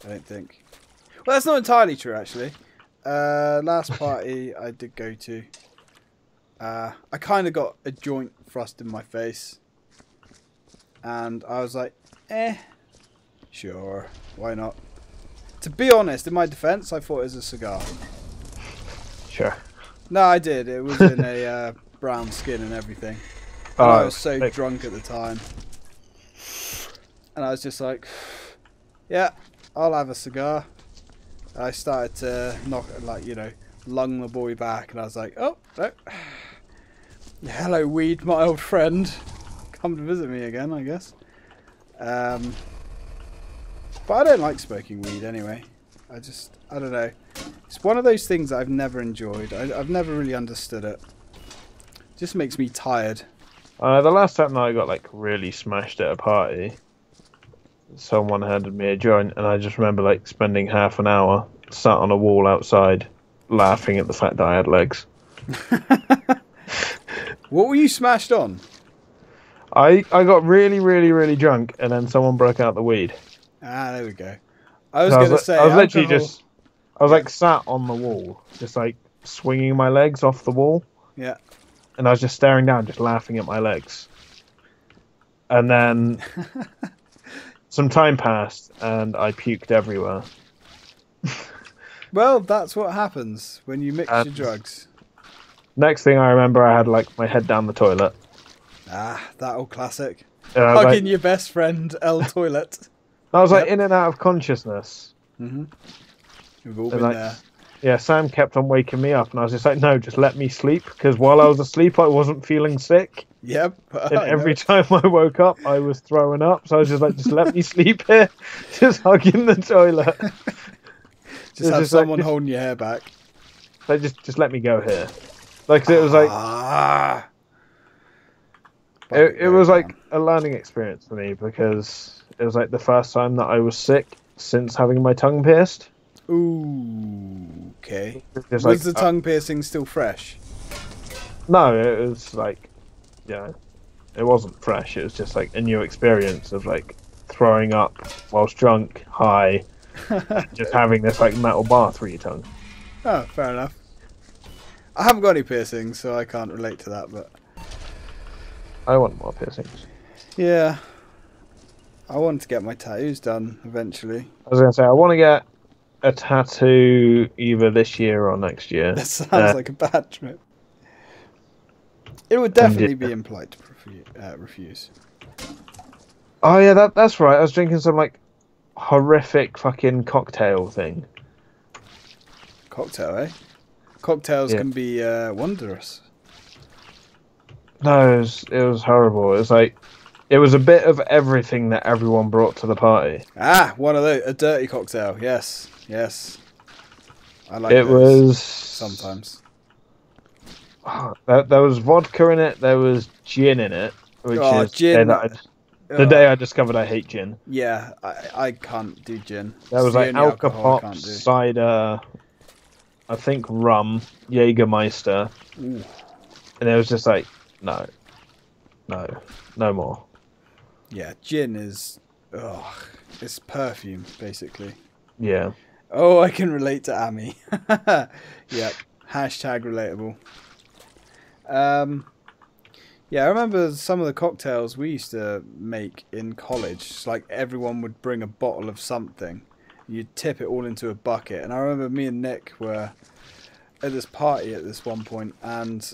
I don't think. Well, that's not entirely true, actually. Last party I did go to, I kind of got a joint thrust in my face. And I was like, sure, why not? To be honest, in my defense, I thought it was a cigar. Sure. No, I did. It was in a brown skin and everything. And I was so drunk at the time. And I was just like, yeah, I'll have a cigar. I started to lung the boy back. And I was like, oh, no. Hello, weed, my old friend. Come to visit me again, I guess. But I don't like smoking weed anyway. I don't know. It's one of those things that I've never enjoyed. I've never really understood it. Just makes me tired. The last time I got like really smashed at a party, someone handed me a joint, and I just remember like spending half an hour sat on a wall outside, laughing at the fact that I had legs. What were you smashed on? I got really, really, really drunk, and then someone broke out the weed. Ah, there we go. I was going to say, I was literally just, I was like sat on the wall, just like swinging my legs off the wall. Yeah. And I was just staring down, just laughing at my legs. And then some time passed, and I puked everywhere. Well, that's what happens when you mix your drugs. Next thing I remember, I had like my head down the toilet. Ah, that old classic. like, Hugging your best friend, L toilet. I was like in and out of consciousness. Mm-hmm. We've all been there. Yeah, Sam kept on waking me up, and I was just like, no, just let me sleep, because while I was asleep, I wasn't feeling sick. Yep. And every time I woke up, I was throwing up, so I was just like, just let me sleep here, just hugging the toilet. Just have someone holding your hair back. Like, just let me go here. Like, it was like... It was like a learning experience for me, because it was like the first time that I was sick since having my tongue pierced. Ooh, okay. Was like, the tongue piercing still fresh? No, it was like, yeah, it wasn't fresh. It was just like a new experience of like throwing up whilst drunk, high, just having this like metal bar through your tongue. Oh, fair enough. I haven't got any piercings, so I can't relate to that, but... I want more piercings. Yeah. I want to get my tattoos done eventually. I was going to say, I want to get a tattoo either this year or next year. That sounds like a bad trip. It would definitely be impolite to refuse. Oh yeah, that's right. I was drinking some like horrific fucking cocktail thing. Cocktail, eh? Cocktails can be wondrous. No, it was horrible. It was like, it was a bit of everything that everyone brought to the party. Ah, one of those, a dirty cocktail. Yes, yes. I like it. Those was sometimes. There was vodka in it. There was gin in it, which is gin. The day I discovered I hate gin. Yeah, I can't do gin. There was like alcohol, cider, I think rum, Jägermeister, and it was just like, no more. Yeah, gin is, it's perfume basically. Yeah. Oh, I can relate to Amy. Yep. Hashtag relatable. Yeah, I remember some of the cocktails we used to make in college. It's like everyone would bring a bottle of something. You'd tip it all into a bucket. And I remember me and Nick were at this party at this one point, and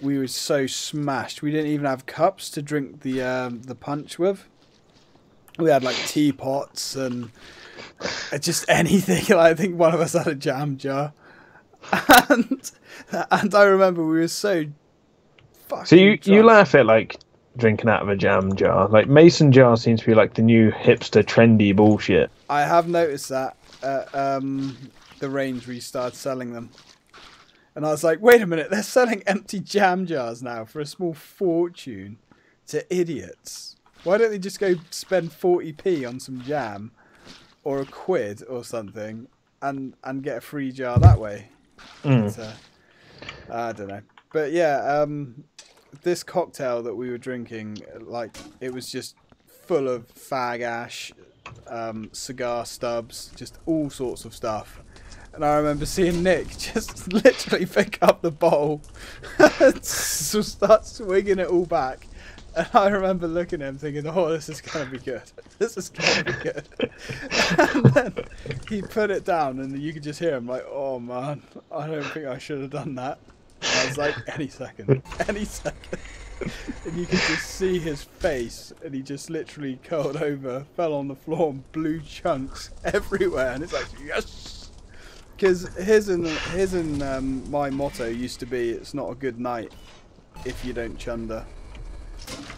we were so smashed. We didn't even have cups to drink the punch with. We had like teapots and just anything. I think one of us had a jam jar. And I remember we were so fucking So you drunk. laugh at like drinking out of a jam jar. Like mason jar seems to be like the new hipster trendy bullshit. I have noticed that at the range we started selling them. And I was like, wait a minute, they're selling empty jam jars now for a small fortune to idiots. Why don't they just go spend 40p on some jam or a quid or something and get a free jar that way? But, I don't know. But yeah, this cocktail that we were drinking, like, it was just full of fag ash, cigar stubs, just all sorts of stuff. And I remember seeing Nick just literally pick up the bowl and start swinging it all back. And I remember looking at him thinking, oh, this is going to be good. This is going to be good. And then he put it down and you could just hear him like, oh, man, I don't think I should have done that. And I was like, any second, any second. And you could just see his face and he just literally curled over, fell on the floor and blew chunks everywhere. And it's like, yes! Because his and my motto used to be, it's not a good night if you don't chunder.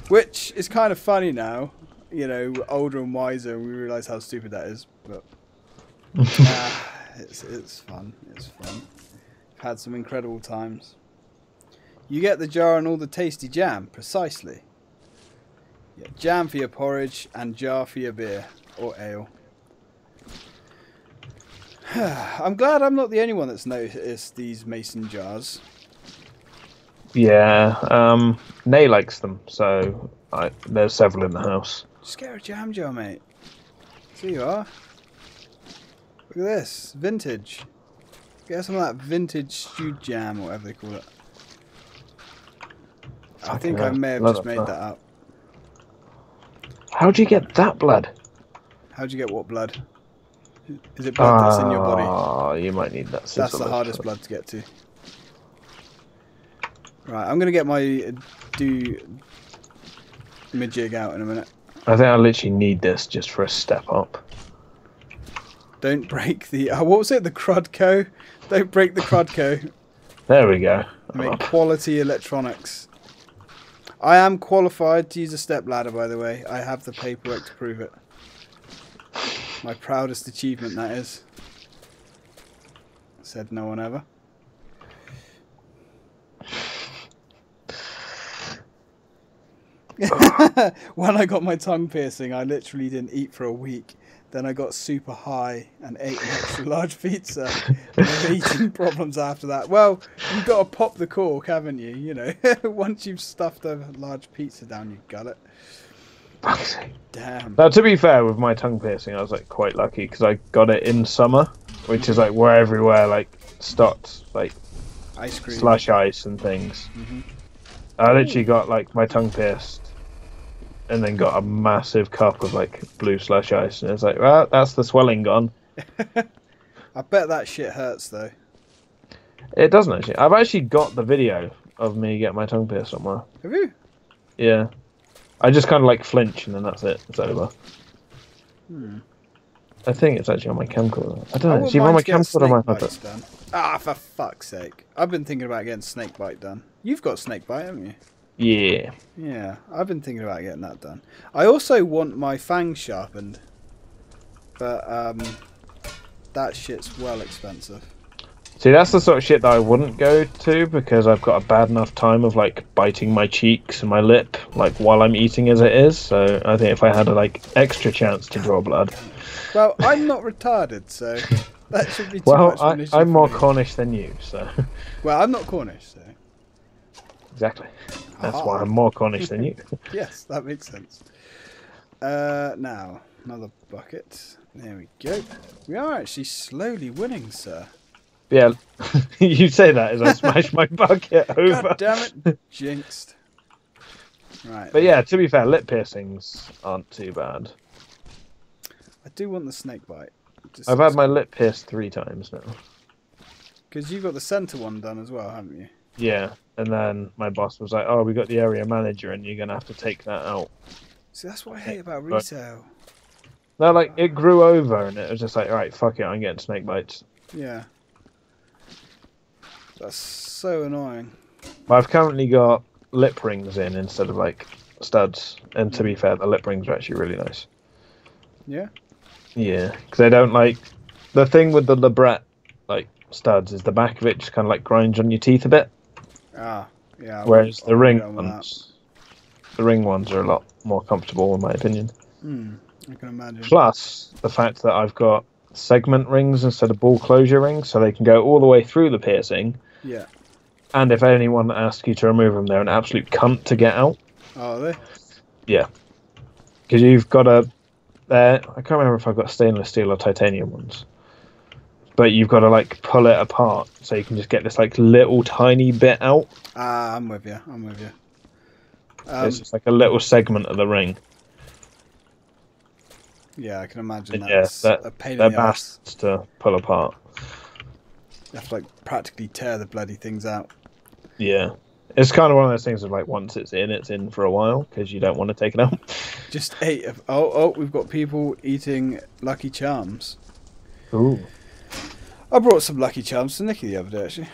Which is kind of funny now, you know, older and wiser, and we realise how stupid that is. But it's fun. It's fun. Had some incredible times. You get the jar and all the tasty jam, precisely. Yeah, jam for your porridge and jar for your beer or ale. I'm glad I'm not the only one that's noticed these mason jars. Yeah, Nay likes them, so there's several in the house. Just get a jam jar, mate. So you are. Look at this, vintage. Get some of that vintage stewed jam, or whatever they call it. I think I may have just made that up. How'd you get that blood? How'd you get what blood? Is it blood that's in your body? Oh, you might need that. That's the hardest blood to get to. Right, I'm going to get my jig out in a minute. I think I literally need this just for a step up. Don't break the... what was it? The Crudco? Don't break the Crudco. There we go. Make quality electronics. I am qualified to use a step ladder, by the way. I have the paperwork to prove it. My proudest achievement, that is. Said no one ever. When I got my tongue piercing, I literally didn't eat for a week. Then I got super high and ate an extra large pizza. And had eating problems after that. Well, you've got to pop the cork, haven't you? You know, once you've stuffed a large pizza down, you've got it. Damn. Now, to be fair, with my tongue piercing, I was like quite lucky because I got it in summer, which is like where everywhere like stocked like ice cream, slush ice and things. I literally got like my tongue pierced, and then got a massive cup of like blue slush ice, and it's like, well, that's the swelling gone. I bet that shit hurts though. It doesn't actually. I've actually got the video of me getting my tongue pierced somewhere. Have you? Yeah. I just kind of like flinch and then that's it. It's over. I think it's actually on my camcorder. I don't know. It's either on my camcorder or my iPad. Ah, for fuck's sake. I've been thinking about getting snake bite done. You've got snake bite, haven't you? Yeah. Yeah, I've been thinking about getting that done. I also want my fangs sharpened. But, that shit's well expensive. See, that's the sort of shit that I wouldn't go to because I've got a bad enough time of like biting my cheeks and my lip like while I'm eating as it is. So I think if I had a like extra chance to draw blood. Well, I'm not retarded, so that should be too much of an issue. I'm more Cornish than you, so. Well, I'm not Cornish, so. Exactly. That's why I'm more Cornish than you. Yes, that makes sense. Now, another bucket. There we go. We are actually slowly winning, sir. Yeah, you say that as I smash my bucket over. God damn it, jinxed. Right. But yeah, to be fair, lip piercings aren't too bad. I do want the snake bite. I've had my lip pierced 3 times now. Because you've got the centre one done as well, haven't you? Yeah, and then my boss was like, oh, we got the area manager and you're going to have to take that out. See, that's what I hate about retail. No, like, it grew over and it was just like, alright, fuck it, I'm getting snake bites. Yeah. That's so annoying. But I've currently got lip rings in instead of like studs. And to be fair, the lip rings are actually really nice. Yeah. Yeah, because I don't like the thing with the Labret like studs is the back of it just kind of like grinds on your teeth a bit. Ah, yeah. Whereas I wouldn't go with the ring ones are a lot more comfortable in my opinion. I can imagine. Plus the fact that I've got segment rings instead of ball closure rings, so they can go all the way through the piercing. Yeah. And if anyone asks you to remove them, they're an absolute cunt to get out. Oh, are they? Yeah, because you've got a. I can't remember if I've got stainless steel or titanium ones, but you've got to like pull it apart so you can just get this like little tiny bit out. Ah, I'm with you. I'm with you. It's just like a little segment of the ring. Yeah, I can imagine And that's a pain in they're the ass. bastards to pull apart. You have to like practically tear the bloody things out. Yeah. It's kind of one of those things of like once it's in for a while because you don't want to take it out. Just ate. Oh, we've got people eating Lucky Charms. Ooh. I brought some Lucky Charms to Nikki the other day, actually.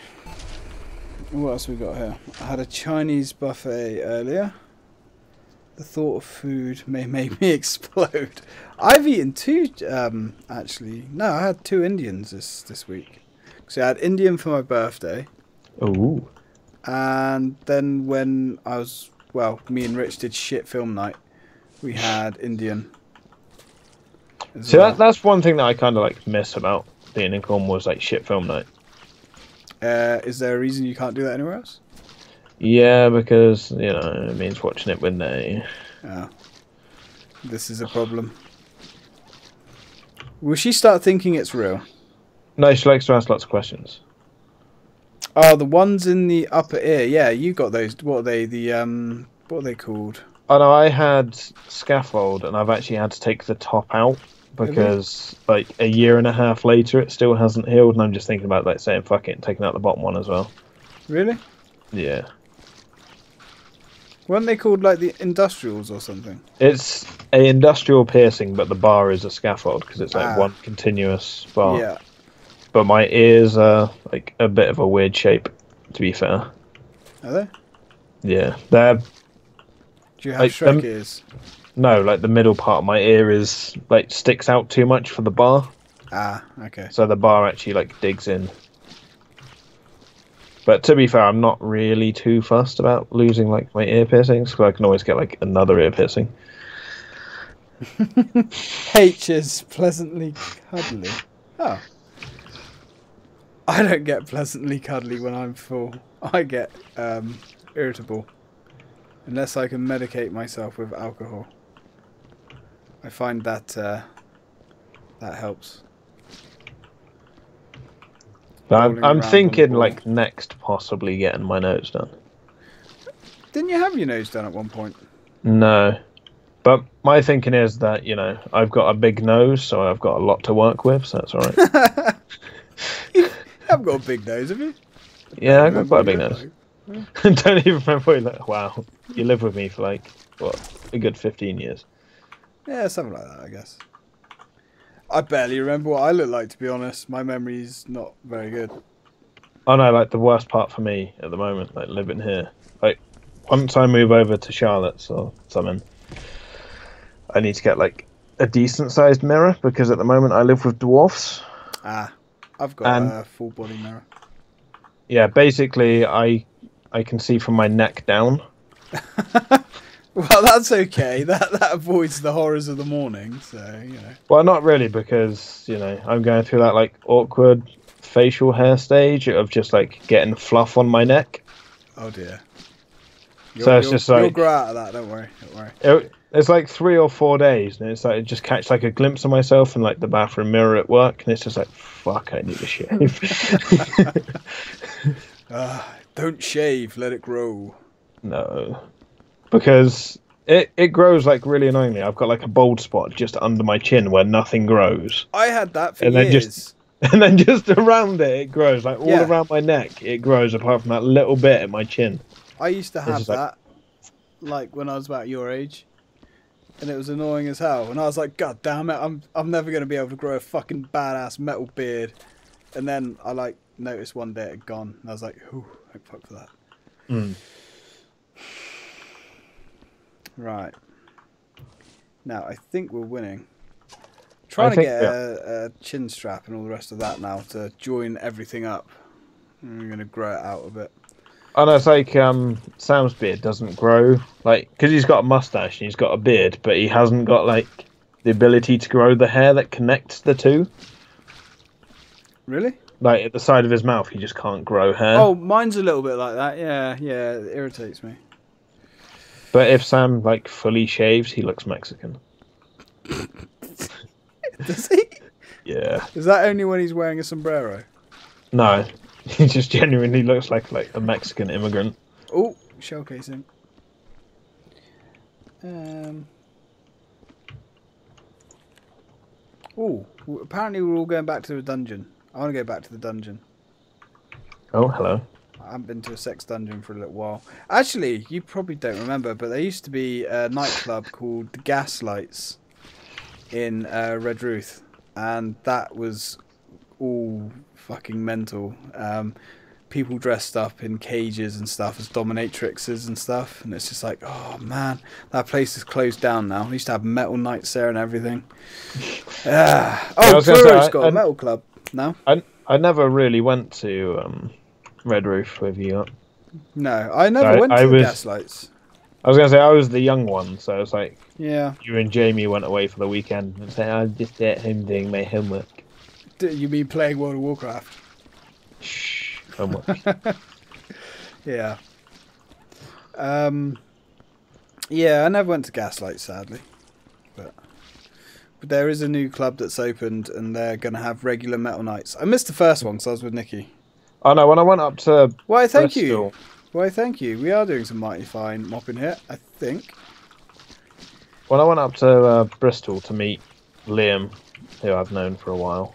What else we got here? I had a Chinese buffet earlier. The thought of food may make me explode. I've eaten two, actually. No, I had two Indians this week. So I had Indian for my birthday. Ooh. And then when I was, me and Rich did shit film night, we had Indian. So that's one thing that I kind of like miss about being in Cornwall was like shit film night. Is there a reason you can't do that anywhere else? Yeah, because, it means watching it with they. Oh. This is a problem. Will she start thinking it's real? No, she likes to ask lots of questions. Oh, the ones in the upper ear. Yeah, you got those. What are they? What are they called? Oh no, I had scaffold and I've actually had to take the top out because like a year and a half later it still hasn't healed and I'm just thinking about like saying fuck it and taking out the bottom one as well. Really? Yeah. Weren't they called like the industrials or something? It's a industrial piercing, but the bar is a scaffold because it's like one continuous bar. Yeah. But my ears are like a bit of a weird shape, to be fair. Are they? Yeah, they're. Do you have like, Shrek ears? No, like the middle part of my ear is like sticks out too much for the bar. Ah, okay. So the bar actually like digs in. But to be fair, I'm not really too fussed about losing like my ear piercings because I can always get like another ear piercing. H is pleasantly cuddly. Oh. I don't get pleasantly cuddly when I'm full. I get irritable. Unless I can medicate myself with alcohol. I find that that helps. I'm thinking like next possibly getting my nose done. Didn't you have your nose done at one point? No. But my thinking is that, I've got a big nose, so I've got a lot to work with, so that's alright. You haven't got a big nose, have you? Yeah, I've got quite a big nose. Don't even remember what you look. Wow. You lived with me for like, what, a good 15 years. Yeah, something like that, I guess. I barely remember what I look like, to be honest. My memory's not very good. Oh no, like the worst part for me at the moment, like living here. Like, once I move over to Charlotte's or something, I need to get like a decent sized mirror because at the moment I live with dwarfs. Ah, I've got a full body mirror. Yeah, basically I can see from my neck down. Well, that's okay. That avoids the horrors of the morning, so, Well, not really because, I'm going through that like awkward facial hair stage of just like getting fluff on my neck. Oh dear. So it's just like you'll grow out of that, don't worry. It's like 3 or 4 days, and it's like it just catch like a glimpse of myself in like the bathroom mirror at work, and it's just like, fuck, I need a shave. Don't shave, let it grow. No, because it grows like really annoyingly. I've got like a bald spot just under my chin where nothing grows. I had that for years. And then just around it grows like all around my neck. It grows apart from that little bit at my chin. I used to have that, like when I was about your age. And it was annoying as hell. And I was like, God damn it, I'm never going to be able to grow a fucking badass metal beard. And then I like noticed one day it had gone. And I was like, ooh, thank fuck for that. Right. Now, I think we're winning. Trying to get a chin strap and all the rest of that now to join everything up. I'm going to grow it out a bit. Oh no, it's like Sam's beard doesn't grow, like, because he's got a mustache and he's got a beard, but he hasn't got like the ability to grow the hair that connects the two. Really? Like at the side of his mouth, he just can't grow hair. Oh, mine's a little bit like that. Yeah, yeah, it irritates me. But if Sam like fully shaves, he looks Mexican. Does he? Yeah. Is that only when he's wearing a sombrero? No, he just genuinely looks like a Mexican immigrant. Oh, shell casing. Oh, apparently we're all going back to the dungeon. I want to go back to the dungeon. Oh, hello. I haven't been to a sex dungeon for a little while. Actually, you probably don't remember, but there used to be a nightclub called the Gaslights in Red Ruth, and that was all fucking mental. People dressed up in cages and stuff as dominatrixes and stuff, and it's just like, oh man, that place is closed down now. We used to have metal nights there and everything. Truro got a metal club now. I never really went to Red Roof with you. No, I never went to the Gaslights. I was going to say, I was the young one, so it's like, yeah, you and Jamie went away for the weekend and said, I'm just at home doing my homework. You mean playing World of Warcraft? Shh, homework. Yeah. Yeah, I never went to Gaslight, sadly. But there is a new club that's opened, and they're going to have regular metal nights. I missed the first one because I was with Nikki. Oh no, when I went up to Why, thank Bristol, you. Why, thank you. We are doing some mighty fine mopping here, I think. When I went up to Bristol to meet Liam, who I've known for a while,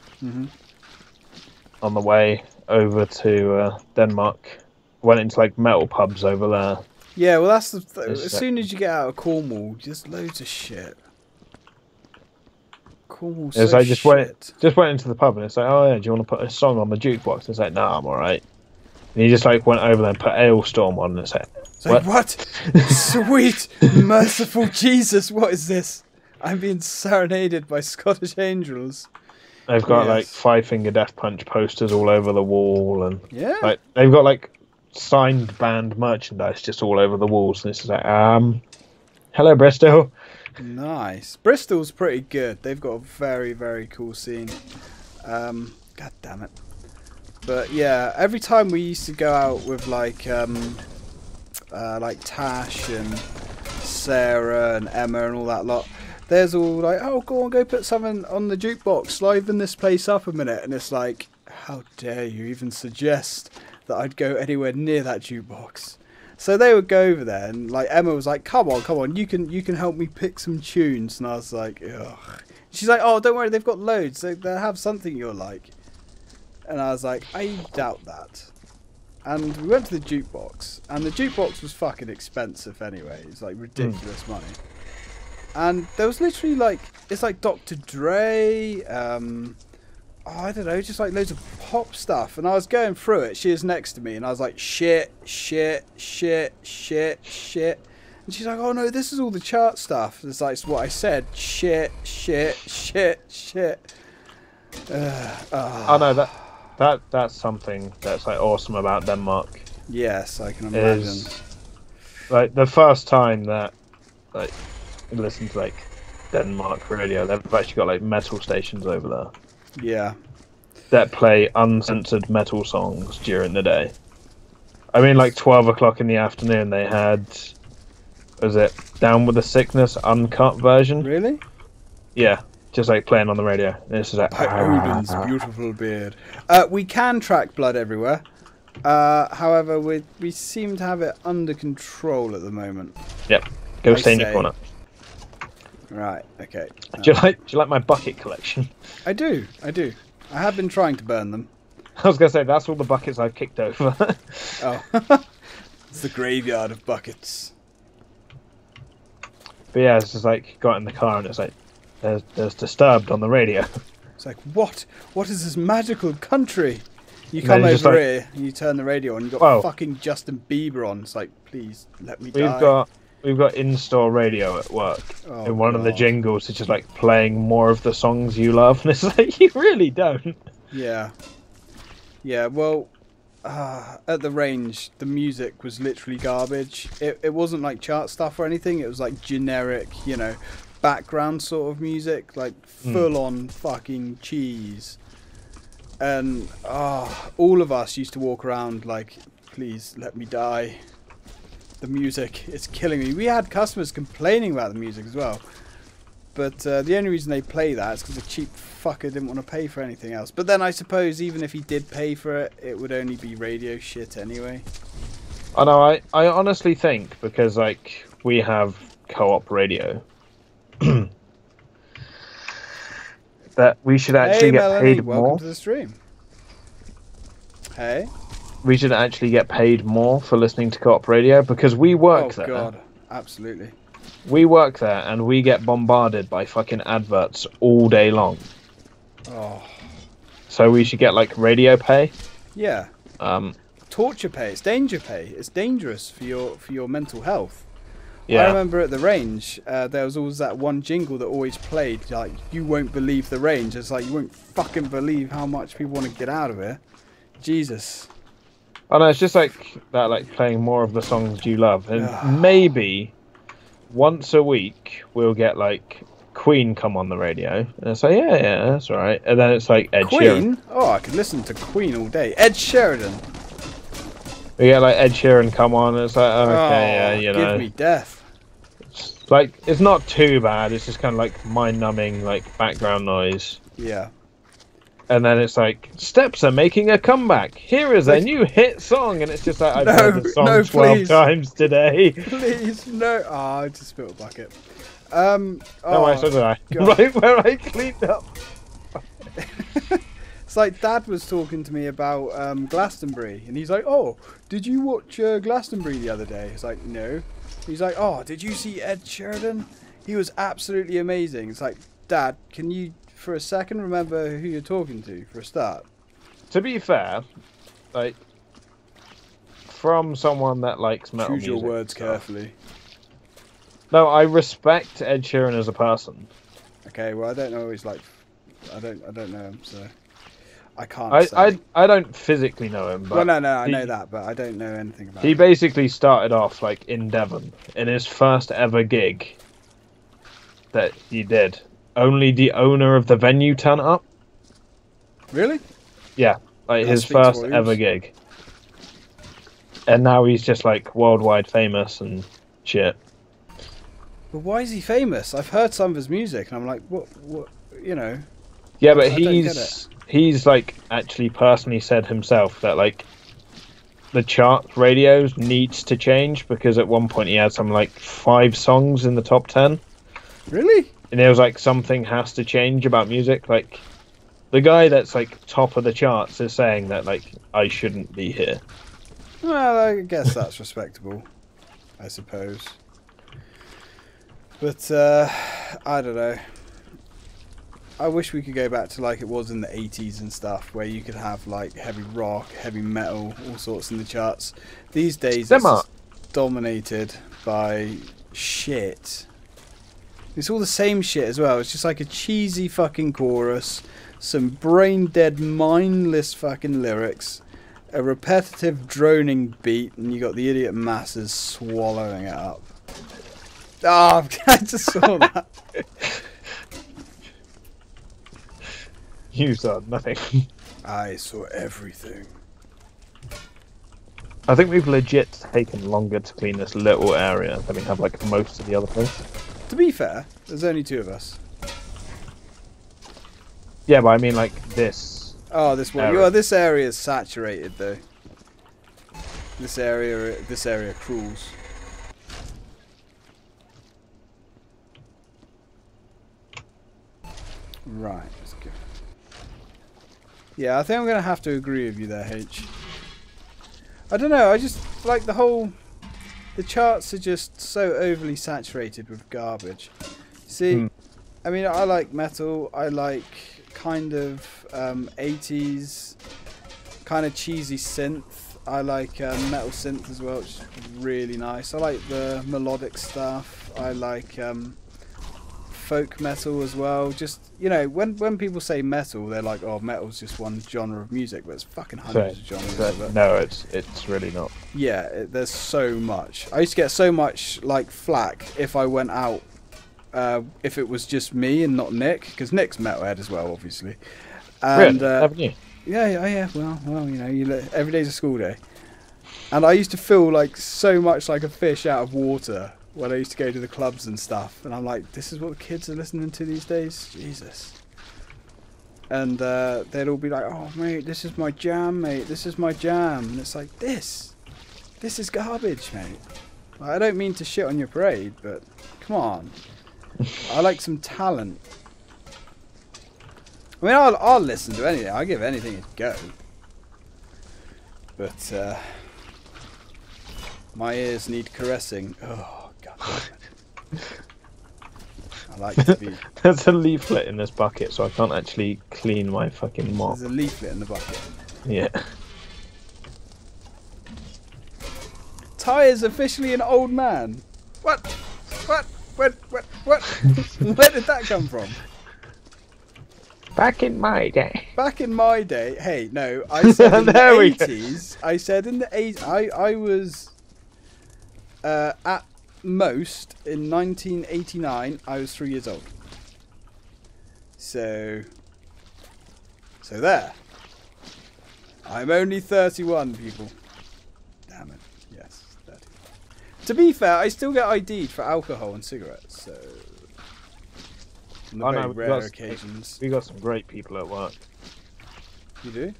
on the way over to Denmark, went into like metal pubs over there. Yeah, well, that's the as soon as you get out of Cornwall, just loads of shit. Cornwall's so I just went into the pub and it's like, oh yeah, do you want to put a song on the jukebox? It's like, nah, I'm alright. And he just like went over there and put Ailstorm on, and it's like, what? Sweet, merciful Jesus, what is this? I'm being serenaded by Scottish angels. They've got like Five Finger Death Punch posters all over the wall, and like they've got like signed band merchandise just all over the walls. And it's just like, hello Bristol. Nice. Bristol's pretty good. They've got a very, very cool scene. God damn it. But yeah, every time we used to go out with like Tash and Sarah and Emma and all that lot, there's all like, oh, go on, go put something on the jukebox, liven this place up a minute. And it's like, how dare you even suggest that I'd go anywhere near that jukebox? So they would go over there, and like Emma was like, come on, you can help me pick some tunes. And I was like, ugh. She's like, oh, don't worry, they've got loads. They'll have something you'll like. And I was like, I doubt that. And we went to the jukebox, and the jukebox was fucking expensive anyway. It's like ridiculous money. And there was literally like, it's like Dr. Dre, I don't know, just like loads of pop stuff. And I was going through it. She was next to me, and I was like, shit. And she's like, oh no, this is all the chart stuff. It's like, it's what I said. Shit. Oh no, that's something that's like awesome about Denmark. Yes, I can imagine. Is, like the first time that like you listen to like Denmark radio, they've actually got like metal stations over there. Yeah. That play uncensored metal songs during the day. I mean, like 12 o'clock in the afternoon, they had, was it Down With the Sickness uncut version? Really? Yeah, just like playing on the radio. And it's just like, Odin's beautiful beard. We can track blood everywhere. However, we seem to have it under control at the moment. Yep. Go stay in your corner. Right. Okay. Do you like my bucket collection? I do. I have been trying to burn them. I was gonna say that's all the buckets I've kicked over. Oh, it's the graveyard of buckets. But yeah, it's just like got in the car and it's like there's Disturbed on the radio. It's like, what? What is this magical country? You come over here and you turn the radio on, and you've got fucking Justin Bieber on. It's like, please let me die. we've got in-store radio at work, Oh, and one of the God. jingles is just like playing more of the songs you love, and it's like you really don't. Yeah. Yeah, well, at the range, the music was literally garbage. It wasn't like chart stuff or anything. It was like generic, you know, background sort of music, like full on fucking cheese. And all of us used to walk around like, please let me die. The music is killing me. We had customers complaining about the music as well. But the only reason they play that is because the cheap fucker didn't want to pay for anything else. But then I suppose even if he did pay for it, it would only be radio shit anyway. I know. I honestly think because like we have co-op radio, that we should actually Hey get Melanie, paid welcome more. to the stream. Hey. We should actually get paid more for listening to co-op radio because we work there. Oh god, absolutely. We work there and we get bombarded by fucking adverts all day long. Oh. So we should get like radio pay. Yeah. Torture pay. It's danger pay. It's dangerous for your mental health. Yeah. I remember at the range, there was always that one jingle that always played, like, you won't believe the range. It's like, you won't fucking believe how much people want to get out of here. Jesus. Oh no, it's just like that, like playing more of the songs you love. And maybe once a week we'll get like Queen come on the radio. And it's like, yeah, that's alright. And then it's like Ed Queen? Sheeran. Oh, I could listen to Queen all day. Ed Sheridan. We get like Ed Sheeran come on and it's like, okay, yeah, you know. Give me death. Like, it's not too bad. It's just kind of like mind-numbing, like background noise. Yeah. And then it's like, Steps are making a comeback. Here is a new hit song. And it's just like, I've heard the song 12 please. times today. Please, no. Oh, I just spilled a bucket. Oh, so did I. God. Right where I cleaned up. It's like Dad was talking to me about Glastonbury. And he's like, oh, did you watch Glastonbury the other day? It's like, no. He's like, oh, did you see Ed Sheridan? He was absolutely amazing. It's like, Dad, can you, for a second, remember who you're talking to, for a start? To be fair, like, from someone that likes metal Choose music. your words carefully. No, I respect Ed Sheeran as a person. Okay, well, I don't know his, like, I don't know him, so I can't say. I don't physically know him, but... Well, no, I know that, but I don't know anything about He him. basically started off, like, in Devon, in his first ever gig that he did. Only the owner of the venue turned up. Really? Yeah, like That his speaks first volumes. ever gig. And now he's just, like, worldwide famous and shit. But why is he famous? I've heard some of his music, and I'm like, what, you know? Yeah, but I don't get it. he's like actually personally said himself that like the chart radios needs to change because at one point he had something like 5 songs in the top 10. Really? And it was like something has to change about music. Like the guy that's like top of the charts is saying that like I shouldn't be here. Well, I guess that's respectable, I suppose. But I don't know. I wish we could go back to like it was in the 80s and stuff, where you could have like heavy rock, heavy metal, all sorts in the charts. These days it's just dominated by shit. It's all the same shit as well. It's just like a cheesy fucking chorus, some brain dead, mindless fucking lyrics, a repetitive droning beat, and you got the idiot masses swallowing it up. Ah, I just saw that. You saw nothing. I saw everything. I think we've legit taken longer to clean this little area than we have like most of the other place. To be fair, there's only 2 of us. Yeah, but I mean like this. Oh, this one. Area. Yeah, this area is saturated though. This area crawls. Right, let's go. Yeah, I think I'm gonna have to agree with you there, H. I don't know. I just like the charts are just so overly saturated with garbage. See, I mean, I like metal. I like kind of 80s, kind of cheesy synth. I like metal synth as well, which is really nice. I like the melodic stuff. I like folk metal as well. Just, you know, when people say metal, they're like, oh, metal's just one genre of music, but it's fucking hundreds of genres of it. No, it's really not. Yeah, there's so much. I used to get so much like flack if I went out, if it was just me and not Nick, because Nick's metalhead as well, obviously. And, really? Haven't you? Yeah. Well, you know, every day's a school day. And I used to feel like so much like a fish out of water when I used to go to the clubs and stuff. And I'm like, this is what the kids are listening to these days? Jesus. And they'd all be like, oh, mate, this is my jam, mate. This is my jam. And it's like, this is garbage, mate. Like, I don't mean to shit on your parade, but come on. I like some talent. I mean, I'll listen to anything. I'll give anything a go. But my ears need caressing. Oh, God damn it. I like to be... There's a leaflet in this bucket, so I can't actually clean my fucking mop. There's a leaflet in the bucket. Yeah. Ty is officially an old man. What? What? What? Where did that come from? Back in my day. Back in my day, hey, no, I said in the 80s. I said in the 80s. I was at most in 1989. I was 3 years old. So there. I'm only 31, people. Damn it. Yes, 31. To be fair, I still get ID'd for alcohol and cigarettes. So. On the very rare occasions. We got some great people at work. You do?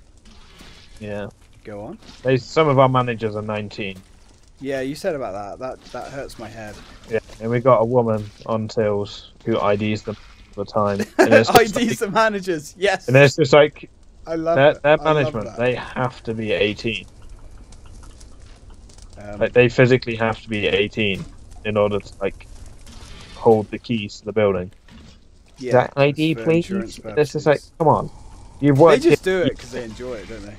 Yeah. Go on. Some of our managers are 19. Yeah, you said about that. That hurts my head. Yeah, and we got a woman on tills who IDs them all the time. IDs like, the managers, yes. And it's just like, I love their management, they have to be 18. Like, they physically have to be 18 in order to, like, hold the keys to the building. Yeah, that ID, please. It's just like, come on. You've worked. They just do it because they enjoy it, don't they?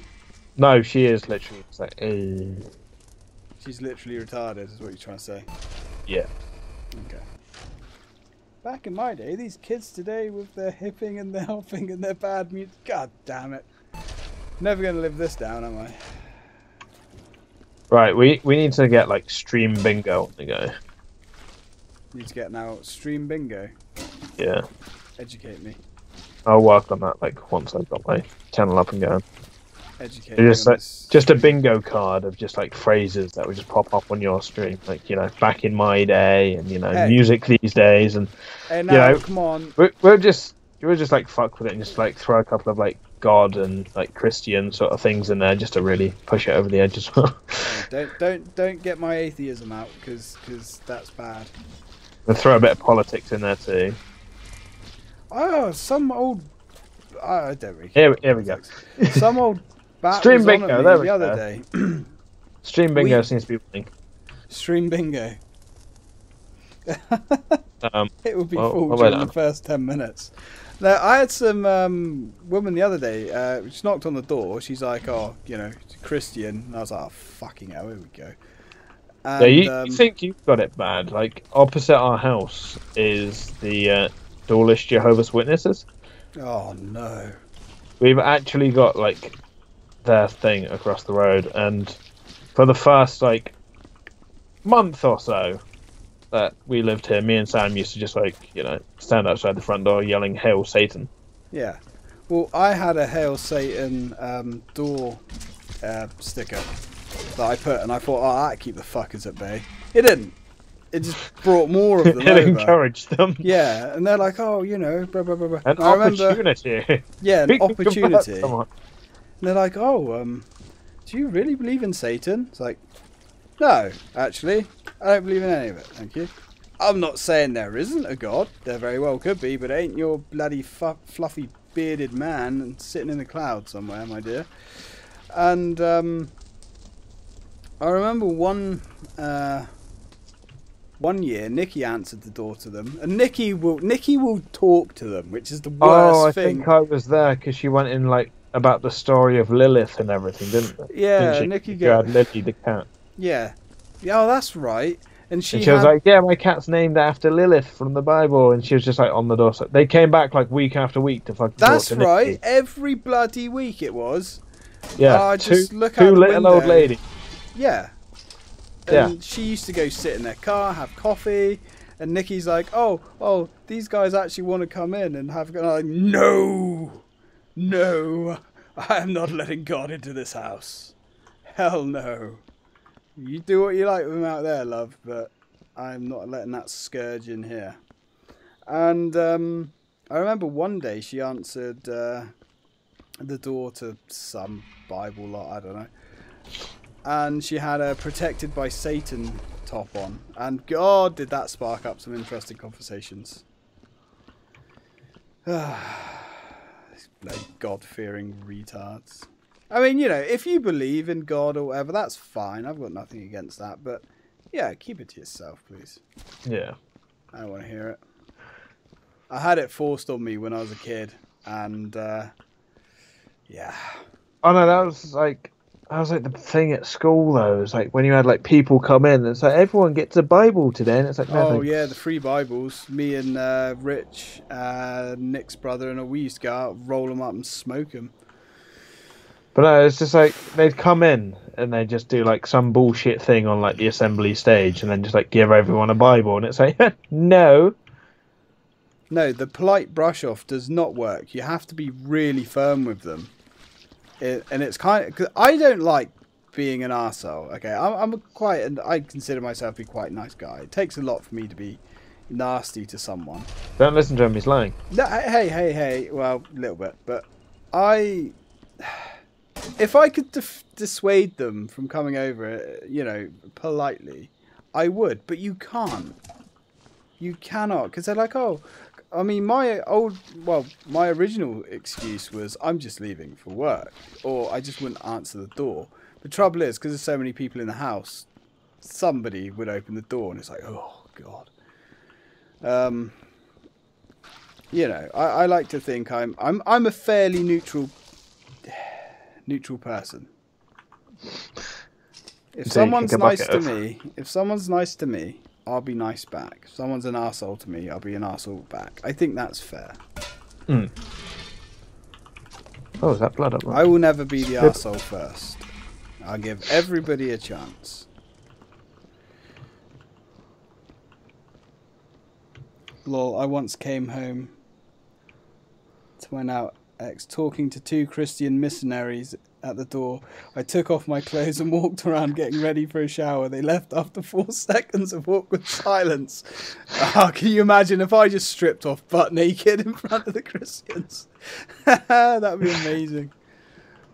No, she is literally just like. She's literally retarded, is what you're trying to say. Yeah. Okay. Back in my day, these kids today with their hipping and their hopping and their bad music. God damn it! Never gonna live this down, am I? Right, we need to get like stream bingo on the go. Need to get now stream bingo. Yeah. Educate me. I'll work on that like once I've got my channel up and going. Educate just like just a bingo card of just like phrases that would just pop up on your stream, like, you know, back in my day, and, you know, hey, music these days, and hey, now, you know, come on. We'll just like fuck with it and just like throw a couple of like God and like Christian sort of things in there just to really push it over the edge as well. Hey, don't get my atheism out, because that's bad. We'll throw a bit of politics in there too. Oh, some old... I don't really... Here we go. Some old bat Stream was bingo, on at there me we the go. other day. Stream bingo seems to be winning. Stream bingo. It would be full during the first 10 minutes. Now, I had some woman the other day, she knocked on the door. She's like, oh, you know, Christian. And I was like, oh, fucking hell, here we go. And, yeah, you think you've got it bad. Like, opposite our house is the Dawlish Jehovah's Witnesses. Oh, no. We've actually got, like, their thing across the road. And for the first, like, month or so that we lived here, me and Sam used to just, like, you know, stand outside the front door yelling, "Hail Satan." Yeah. Well, I had a Hail Satan door sticker that I put, and I thought, oh, that'd keep the fuckers at bay. It didn't. It just brought more of them It over. encouraged them. Yeah, and they're like, oh, you know, blah, blah, blah, blah. An opportunity. Yeah, an opportunity. Come on. And they're like, oh, do you really believe in Satan? It's like, no, actually, I don't believe in any of it, thank you. I'm not saying there isn't a God. There very well could be, but it ain't your bloody fluffy bearded man sitting in the clouds somewhere, my dear. And I remember one year, Nikki answered the door to them, and Nikki will talk to them, which is the worst thing. I think I was there because she went in like about the story of Lilith and everything, didn't Yeah, she? Nikki You had Lily the cat. Yeah. Yeah, oh, that's right. And And she she was had... like, "Yeah, my cat's named after Lilith from the Bible." And she was just like on the doorstep. They came back like week after week to fucking talk That's to right. Nikki. Every bloody week it was. Yeah, Just look out two the little window. old ladies. Yeah. Yeah. And she used to go sit in their car, have coffee, and Nikki's like, oh, these guys actually want to come in and have... And I'm like, no, I am not letting God into this house. Hell no. You do what you like with him out there, love, but I'm not letting that scourge in here. And I remember one day she answered the door to some Bible lot, I don't know. And she had a Protected by Satan top on. And God, did that spark up some interesting conversations. These bloody God-fearing retards. I mean, you know, if you believe in God or whatever, that's fine. I've got nothing against that. But, yeah, keep it to yourself, please. Yeah. I don't want to hear it. I had it forced on me when I was a kid. And, yeah. Oh, no, that was like the thing at school, though. It's like when you had, like, people come in, it's like, everyone gets a Bible today. And it's like, no, oh, yeah, the free Bibles. Me and Rich, Nick's brother, and we used to go out, roll them up and smoke them. But no, it's just like they'd come in and they'd just do like some bullshit thing on like the assembly stage and then just like give everyone a Bible and it's like, no. No, the polite brush off does not work. You have to be really firm with them. And it's kind of... Cause I don't like being an arsehole, okay? I consider myself to be quite a nice guy. It takes a lot for me to be nasty to someone. Don't listen to him, he's lying. No, hey. Well, a little bit. But if I could dissuade them from coming over, you know, politely, I would. But you can't. You cannot. Because they're like, oh... I mean, my original excuse was, I'm just leaving for work. Or I just wouldn't answer the door. The trouble is, because there's so many people in the house, somebody would open the door and it's like, oh, God. You know, I like to think I'm a fairly neutral person. If someone's nice to me, I'll be nice back. If someone's an arsehole to me, I'll be an arsehole back. I think that's fair. Mm. Oh, is that blood up? I will never be the arsehole first. I'll give everybody a chance. Lol, I once came home to my now ex talking to two Christian missionaries at the door. I took off my clothes and walked around getting ready for a shower. They left after 4 seconds of awkward silence. Can you imagine if I just stripped off butt naked in front of the Christians? That would be amazing.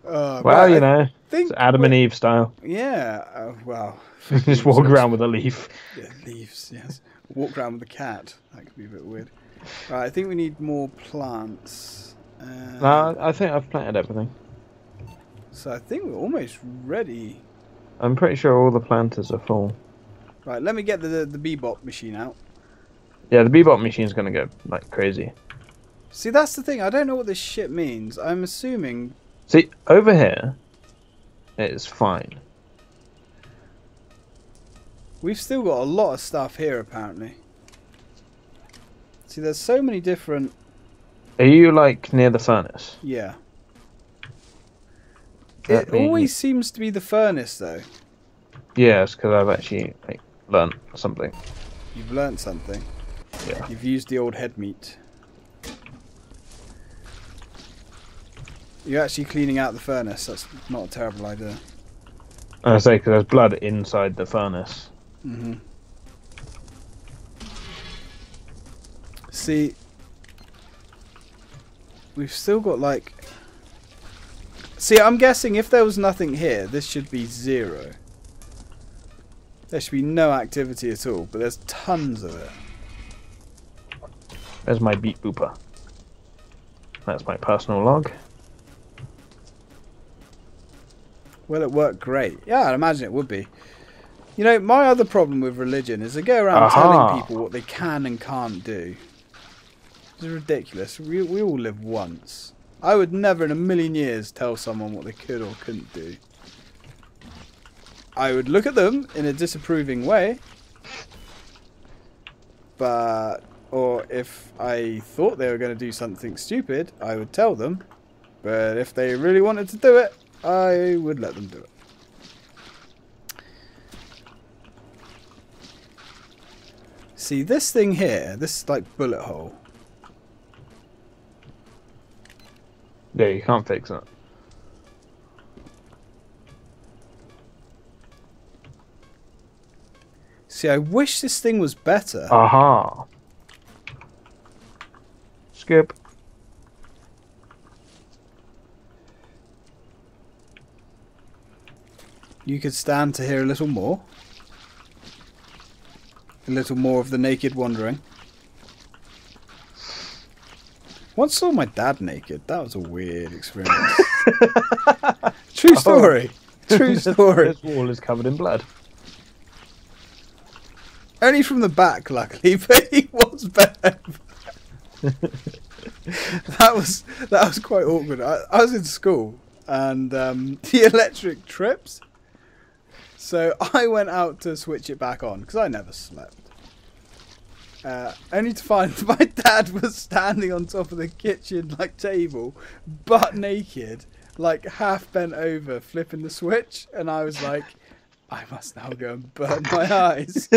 Well, you know, it's Adam and Eve style. Yeah, well. Just walk around with a leaf. Yeah, leaves, yes. Walk around with a cat. That could be a bit weird. Right, I think we need more plants. No, I think I've planted everything. So I think we're almost ready. I'm pretty sure all the planters are full. Right, let me get the Bebop machine out. Yeah, the Bebop machine's gonna go like crazy. See, that's the thing. I don't know what this shit means. I'm assuming... See, over here, it's fine. We've still got a lot of stuff here, apparently. See, there's so many different... Are you, like, near the furnace? Yeah. It always seems to be the furnace, though. Yeah, it's because I've actually, like, learnt something. You've learnt something? Yeah. You've used the old head meat. You're actually cleaning out the furnace. That's not a terrible idea. I say, because there's blood inside the furnace. Mm-hmm. See, we've still got like... See, I'm guessing if there was nothing here, this should be 0. There should be no activity at all, but there's tons of it. There's my beat booper. That's my personal log. Well, it worked great. Yeah, I'd imagine it would be. You know, my other problem with religion is they go around telling people what they can and can't do. It's ridiculous. We all live once. I would never in a million years tell someone what they could or couldn't do. I would look at them in a disapproving way. Or if I thought they were going to do something stupid, I would tell them. But if they really wanted to do it, I would let them do it. See, this thing here, this like bullet hole. Yeah, you can't fix it. See, I wish this thing was better. Aha. Skip. You could stand to hear a little more. A little more of the naked wandering. Once saw my dad naked. That was a weird experience. True story. True story. This wall is covered in blood. Only from the back, luckily, but he was bad. that was quite awkward. I was in school and the electric trips. So I went out to switch it back on because I never slept. Only to find my dad was standing on top of the kitchen table, butt naked, half bent over, flipping the switch, and I was like, I must now go and burn my eyes.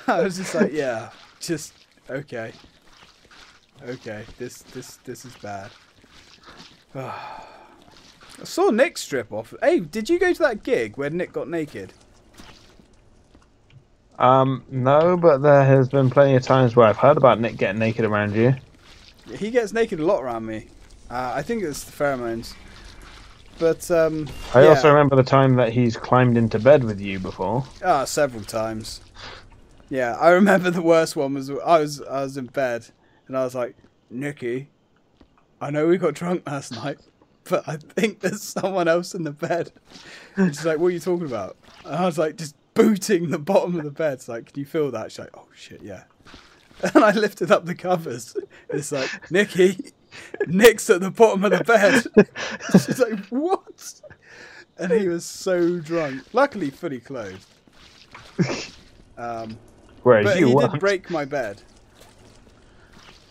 I was just like, yeah, just okay, this is bad. I saw Nick strip off. Hey, did you go to that gig where Nick got naked? No, but there has been plenty of times where I've heard about Nick getting naked around you. He gets naked a lot around me. I think it's the pheromones. But I also remember the time that he's climbed into bed with you before. Ah, several times. Yeah, I remember the worst one was I was in bed and I was like, Nicky, I know we got drunk last night, but I think there's someone else in the bed. And she's like, what are you talking about? And I was like, just booting the bottom of the bed. It's like, can you feel that? She's like, oh shit, yeah. And I lifted up the covers. It's like, Nicky, Nick's at the bottom of the bed. She's like, what? And he was so drunk. Luckily, fully clothed. Whereas he did break my bed.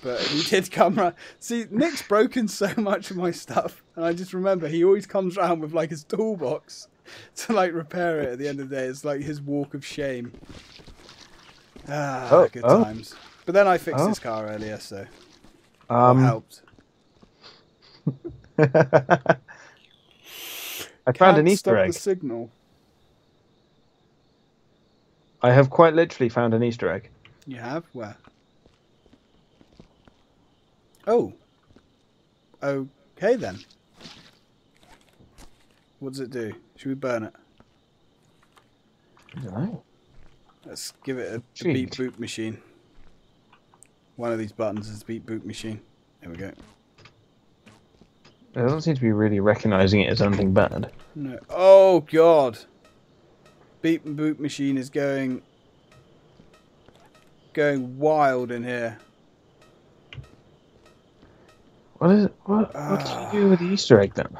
But he did come round. See, Nick's broken so much of my stuff, and I just remember he always comes round with his toolbox to repair it at the end of the day. It's like his walk of shame. Good times. But then I fixed his car earlier, so that helped. I found an Easter egg. The signal. I have quite literally found an Easter egg. You have? Where? Oh. Okay then. What does it do? Should we burn it? I don't know. Let's give it a beep boop machine. One of these buttons is a beep boop machine. There we go. It doesn't seem to be really recognising it as anything bad. No. Oh god. Beep and boop machine is going wild in here. What is it? What do you do with the Easter egg then?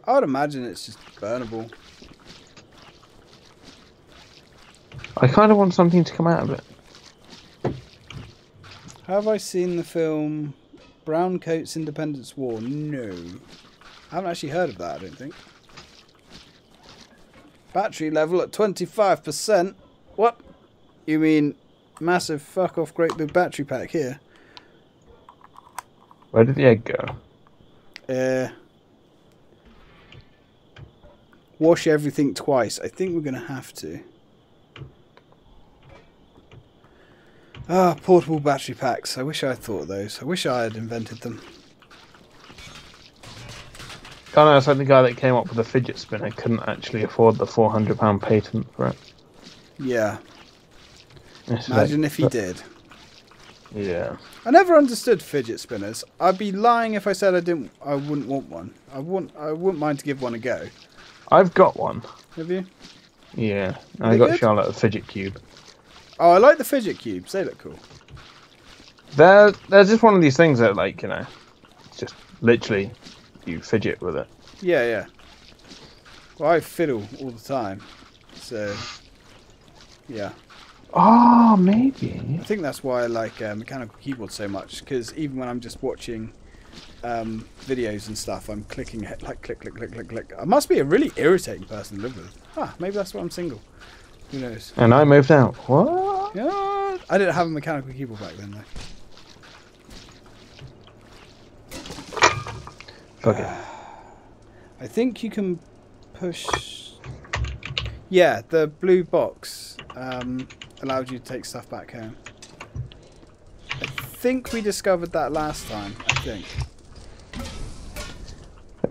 I would imagine it's just burnable. I kind of want something to come out of it. Have I seen the film Browncoat's Independence War? No. I haven't actually heard of that, I don't think. Battery level at 25%. What? You mean massive fuck off great big battery pack here? Where did the egg go? Wash everything twice. I think we're going to have to. Portable battery packs. I wish I had thought of those. I wish I had invented them. Oh no, it's like the guy that came up with the fidget spinner couldn't actually afford the £400 patent for it. Yeah. It's Imagine if he did. Yeah. I never understood fidget spinners. I'd be lying if I said I wouldn't want one. I wouldn't mind to give one a go. I've got one. Have you? Yeah. I got Charlotte a fidget cube. Oh, I like the fidget cubes. They look cool. They're just one of these things that, just literally you fidget with it. Yeah, yeah. Well, I fiddle all the time, so yeah. Oh, maybe. I think that's why I like mechanical keyboards so much, because even when I'm just watching videos and stuff, I'm clicking like click, click, click, click, click. I must be a really irritating person to live with. Maybe that's why I'm single. Who knows? And I moved out. What? Yeah, I didn't have a mechanical keyboard back then, though. Fuck it. I think you can push... Yeah, the blue box allowed you to take stuff back home. I think we discovered that last time, I think.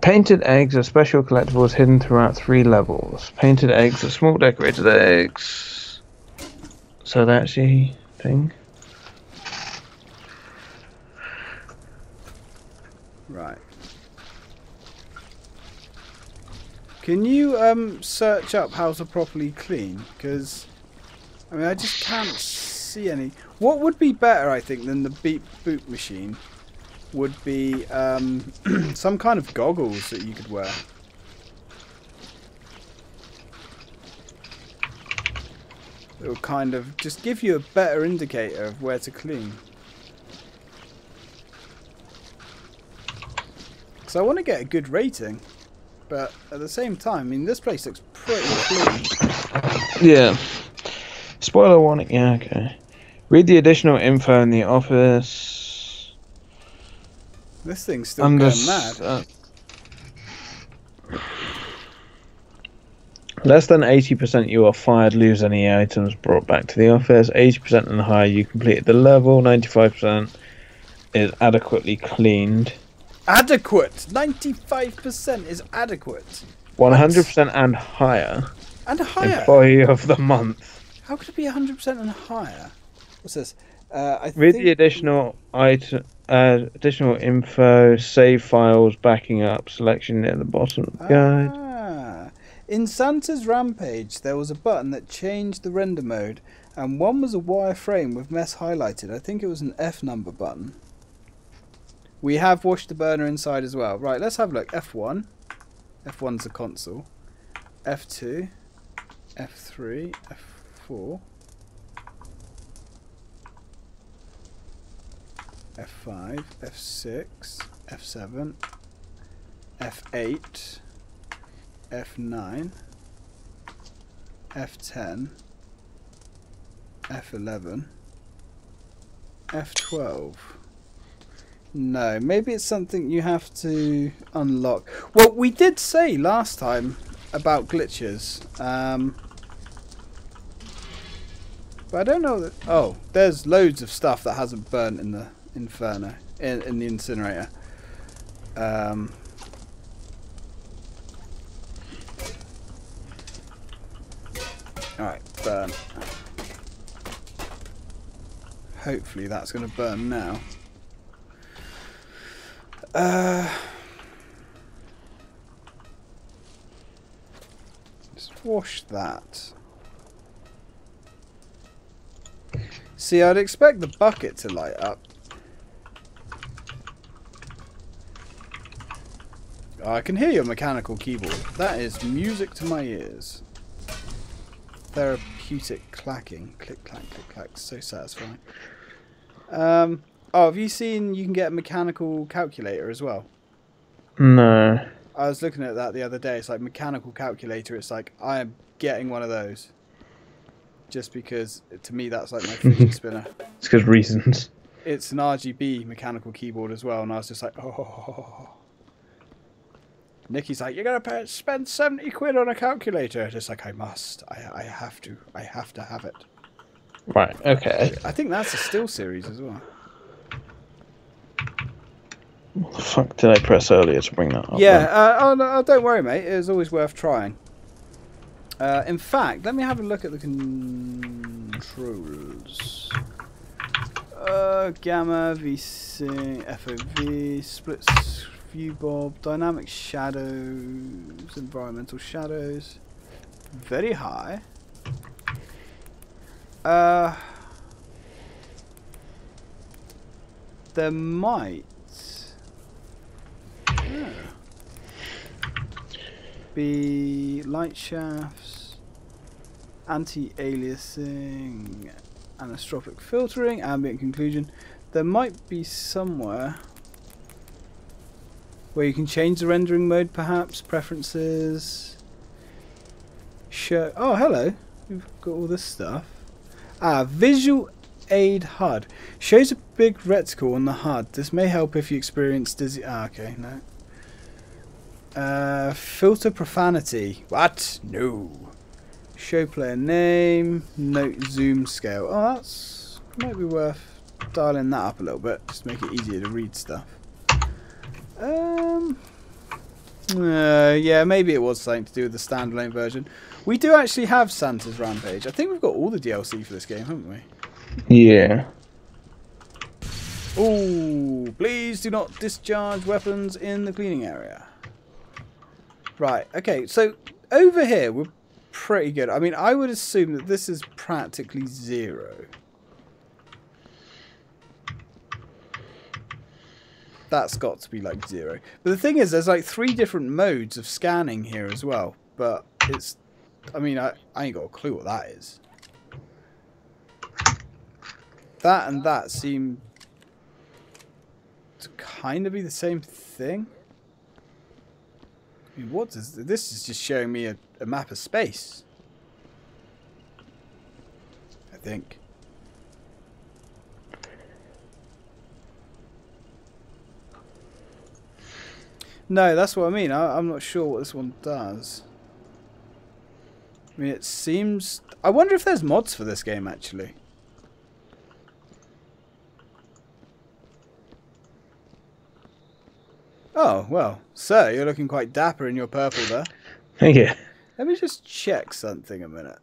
Painted eggs are special collectibles hidden throughout 3 levels. Painted eggs are small decorated eggs. So that's the thing. Right. Can you search up how to properly clean? Because, I mean, I just can't see any. What would be better, I think, than the beep boop machine would be some kind of goggles that you could wear. It will kind of just give you a better indicator of where to clean. Because I want to get a good rating. But at the same time, I mean, this place looks pretty clean. Yeah. Spoiler warning. Yeah, okay. Read the additional info in the office. This thing's still going mad. Less than 80% you are fired, lose any items brought back to the office. 80% and higher you completed the level. 95% is adequately cleaned. Adequate! 95% is adequate. 100% and higher. And higher? Employee of the month. How could it be 100% and higher? What's this? Read the additional additional info, save files, backing up, selection near the bottom of the guide. In Santa's Rampage, there was a button that changed the render mode, and one was a wireframe with mess highlighted. I think it was an F number button. We have washed the burner inside as well. Right, let's have a look. F1. F1's the console. F2. F3. F4. F5. F6. F7. F8. F9. F10. F11. F12. No, maybe it's something you have to unlock. Well, we did say last time about glitches. But I don't know that... Oh, there's loads of stuff that hasn't burnt in the Inferno. In the incinerator. Alright, burn. Hopefully that's going to burn now. Let's wash that. See, I'd expect the bucket to light up. Oh, I can hear your mechanical keyboard. That is music to my ears. Therapeutic clacking. Click, clack, click, clack. So satisfying. Oh, have you seen you can get a mechanical calculator as well? No. I was looking at that the other day. It's like mechanical calculator. It's like I am getting one of those. Just because, to me, that's like my fidget spinner. It's because reasons. It's an RGB mechanical keyboard as well. And I was just like, oh. Nikki's like, you're going to spend 70 quid on a calculator. Just like, I must. I have to. I have to have it. Right, okay. I think that's a still series as well. What the fuck did I press earlier to bring that up? Yeah, no, don't worry, mate. It was always worth trying. In fact, let me have a look at the controls. Gamma, VC, FOV, splits, view bob, dynamic shadows, environmental shadows. Very high. There might be light shafts, anti-aliasing, anisotropic filtering, ambient conclusion. There might be somewhere where you can change the rendering mode, perhaps. Preferences. Show. Oh, hello. We've got all this stuff. Visual aid HUD. Shows a big reticle on the HUD. This may help if you experience dizzy. Okay, no. Filter profanity. What? No. Show player name. Note zoom scale. Oh, that's might be worth dialing that up a little bit. Just make it easier to read stuff. Yeah, maybe it was something to do with the standalone version. We do actually have Santa's Rampage. I think we've got all the DLC for this game, haven't we? Yeah. Oh, please do not discharge weapons in the cleaning area. Right, okay, so over here we're pretty good. I mean, I would assume that this is practically 0. That's got to be like 0. But the thing is, there's like 3 different modes of scanning here as well. But it's... I mean, I ain't got a clue what that is. That and that seem to kind of be the same thing. I mean, what is this? Is just showing me a map of space, I think. No, that's what I mean. I'm not sure what this one does. I mean, it seems... I wonder if there's mods for this game, actually. Oh, well. Sir, you're looking quite dapper in your purple there. Thank you. Let me just check something a minute.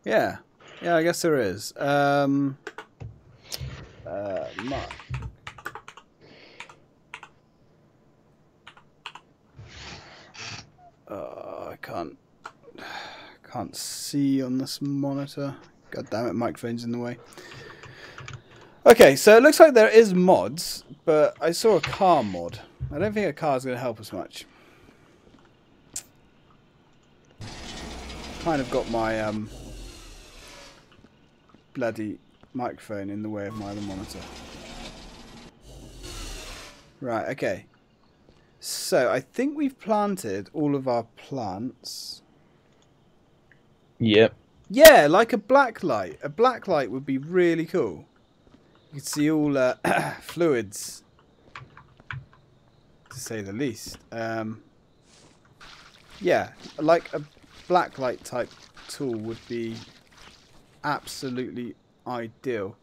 Yeah. Yeah, I guess there is. Mark. I can't see on this monitor. God damn it, microphone's in the way. Okay, so it looks like there is mods, but I saw a car mod. I don't think a car is going to help us much. Kind of got my bloody microphone in the way of my other monitor. Right, okay. So, I think we've planted all of our plants. Yep. Yeah, like a black light. A black light would be really cool. You could see all fluids, to say the least. Yeah, like a black light type tool would be absolutely ideal.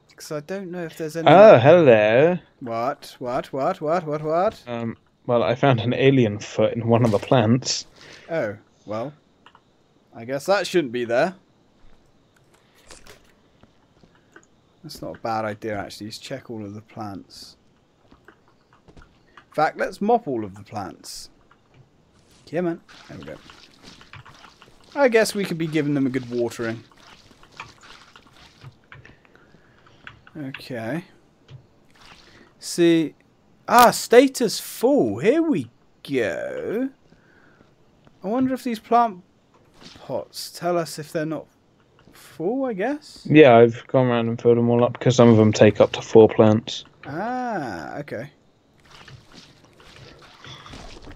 Because I don't know if there's any... Oh, hello. What? Well, I found an alien foot in one of the plants. Oh, well. I guess that shouldn't be there. That's not a bad idea, actually. Just check all of the plants. In fact, let's mop all of the plants. Yeah, man. There we go. I guess we could be giving them a good watering. Okay. See. Status full. Here we go. I wonder if these plant pots tell us if they're not full, I guess? Yeah, I've gone around and filled them all up because some of them take up to 4 plants. Ah, okay.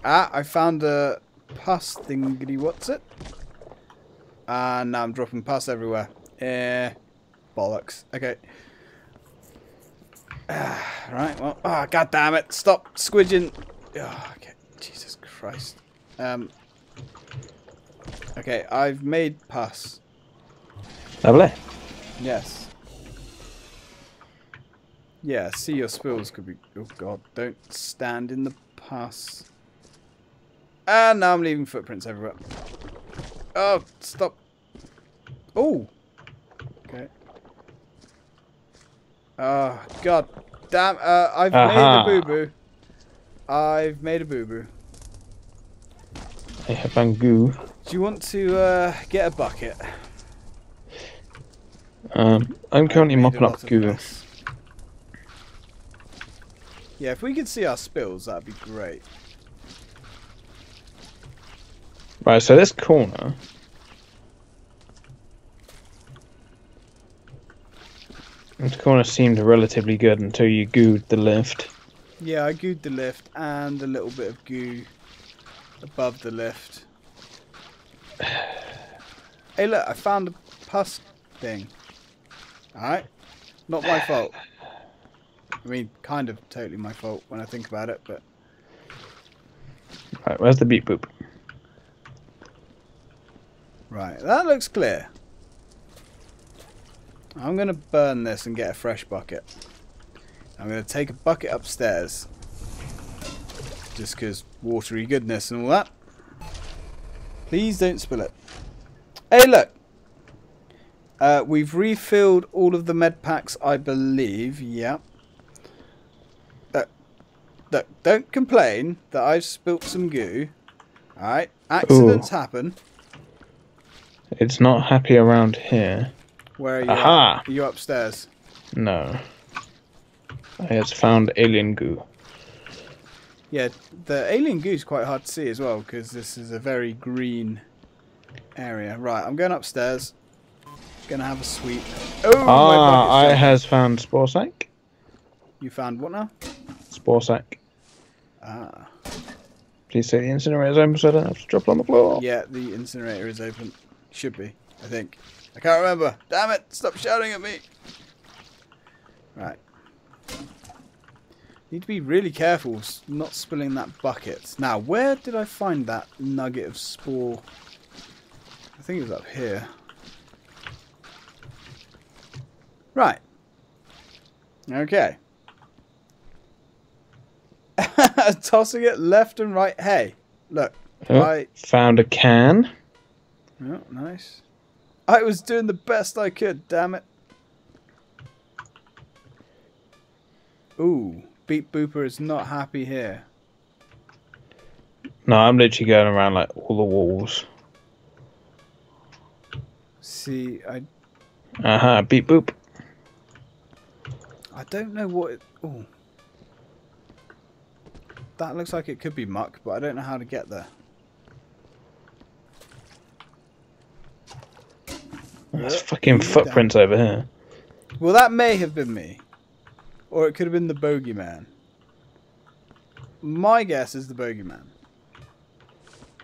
I found a pus thingy, what's it? And now I'm dropping pus everywhere. Bollocks. Okay. Right, well, god damn it. Stop squidging. Oh, okay. Jesus Christ. Okay, I've made pus. Lovely. Yes. Yeah, see your spills could be... Oh god, don't stand in the pus. And now I'm leaving footprints everywhere. Oh, stop. Oh. Okay. Oh, god. damn. I've made a boo-boo. I've made a boo-boo. I have found goo. Do you want to get a bucket? I'm currently mopping up goo. Mess. Yeah, if we could see our spills, that'd be great. Right, so this corner. This corner seemed relatively good until you gooed the lift. Yeah, I gooed the lift and a little bit of goo above the lift. Hey, look, I found a pus thing. Alright? Not my fault. I mean, kind of totally my fault when I think about it, but... Right, where's the beep boop? Right, that looks clear. I'm going to burn this and get a fresh bucket. I'm going to take a bucket upstairs. Just because watery goodness and all that. Please don't spill it. Hey, look. We've refilled all of the med packs, I believe. Yeah. Look, don't complain that I've spilt some goo. Alright, accidents happen. It's not happy around here. Where are you? Aha! Are you upstairs? No. I just found alien goo. Yeah, the alien goo is quite hard to see as well because this is a very green area. Right, I'm going upstairs. Gonna have a sweep. Oh, my I has found spore sac. You found what now? Spore sac. Ah. Please say the incinerator is open so I don't have to drop it on the floor. Yeah, the incinerator is open. Should be, I think. I can't remember. Damn it! Stop shouting at me. Right. Need to be really careful not spilling that bucket. Now, where did I find that nugget of spore? I think it was up here. Right. Okay. Tossing it left and right. Hey, look. I found a can. Oh, nice. I was doing the best I could, damn it. Ooh, Beep Booper is not happy here. No, I'm literally going around like all the walls. See, Beep boop. I don't know what it... Ooh. That looks like it could be muck, but I don't know how to get there. There's fucking footprints over here. Well, that may have been me. Or it could have been the bogeyman. My guess is the bogeyman.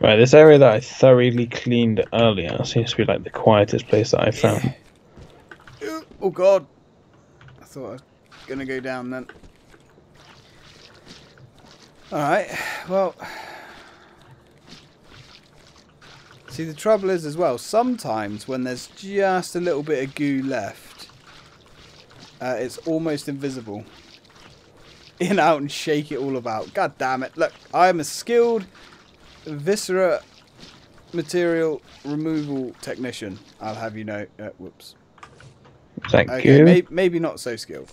Right, this area that I thoroughly cleaned earlier seems to be like the quietest place that I've found. Oh god. I thought I was going to go down then. Alright, well... See, the trouble is as well, sometimes when there's just a little bit of goo left, it's almost invisible. In, out, and shake it all about. God damn it. Look, I am a skilled Viscera material removal technician. I'll have you know. Whoops. Thank you. Maybe not so skilled.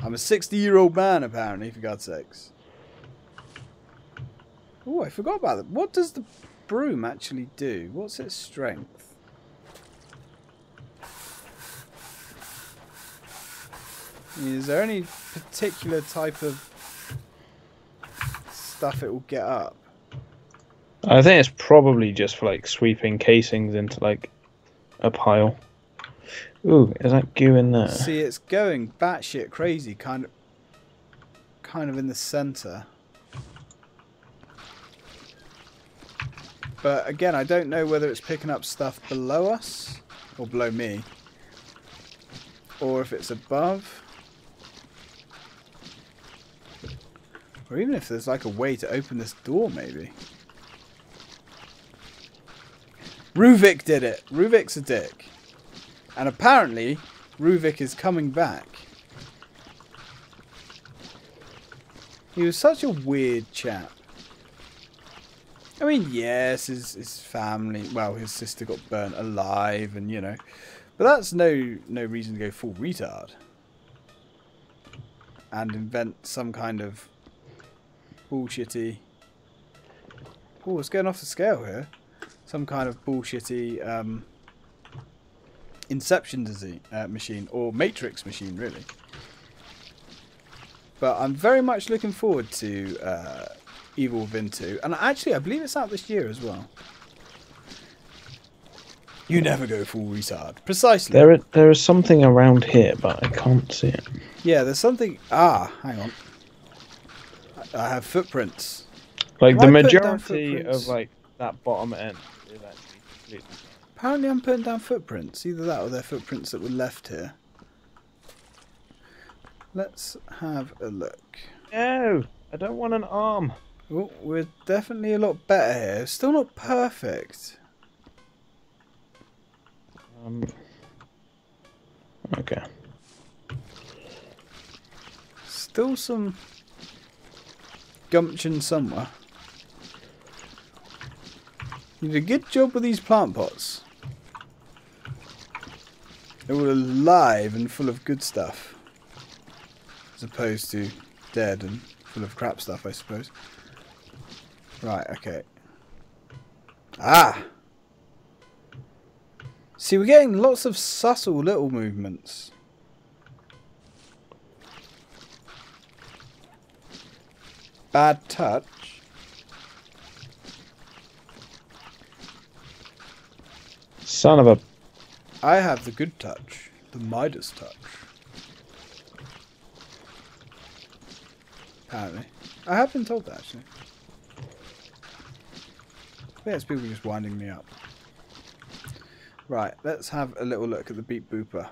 I'm a 60-year-old man, apparently, for God's sakes. Oh, I forgot about that. What does the broom actually do? What's its strength? I mean, is there any particular type of stuff it will get up? I think it's probably just for like sweeping casings into like a pile. Ooh, is that goo in there? See, it's going batshit crazy, kind of in the center. But again, I don't know whether it's picking up stuff below us or below me, or if it's above, or even if there's like a way to open this door, maybe. Ruvik did it. Ruvik's a dick. And apparently, Ruvik is coming back. He was such a weird chap. I mean, yes, his family, well, his sister got burnt alive and, you know, But that's no reason to go full retard. And invent some kind of bullshitty... Oh, it's going off the scale here. Some kind of bullshitty Inception machine. Or Matrix machine, really. But I'm very much looking forward to Evil Within 2. And actually, I believe it's out this year as well. You never go full retard. Precisely. There is something around here, but I can't see it. Yeah, there's something... Ah, hang on. I have footprints. Like, the majority of, like, that bottom end is actually completely... Apparently I'm putting down footprints. Either that or they're footprints that were left here. Let's have a look. No! I don't want an arm. Oh, we're definitely a lot better here. Still not perfect. Okay. Still some gumption somewhere. You did a good job with these plant pots. They were alive and full of good stuff. As opposed to dead and full of crap stuff, I suppose. Right, okay. Ah! See, we're getting lots of subtle little movements. Bad touch. Son of a... I have the good touch. The Midas touch. Apparently. I have been told that, actually. Yeah, it's people just winding me up. Right, let's have a little look at the beep booper.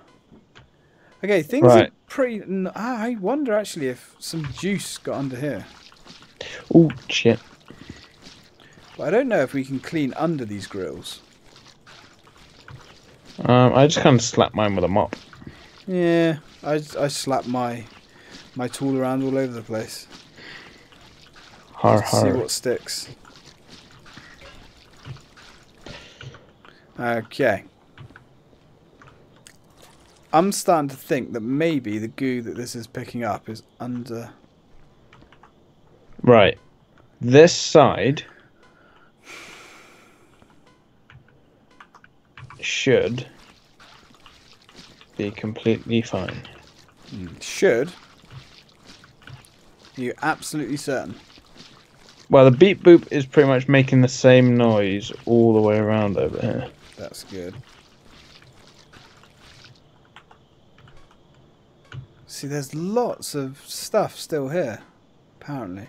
Okay, things are pretty... I wonder, actually, if some juice got under here. Oh, shit. But I don't know if we can clean under these grills. I just kind of slapped mine with a mop. Yeah, I slapped my tool around all over the place. Har har. See what sticks. Okay. I'm starting to think that maybe the goo that this is picking up is under... Right. This side should be completely fine. Should? Are you absolutely certain? Well, the beep boop is pretty much making the same noise all the way around over here. That's good. See, there's lots of stuff still here, apparently.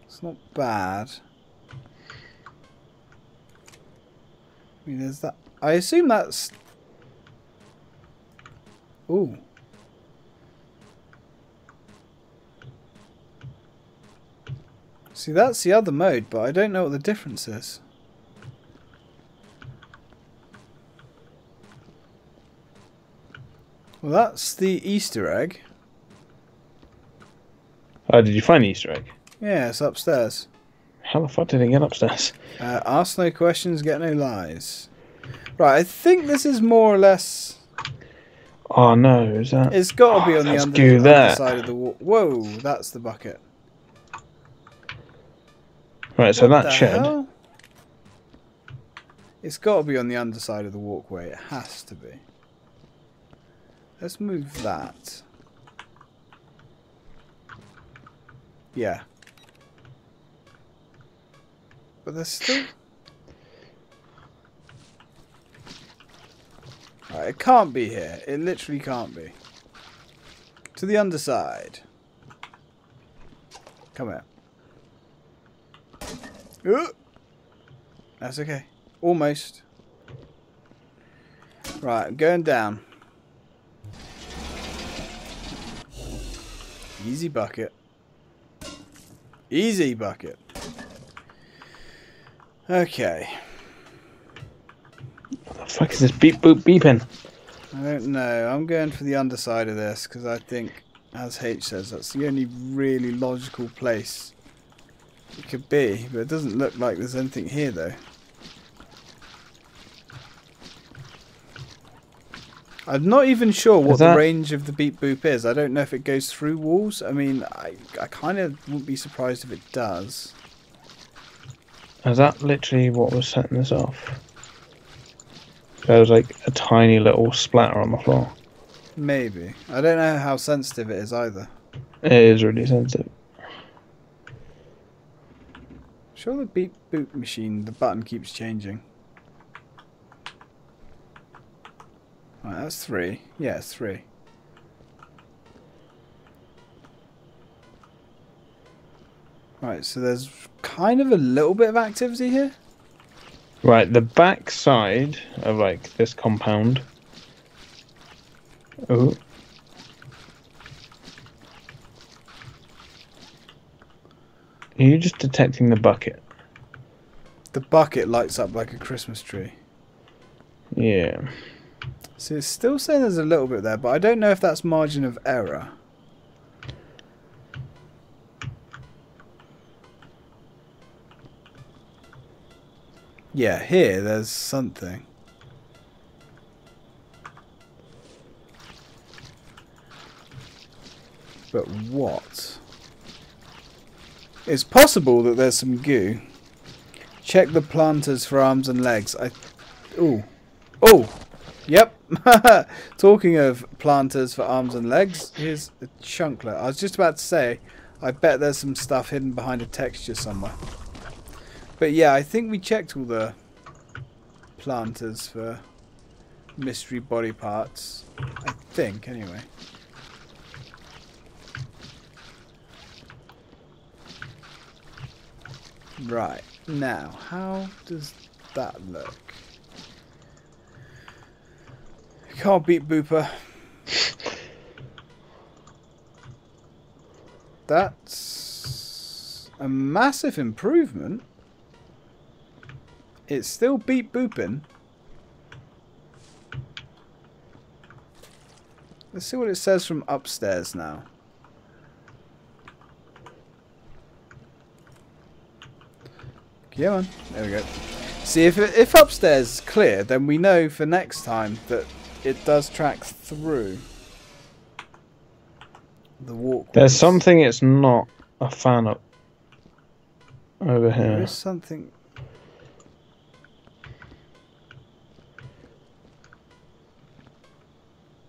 It's not bad. I mean, there's that. I assume that's... Ooh. See, that's the other mode, but I don't know what the difference is. Well, that's the Easter egg. Oh, did you find the Easter egg? Yeah, it's upstairs. How the fuck did it get upstairs? Ask no questions, get no lies. Right, I think this is more or less... Oh no, is that... It's got to be on the underside of the wall. Whoa, that's the bucket. Right, so What that the should... hell? It's got to be on the underside of the walkway. It has to be. Let's move that. Yeah. But there's still... Right, it can't be here. It literally can't be. To the underside. Come here. Ooh. That's okay. Almost. Right, I'm going down. Easy bucket. Easy bucket. Okay. What the fuck is this beep boop beeping? I don't know. I'm going for the underside of this because I think, as H says, that's the only really logical place it could be. But it doesn't look like there's anything here, though. I'm not even sure what that... the range of the beep boop is. I don't know if it goes through walls. I mean, I kind of wouldn't be surprised if it does. Is that literally what was setting this off? There was like a tiny little splatter on the floor. Maybe. I don't know how sensitive it is either. It is really sensitive. Sure, the beep boop machine, the button keeps changing. Right, that's 3. Yeah, it's 3. Right, so there's kind of a little bit of activity here. Right, the back side of like this compound. Oh. Are you just detecting the bucket? The bucket lights up like a Christmas tree. Yeah. So it's still saying there's a little bit there, but I don't know if that's margin of error. Yeah, here there's something. But what? It's possible that there's some goo. Check the planters for arms and legs. Ooh. Oh! Yep. Talking of planters for arms and legs, here's a chunklet. I was just about to say, I bet there's some stuff hidden behind a texture somewhere. But yeah, I think we checked all the planters for mystery body parts. I think, anyway. Right, now, how does that look? Can't beat Booper. That's a massive improvement. It's still beat booping. Let's see what it says from upstairs now. Come on. There we go. See, if upstairs is clear, then we know for next time that it does track through the walkways. There's something it's not a fan of over here. There is something.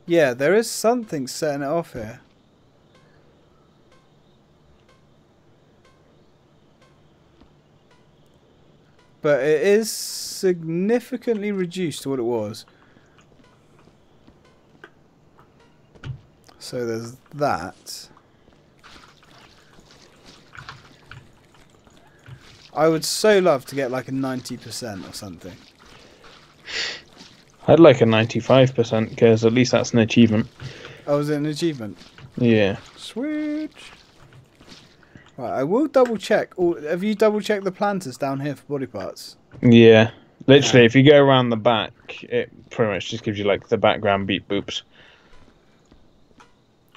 Yeah, there is something setting it off here. But it is significantly reduced to what it was. So there's that. I would so love to get like a 90% or something. I'd like a 95% because at least that's an achievement. Oh, is it an achievement? Yeah. Sweet. Right, I will double check. Oh, have you double checked the planters down here for body parts? Yeah. Literally, if you go around the back, it pretty much just gives you like the background beep boops.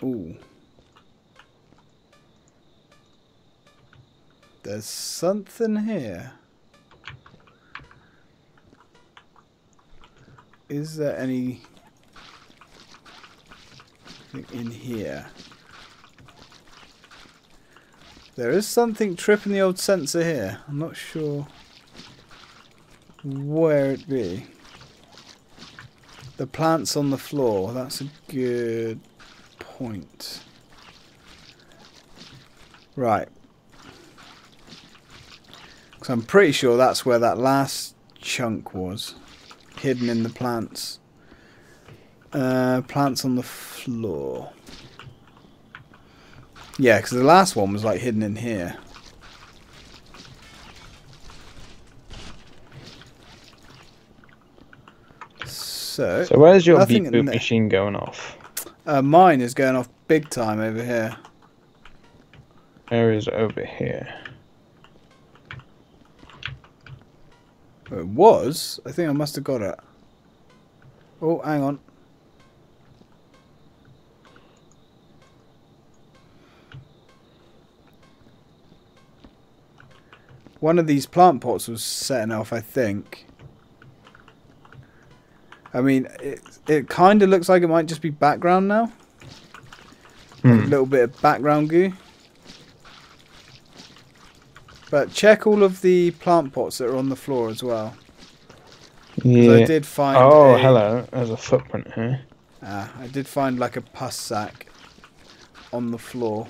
Ooh. There's something here. Is there anything in here? There is something tripping the old sensor here. I'm not sure where it be. The plants on the floor. That's a good point. Right. Because I'm pretty sure that's where that last chunk was. Hidden in the plants. Plants on the floor. Yeah, because the last one was like hidden in here. So where's your beep boop machine going off? Mine is going off big time over here. Where is it over here? It was. I think I must have got it. Oh, hang on. One of these plant pots was setting off, I think. I mean, it kind of looks like it might just be background now. Like a little bit of background goo. But check all of the plant pots that are on the floor as well. Yeah. I did find hello. There's a footprint here. I did find like a pus sack on the floor.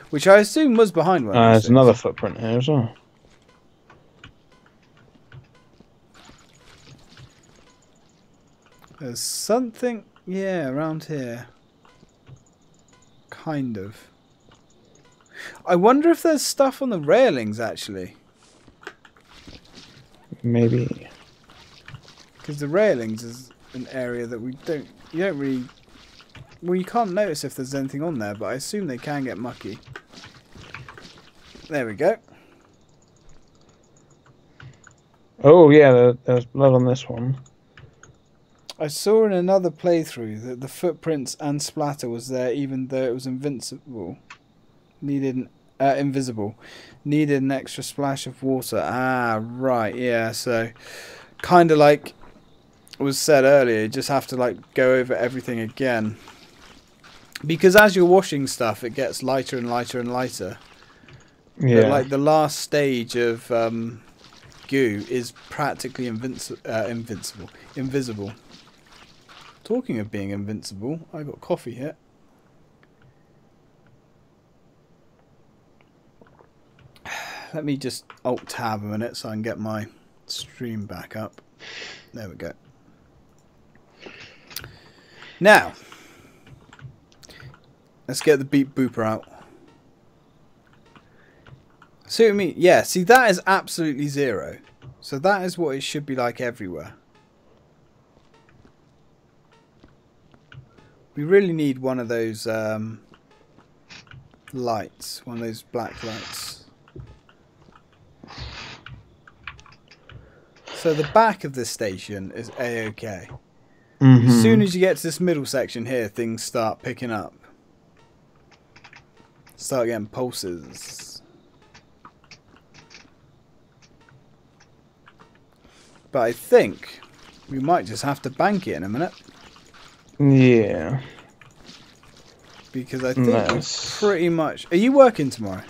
Which I assume was behind one of those There's things. another footprint here as well. There's something, yeah, around here. Kind of. I wonder if there's stuff on the railings, actually. Maybe. Because the railings is an area that you don't really... Well, you can't notice if there's anything on there, but I assume they can get mucky. There we go. Oh, yeah, there's blood on this one. I saw in another playthrough that the footprints and splatter was there even though it was invisible. Needed an extra splash of water. Ah, right, yeah, so kind of like was said earlier, you just have to like go over everything again. Because as you're washing stuff, it gets lighter and lighter and lighter. Yeah. But like the last stage of goo is practically invisible. Talking of being invincible, I got coffee here. Let me just alt-tab a minute so I can get my stream back up. There we go. Now, let's get the beep booper out. See what I mean? Yeah, see that is absolutely zero. So that is what it should be like everywhere. We really need one of those lights, one of those black lights. So the back of this station is A-OK. As soon as you get to this middle section here, things start picking up. Start getting pulses. But I think we might just have to bank it in a minute. Yeah. Because I think we're pretty much... Are you working tomorrow?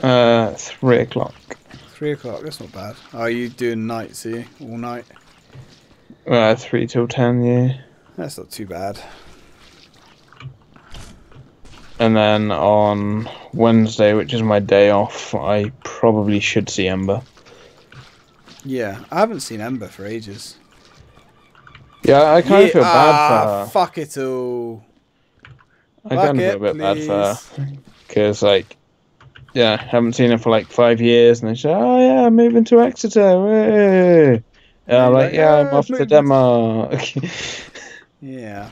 3 o'clock. 3 o'clock, that's not bad. Are you doing nights, are you? All night? 3 till 10, yeah. That's not too bad. And then on Wednesday, which is my day off, I probably should see Ember. Yeah, I haven't seen Ember for ages. Yeah, I kind of feel bad for her. Fuck it all. I kind of feel a bit bad for her. Because, like, yeah, haven't seen her for like 5 years, and then she's like, oh yeah, I'm moving to Exeter. Hey. And I'm like, yeah, I'm off to Denmark. Yeah.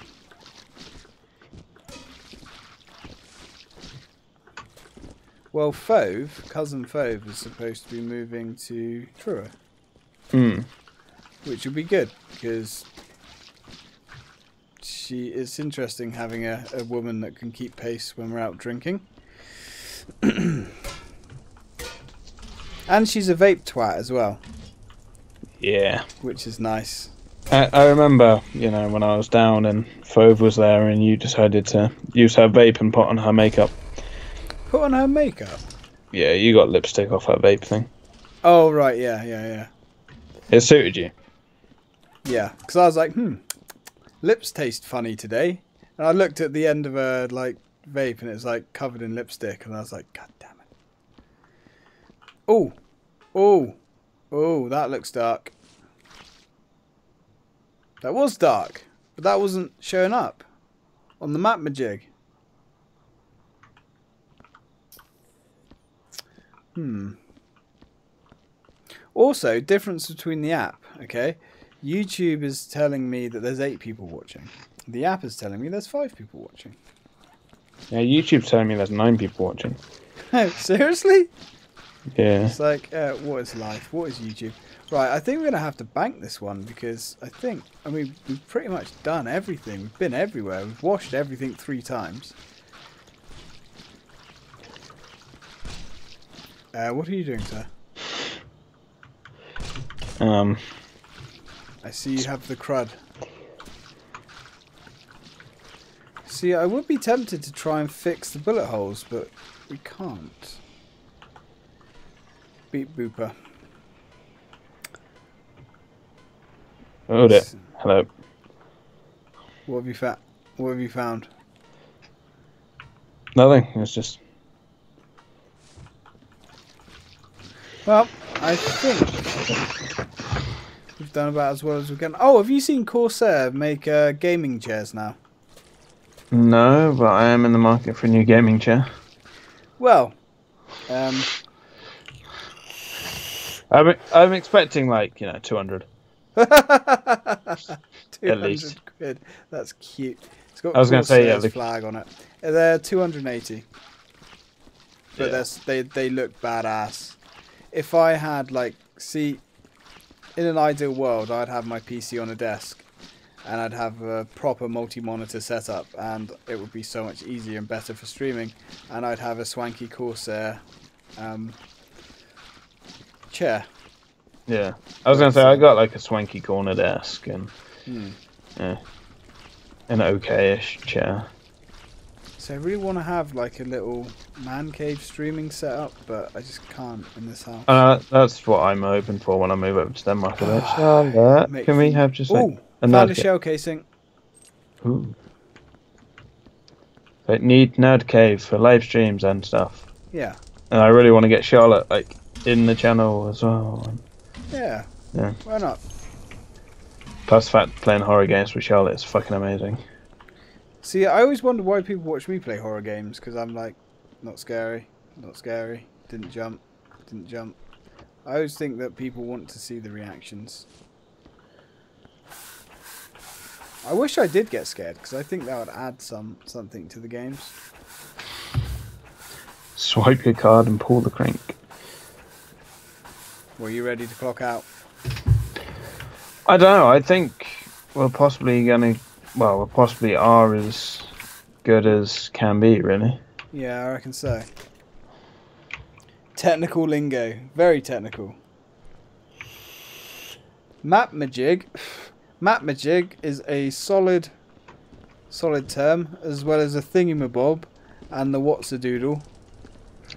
Well, cousin Fove is supposed to be moving to Truro. Which will be good, because it's interesting having a woman that can keep pace when we're out drinking. And she's a vape twat as well. Yeah. Which is nice. I remember, you know, when I was down and Fove was there and you decided to use her vape and put on her makeup. Put on her makeup? Yeah, you got lipstick off her vape thing. Oh, right, yeah. It suited you. Yeah, because I was like, lips taste funny today. And I looked at the end of her, like, vape and it was, like, covered in lipstick. And I was like, God damn it. Oh, that looks dark. That was dark, but that wasn't showing up on the map majig. Also, difference between the app, okay? YouTube is telling me that there's 8 people watching. The app is telling me there's 5 people watching. Yeah, YouTube's telling me there's 9 people watching. Oh, seriously? Yeah. It's like, what is life? What is YouTube? Right, I think we're going to have to bank this one because we've pretty much done everything. We've been everywhere. We've washed everything 3 times. What are you doing, sir? I see you have the crud. See, I would be tempted to try and fix the bullet holes, but we can't. Beep booper. Oh dear. Hello. What have you found? What have you found? Nothing. It's just. Well, I think we've done about as well as we can. Oh, have you seen Corsair make gaming chairs now? No, but I am in the market for a new gaming chair. Well, I'm expecting like 200. 200 quid. That's cute. It's got I was going to say Corsair's flag on it. They're 280. But they look badass. If I had in an ideal world, I'd have my PC on a desk, and I'd have a proper multi-monitor setup, and it would be so much easier and better for streaming. And I'd have a swanky Corsair chair. Yeah, I was going to say I got like a swanky corner desk and an okay-ish chair. So I really want to have like a little man cave streaming setup, but I just can't in this house. That's what I'm hoping for when I move over to Denmark eventually. Can we have just like found a shell casing. Ooh. Like need nerd cave for live streams and stuff. Yeah. And I really want to get Charlotte like in the channel as well. Yeah. Yeah. Why not? Plus, the fact playing horror games with Charlotte is fucking amazing. See, I always wonder why people watch me play horror games, because I'm like, not scary, not scary, didn't jump, didn't jump. I always think that people want to see the reactions. I wish I did get scared, because I think that would add something to the games. Swipe your card and pull the crank. Were you ready to clock out? I don't know. I think we're possibly gonna. Well, we possibly are as good as can be, really. Yeah, I reckon so. Technical lingo. Very technical. Map majig. Map majig is a solid term, as well as a thingamabob, and the what's-a-doodle.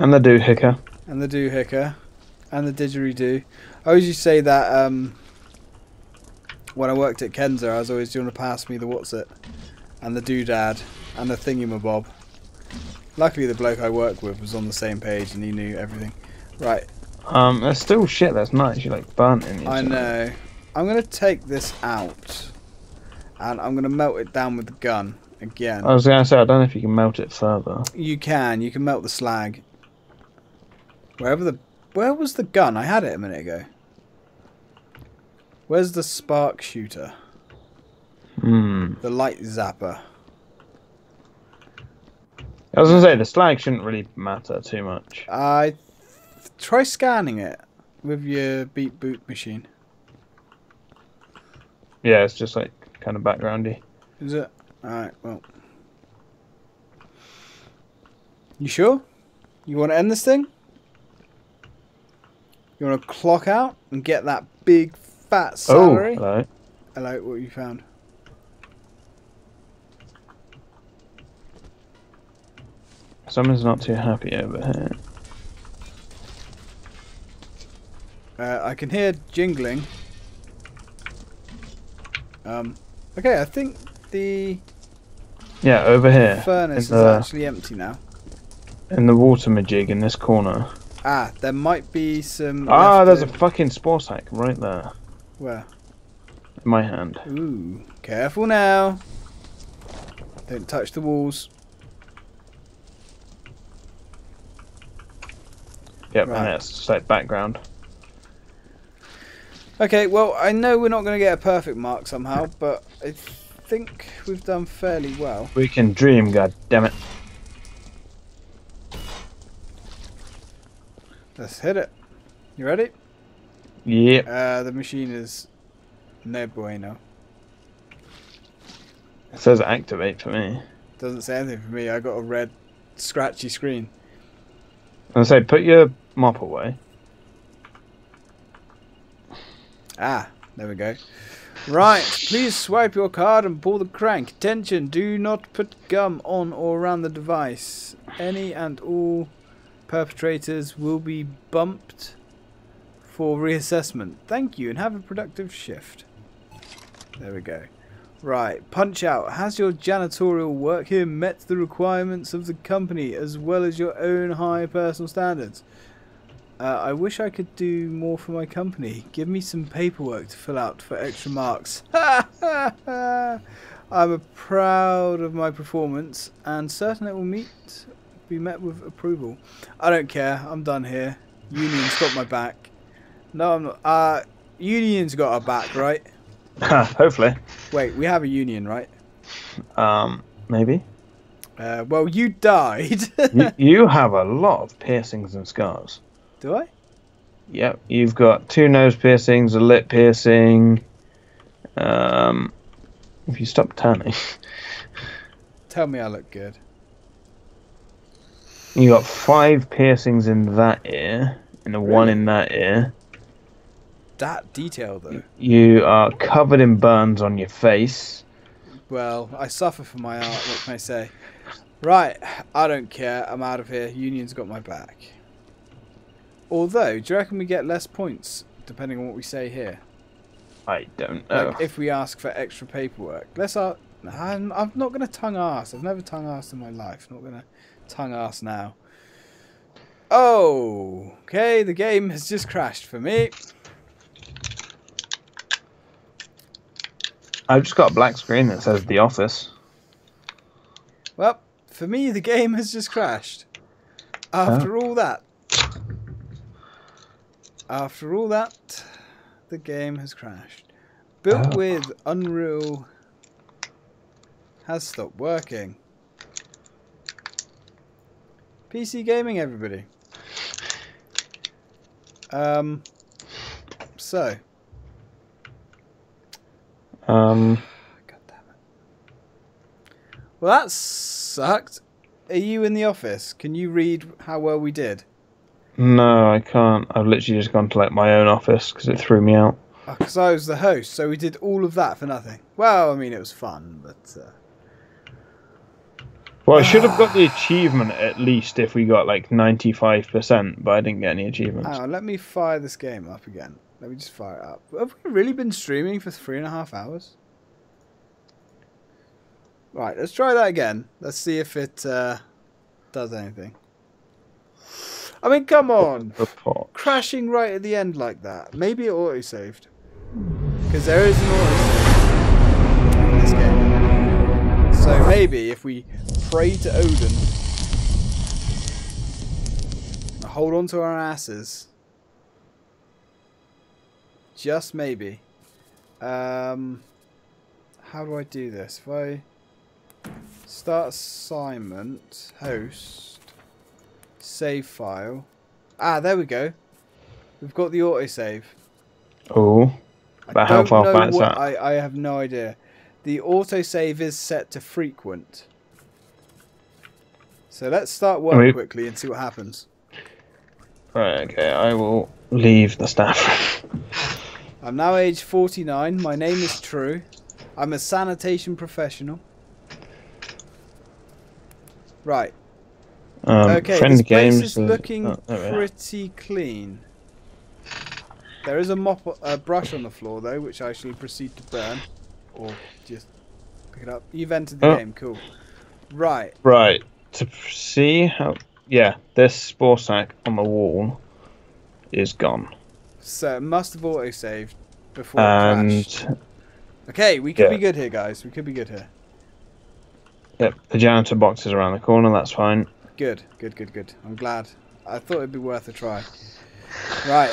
And the doohicker. And the doohicker. And the didgeridoo. I always used to say that when I worked at Kenza, I was always doing to pass me the what's-it, and the doodad, and the thingamabob. Luckily the bloke I worked with was on the same page and he knew everything. Right. There's still shit that's not actually like burnt in you. I know. I'm going to take this out, and I'm going to melt it down with the gun again. I was going to say, I don't know if you can melt it further. You can melt the slag. Where was the gun? I had it a minute ago. Where's the spark shooter? The light zapper. I was going to say, the slag shouldn't really matter too much. Try scanning it with your beep boop machine. Yeah, it's just like kind of backgroundy. Is it? Alright, well. You sure? You want to end this thing? You want to clock out and get that big fat salary? Oh, hello. Hello, what have you found? Someone's not too happy over here. I can hear jingling. Okay, I think the over here. furnace is actually empty now. In the water majig in this corner. Ah, there might be some. There's a fucking spore sack right there. Where? In my hand. Ooh, careful now. Don't touch the walls. Yep, Right. and it's just like background. Okay, well, I know we're not going to get a perfect mark somehow, but I think we've done fairly well. We can dream, god damn it. Let's hit it. You ready? Yep. The machine is no bueno. It says activate for me. Doesn't say anything for me. I got a red, scratchy screen. I say, put your mop away. Ah, There we go. Right, please swipe your card and pull the crank. Attention, do not put gum on or around the device. Any and all perpetrators will be bumped for reassessment. Thank you and have a productive shift. There we go. Right, punch out. Has your janitorial work here met the requirements of the company as well as your own high personal standards? I wish I could do more for my company. Give me some paperwork to fill out for extra marks. I'm proud of my performance and certain it will be met with approval. I don't care. I'm done here. Union's got my back. No, I'm not. Union's got our back, right? Hopefully. Wait, we have a union, right? Maybe. Well, you died. you have a lot of piercings and scars. Do I? Yep, you've got 2 nose piercings, a lip piercing. If you stop turning. Tell me I look good. You got 5 piercings in that ear, and a 1 in that ear. That detail, though. You are covered in burns on your face. Well, I suffer for my art, what can I say? Right, I don't care. I'm out of here. Union's got my back. Although, do you reckon we get less points, depending on what we say here? I don't know. Like, if we ask for extra paperwork. I'm not going to tongue arse. I've never tongue arsed in my life. I'm not going to tongue arse now. Oh, okay, the game has just crashed for me. I've just got a black screen that says The Office. Well, for me, the game has just crashed. After all that. After all that, the game has crashed. Built with Unreal has stopped working. PC gaming, everybody. So. God damn it. Well, that sucked. Are you in the office? Can you read how well we did? No, I can't. I've literally just gone to like my own office because it threw me out. Because I was the host, so we did all of that for nothing. Well, I mean, it was fun, but... Well, I should have got the achievement at least if we got like 95%, but I didn't get any achievements. Hang on, let me fire this game up again. Let me just fire it up. Have we really been streaming for 3.5 hours? Right, let's try that again. Let's see if it does anything. I mean, come on. Report. Crashing right at the end like that. Maybe it auto-saved. Because there is an auto-save in this game. So maybe if we pray to Odin and hold on to our asses, just maybe. How do I do this? If I start assignment, host, save file. Ah, there we go. We've got the autosave. Oh, but how far back is that? I have no idea. The autosave is set to frequent. So let's start work quickly and see what happens. Right, okay, I will leave the staff. I'm now age 49. My name is True. I'm a sanitation professional. Right. Okay, this place is looking pretty clean. There is a brush on the floor though, which I shall proceed to burn. Or just pick it up. You've entered the game, cool. Right. Right. To see how... Yeah, this spore sack on the wall is gone. So it must have auto-saved before it crashed. Okay, we could be good here, guys. We could be good here. Yep, the janitor box is around the corner, that's fine. Good, good, good, good. I'm glad. I thought it'd be worth a try. Right.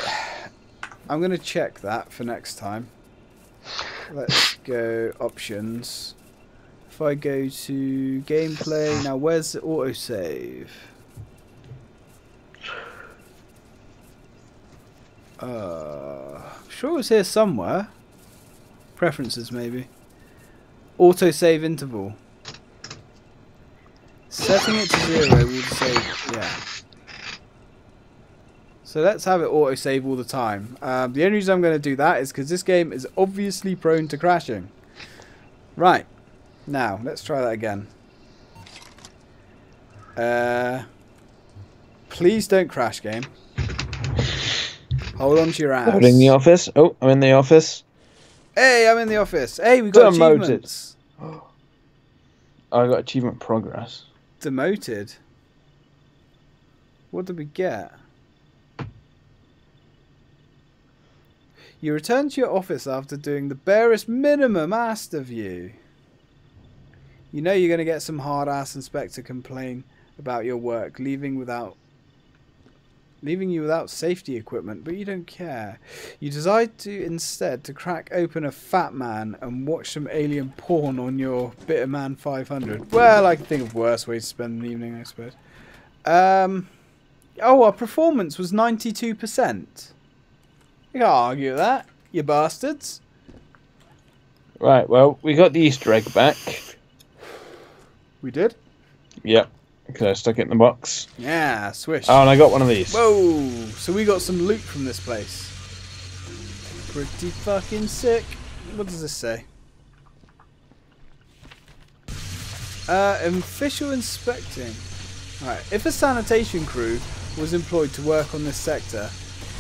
I'm going to check that for next time. Let's go options. If I go to gameplay, now where's the autosave? I'm sure it was here somewhere. Preferences maybe. Autosave interval. Setting it to 0 will save, yeah. So let's have it auto-save all the time. The only reason I'm going to do that is because this game is obviously prone to crashing. Right. Now, let's try that again. Please don't crash, game. Hold on to your ass. Loading the office. Oh, I'm in the office. Hey, I'm in the office. Hey, we got achievements. I got achievement progress. Demoted. What did we get? You return to your office after doing the barest minimum asked of you. You know you're going to get some hard-ass inspector complain about your work, leaving you without safety equipment, but you don't care. You decide to instead to crack open a fat man and watch some alien porn on your Bitterman 500. Well, I can think of worse ways to spend an evening, I suppose. Oh, our performance was 92%. You can't argue with that, you bastards. Right, well, we got the Easter egg back. We did? Yep, because I stuck it in the box. Yeah, swish. Oh, and I got one of these. Whoa, so we got some loot from this place. Pretty fucking sick. What does this say? Official inspecting. Alright, if a sanitation crew was employed to work on this sector,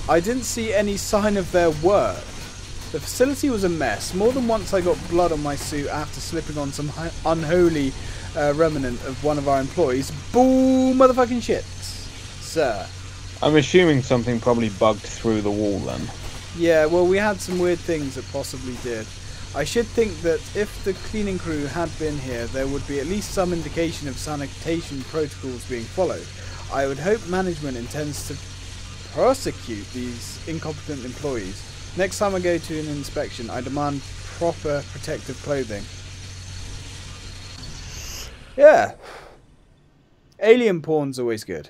I didn't see any sign of their work. The facility was a mess. More than once I got blood on my suit after slipping on some unholy remnant of one of our employees. Boom, motherfucking shit, sir. I'm assuming something probably bugged through the wall then. Yeah, well, we had some weird things that possibly did. I should think that if the cleaning crew had been here, there would be at least some indication of sanitation protocols being followed. I would hope management intends to prosecute these incompetent employees. Next time I go to an inspection, I demand proper protective clothing. Yeah. Alien porn's always good.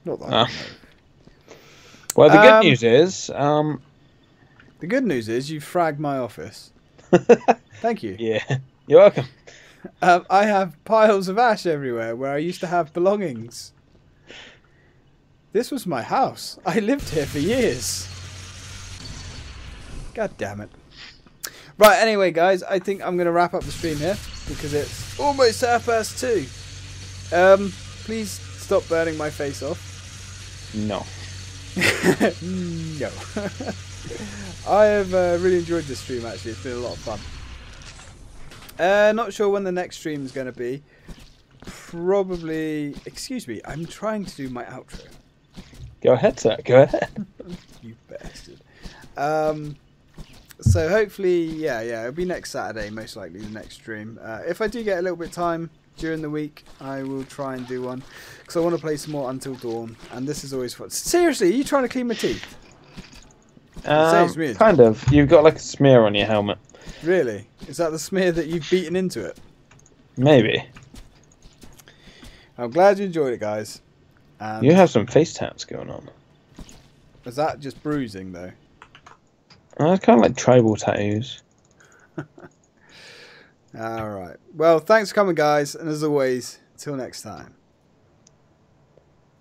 Not that. Well, the good news is... The good news is you fragged my office. Thank you. Yeah, you're welcome. I have piles of ash everywhere where I used to have belongings. This was my house. I lived here for years. God damn it. Right, anyway, guys, I think I'm going to wrap up the stream here because it's almost 2:30. Please stop burning my face off. No. No. I have really enjoyed this stream, actually. It's been a lot of fun. Not sure when the next stream is going to be. Probably... Excuse me, I'm trying to do my outro. Go ahead, sir. Go ahead. You bastard. So hopefully, yeah, it'll be next Saturday, most likely the next stream. If I do get a little bit of time during the week, I will try and do one. Because I want to play some more Until Dawn. And this is always fun. Seriously, are you trying to clean my teeth? Kind of. You've got like a smear on your helmet. Really? Is that the smear that you've beaten into it? Maybe. I'm glad you enjoyed it, guys. And you have some face tats going on. is that just bruising, though? It's kind of like tribal tattoos. Alright. Well, thanks for coming, guys. And as always, till next time.